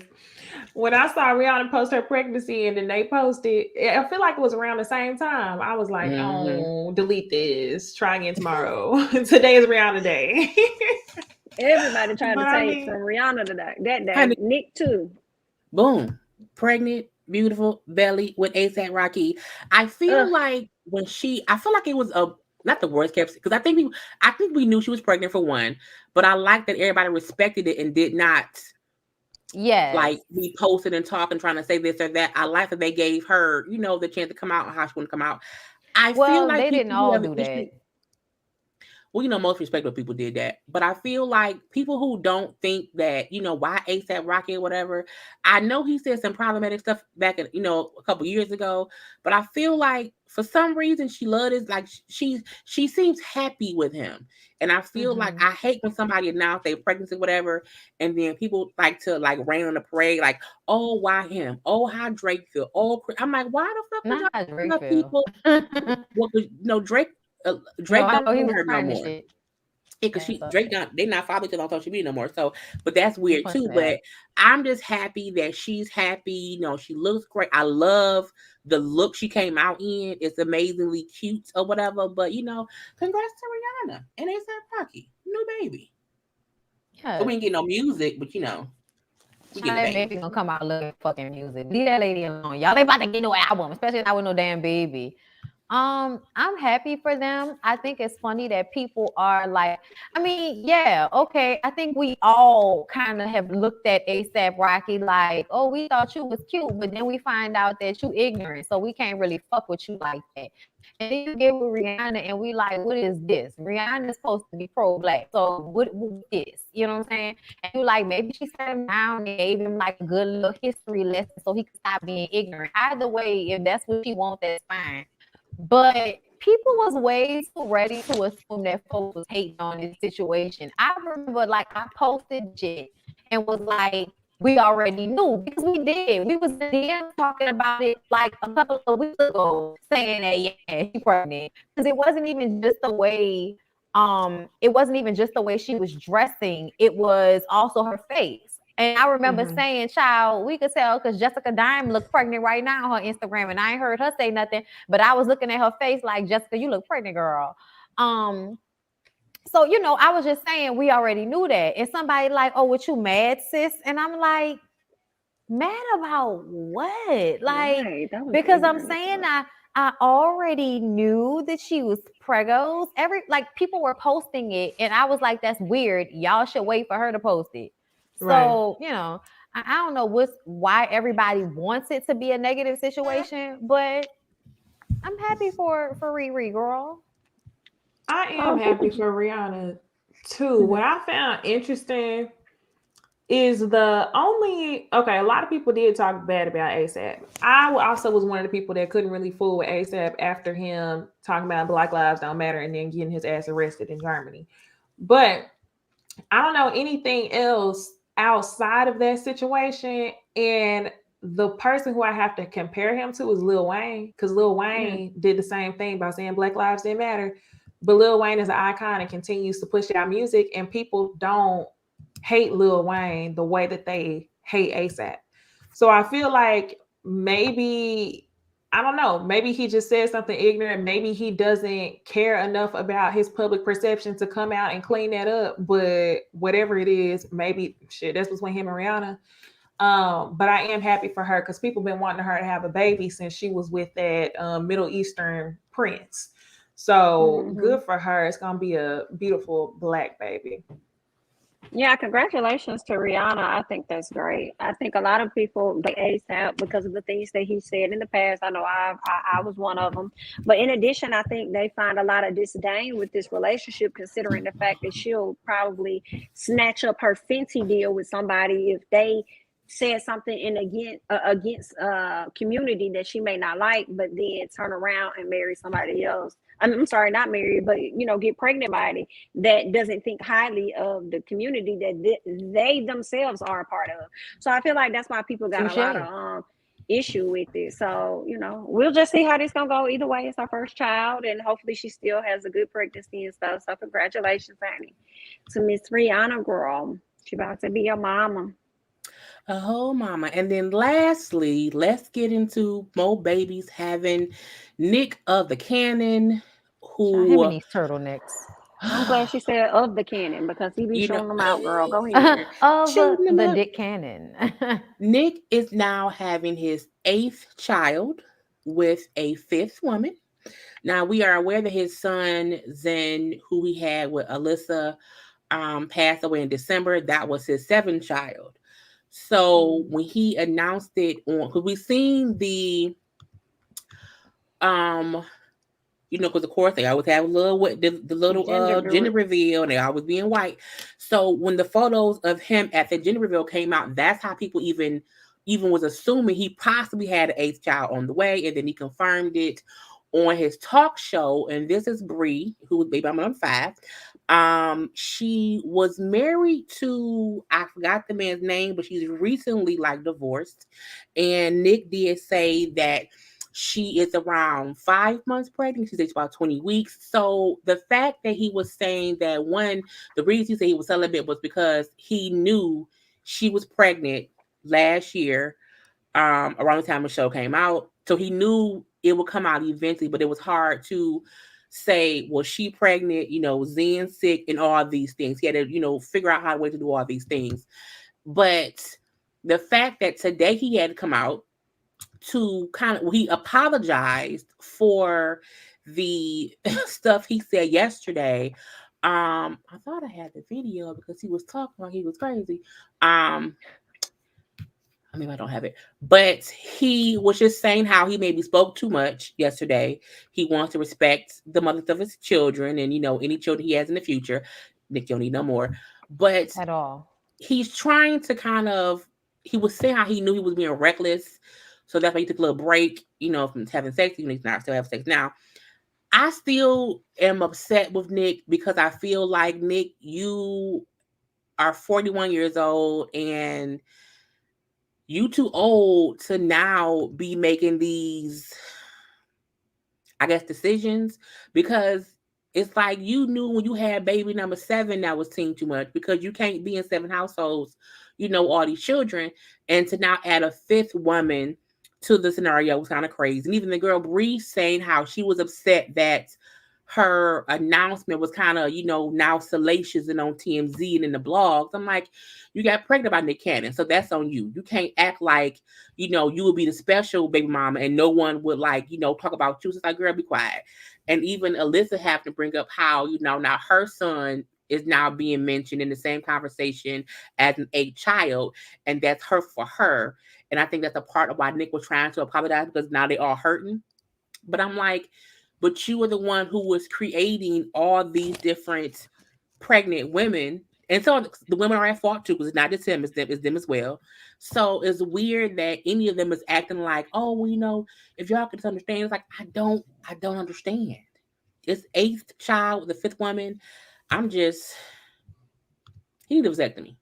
when I saw Rihanna post her pregnancy and then they posted, I feel like it was around the same time. I was like, oh, delete this, try again tomorrow. Today is Rihanna Day. Everybody tried But to I take mean, from Rihanna today. That day, Honey, Nick too. boom, pregnant, beautiful belly with ASAP Rocky. I feel Ugh. like I feel like it was not the worst kept because I think we knew she was pregnant for one, but I like that everybody respected it and did not Yes. like be posting and talking, trying to say this or that. I like that they gave her, the chance to come out and how she want to come out. I feel Well, like they didn't people who all have do an that. issue. Well, most respectable people did that. But I feel like people who don't think that, why ASAP Rocky or whatever, I know he said some problematic stuff back in, a couple years ago, but I feel like for some reason she loved it. Like she seems happy with him. And I feel like I hate when somebody announce their pregnancy, whatever, and then people like to like rain on the parade, like, oh, why him? Oh, how Drake feel? Oh, I'm like, why the fuck would Not how y'all Drake love feel. people? Well, Drake No, Drake I don't know he own was her no crying and more. shit. Because Drake they not following each other on social media no more. So, but that's He weird punched too. that. But I'm just happy that she's happy. She looks great. I love the look she came out in. It's amazingly cute or whatever. But congrats to Rihanna and ASAP Rocky, new baby. Yeah. So we ain't get no music, but we get a That baby. baby gonna come out looking fucking music. Leave that lady alone. Y'all ain't about to get no album, especially not with no damn baby. I'm happy for them. I think it's funny that people are like, I mean, yeah, okay. I think we all kind of have looked at ASAP Rocky like, oh, we thought you was cute, but then we find out that you ignorant, so we can't really fuck with you like that. And then you get with Rihanna, and we like, what is this? Rihanna's supposed to be pro-black, so what this? You know what I'm saying? And you like, maybe she sat him down and gave him like a good little history lesson so he could stop being ignorant. Either way, if that's what she wants, that's fine. But people was way too ready to assume that folks was hating on this situation. I remember like I posted shit and was like, we already knew because we did. We was in the DM talking about it like a couple of weeks ago, saying that yeah, she pregnant. Because it wasn't even just the way she was dressing, it was also her face. And I remember saying, child, we could tell because Jessica Dime looked pregnant right now on her Instagram, and I ain't heard her say nothing, but I was looking at her face like, Jessica, you look pregnant, girl. So, I was just saying we already knew that. And somebody like, oh, what you mad, sis? And I'm like, mad about what? Like, Right. That was because I'm ignorant as saying fuck. I already knew that she was pregos. People were posting it, and I was like, that's weird. Y'all should wait for her to post it. Right. So, I don't know why everybody wants it to be a negative situation, but I'm happy for Riri, girl. I am happy for Rihanna too. What I found interesting is a lot of people did talk bad about ASAP. I also was one of the people that couldn't really fool with ASAP after him talking about Black Lives Don't Matter and then getting his ass arrested in Germany. But I don't know anything else outside of that situation. And the person who I have to compare him to is Lil Wayne, because Lil Wayne did the same thing by saying Black Lives didn't matter. But Lil Wayne is an icon and continues to push out music, and people don't hate Lil Wayne the way that they hate ASAP. So I feel like maybe, I don't know, maybe he just said something ignorant. Maybe he doesn't care enough about his public perception to come out and clean that up. But whatever it is, maybe shit, that's between him and Rihanna. But I am happy for her because people been wanting her to have a baby since she was with that Middle Eastern prince. So good for her. It's gonna be a beautiful black baby. Yeah, congratulations to Rihanna. I think that's great. I think a lot of people they ASAP because of the things that he said in the past. I know I was one of them. But in addition, I think they find a lot of disdain with this relationship, considering the fact that she'll probably snatch up her Fenty deal with somebody if they said something in against community that she may not like, but then turn around and marry somebody else. I'm sorry, not marry, but get pregnant by it that doesn't think highly of the community that they themselves are a part of. So I feel like that's why people got a lot of issue with it. So we'll just see how this gonna go. Either way, it's our first child, and hopefully she still has a good pregnancy and stuff. So congratulations, honey, to Miss Rihanna, girl. She about to be your mama. A whole mama. And then lastly, let's get into Mo Babies having Nick of the Cannon, Him and who these turtlenecks. I'm glad she said of the cannon because he be you know showing them out, girl. Go ahead. Of shooting them the up. Dick Cannon. Nick is now having his 8th child with a 5th woman. Now we are aware that his son Zen, who he had with Alyssa, passed away in December. That was his 7th child. So when he announced it on, because we seen the because of course they always have a little the little gender reveal, and they always being white. So when the photos of him at the gender reveal came out, that's how people even was assuming he possibly had an 8th child on the way, and then he confirmed it on his talk show. And this is Bree, who was baby mama number 5. She was married to, I forgot the man's name, but she's recently divorced. And Nick did say that she is around 5 months pregnant. She's about 20 weeks. So the fact that he was saying that the reason he said he was celibate was because he knew she was pregnant last year, around the time the show came out. So he knew it would come out eventually, but it was hard to say, was she pregnant, Zen sick, and all these things. He had to, figure out how to do all these things. But the fact that today he had to come out to he apologized for the stuff he said yesterday. I thought I had the video because he was talking like he was crazy. I don't have it, but he was just saying how he maybe spoke too much yesterday. He wants to respect the mothers of his children and, any children he has in the future. Nick don't need no more. But at all. He's trying to he was saying how he knew he was being reckless. So that's why he took a little break, from having sex, even though he's not still having sex now. I still am upset with Nick because I feel like, Nick, you are 41 years old and you too old to now be making these, I guess, decisions, because it's like you knew when you had baby number 7 that was teen too much, because you can't be in 7 households, all these children, and to now add a 5th woman to the scenario was kind of crazy. And even the girl Bree saying how she was upset that her announcement was kind of, now salacious and on TMZ and in the blogs. I'm like, you got pregnant by Nick Cannon, so that's on you. You can't act like, you would be the special baby mama and no one would talk about you. So it's like, girl, be quiet. And even Alyssa having to bring up how, now her son is now being mentioned in the same conversation as an 8th child, and that's her for her. And I think that's a part of why Nick was trying to apologize, because now they all hurting. But I'm like, but you were the one who was creating all these different pregnant women. And so the women are at fault too, because it's not just him, it's them as well. So it's weird that any of them is acting like, oh, well, if y'all could understand, it's like, I don't understand. It's 8th child with the 5th woman. He need a vasectomy.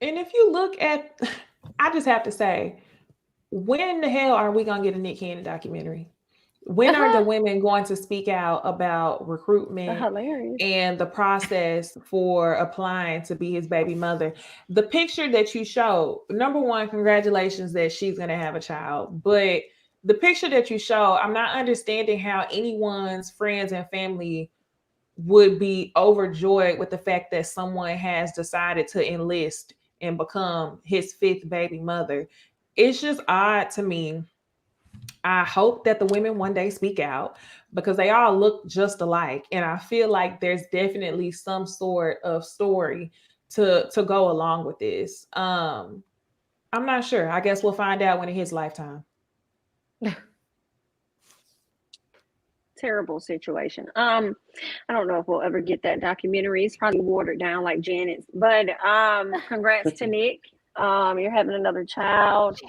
And if you look at, I just have to say, when the hell are we gonna get a Nick Cannon documentary? When are the women going to speak out about recruitment and the process for applying to be his baby mother? The picture that you showed, number one, congratulations that she's going to have a child. But the picture that you show, I'm not understanding how anyone's friends and family would be overjoyed with the fact that someone has decided to enlist and become his 5th baby mother. It's just odd to me. I hope that the women one day speak out, because they all look just alike. And I feel like there's definitely some sort of story to go along with this. I'm not sure. I guess we'll find out when it hits Lifetime. Terrible situation. I don't know if we'll ever get that documentary. It's probably watered down like Janet's. But congrats to Nick. You're having another child.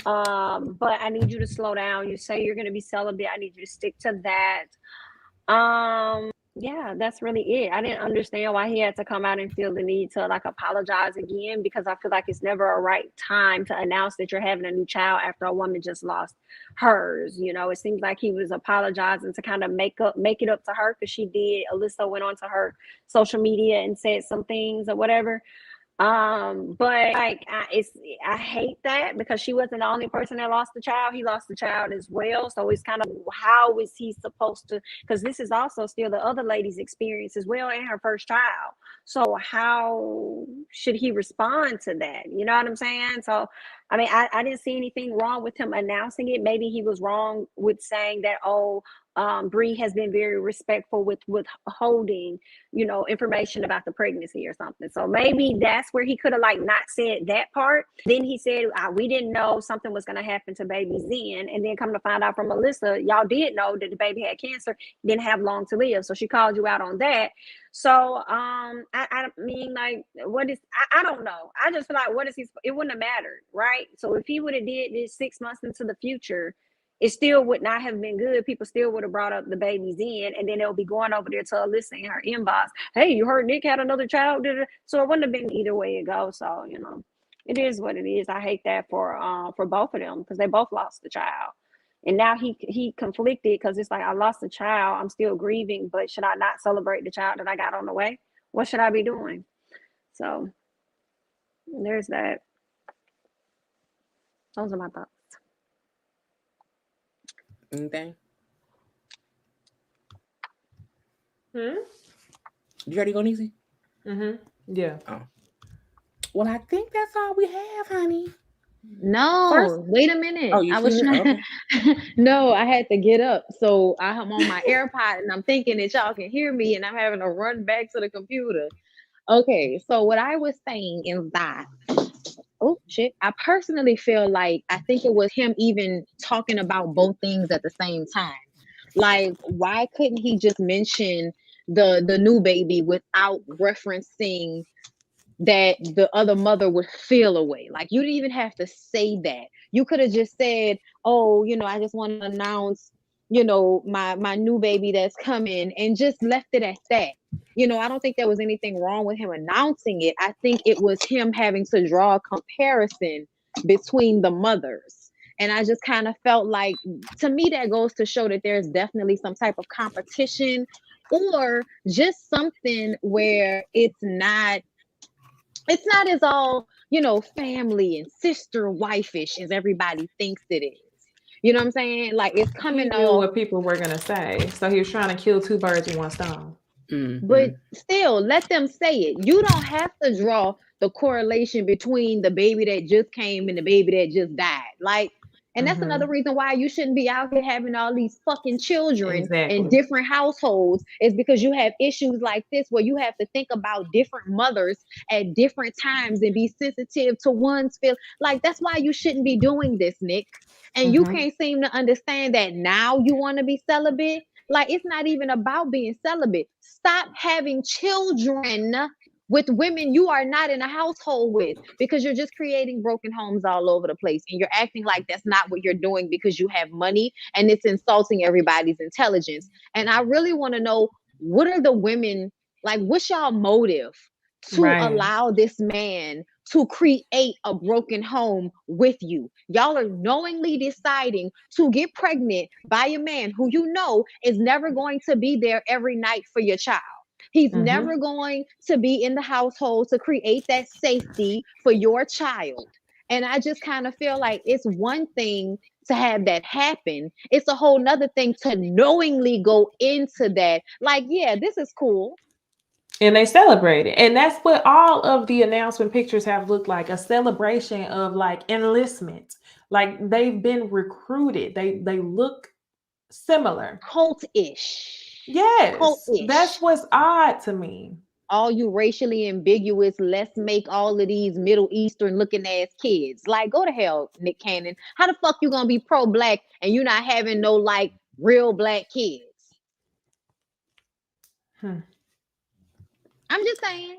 But I need you to slow down. You say you're going to be celibate. I need you to stick to that. Yeah, that's really it. I didn't understand why he had to come out and feel the need to apologize again, because I feel like it's never a right time to announce that you're having a new child after a woman just lost hers. It seems like he was apologizing to kind of make it up to her, because she did. Alyssa went on to her social media and said some things or whatever. But I hate that, because she wasn't the only person that lost the child. He lost the child as well. So it's kind of, how is he supposed to, because this is also still the other lady's experience as well, and her first child. So how should he respond to that? You know what I'm saying? So I mean, I didn't see anything wrong with him announcing it. Maybe he was wrong with saying that, Bree has been very respectful with withholding, information about the pregnancy or something. So maybe that's where he could have not said that part. Then he said, we didn't know something was going to happen to baby Zen. And then come to find out from Alyssa, y'all did know that the baby had cancer, didn't have long to live. So she called you out on that. So, I mean, what is, I don't know. I just feel like, what is he, it wouldn't have mattered, right? So if he would have did this 6 months into the future, it still would not have been good. People still would have brought up the baby's in, and then they'll be going over there to Alyssa in her inbox. Hey, you heard Nick had another child? So it wouldn't have been either way it goes. So, it is what it is. I hate that for both of them, because they both lost the child. And now he conflicted, because it's like, I lost a child. I'm still grieving, but should I not celebrate the child that I got on the way? What should I be doing? So there's that. Those are my thoughts. Anything? You ready to go, Necey? Yeah. Oh. Well, I think that's all we have, honey. No, wait a minute. Oh, you I was trying. Okay. No, I had to get up, so I'm on my AirPod and I'm thinking that y'all can hear me, and I'm having to run back to the computer. Okay, so what I was saying is that, oh shit, I personally feel like, I think it was him even talking about both things at the same time. Like, why couldn't he just mention the new baby without referencing that the other mother would feel away? Like, you didn't even have to say that. You could have just said, oh, I just want to announce, my new baby that's coming, and just left it at that. I don't think there was anything wrong with him announcing it. I think it was him having to draw a comparison between the mothers. And I just kind of felt like, to me, that goes to show that there's definitely some type of competition, or just something where it's not as all, family and sister wife-ish as everybody thinks it is. You know what I'm saying? Like it's He coming knew off. what people were gonna say, so he was trying to kill two birds with one stone. But still, let them say it. You don't have to draw the correlation between the baby that just came and the baby that just died. Like, and that's another reason why you shouldn't be out here having all these fucking children in Exactly. different households, is because you have issues like this where you have to think about different mothers at different times and be sensitive to one's feel. Like, that's why you shouldn't be doing this, Nick. And you can't seem to understand that now you want to be celibate. Like, it's not even about being celibate. Stop having children with women you are not in a household with, because you're just creating broken homes all over the place. And you're acting like that's not what you're doing because you have money, and it's insulting everybody's intelligence. And I really want to know, what are the women, like, what's y'all motive to allow this man to create a broken home with you? Y'all are knowingly deciding to get pregnant by a man who you know is never going to be there every night for your child. He's never going to be in the household to create that safety for your child. And I just kind of feel like it's one thing to have that happen. It's a whole nother thing to knowingly go into that. Like, yeah, this is cool. And they celebrated. And that's what all of the announcement pictures have looked like, a celebration of like enlistment. Like they've been recruited. They look similar. Cult-ish. Yes. Cult-ish. That's what's odd to me. All you racially ambiguous, let's make all of these Middle Eastern looking ass kids. Like, go to hell, Nick Cannon. How the fuck you gonna be pro-black and you not having no like real black kids? I'm just saying.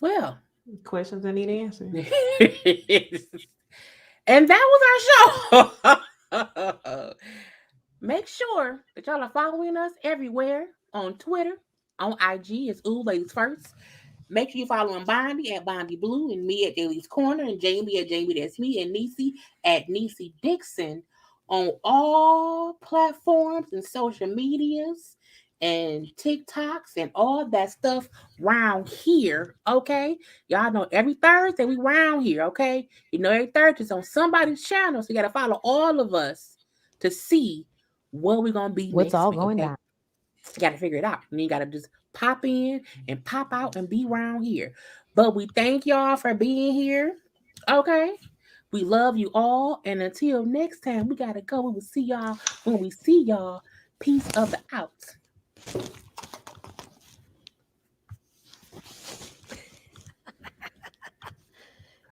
Well, questions that need answers. And that was our show. Make sure that y'all are following us everywhere on Twitter, on IG. It's OohLadiesFirst. Make sure you following Bondy at Bondy Blue, and me at Daily's Corner, and Jami at Jami ThatsMe, and Necey at Necey Dixon on all platforms and social medias and TikToks and all that stuff round here, okay? Y'all know every Thursday we round here, okay? You know every Thursday it's on somebody's channel, so you got to follow all of us to see where we're going to be What's next all week, going okay? down. You got to figure it out. And you got to just pop in and pop out and be around here. But we thank y'all for being here, okay? We love you all. And until next time, we got to go. We will see y'all when we see y'all. Peace of the out.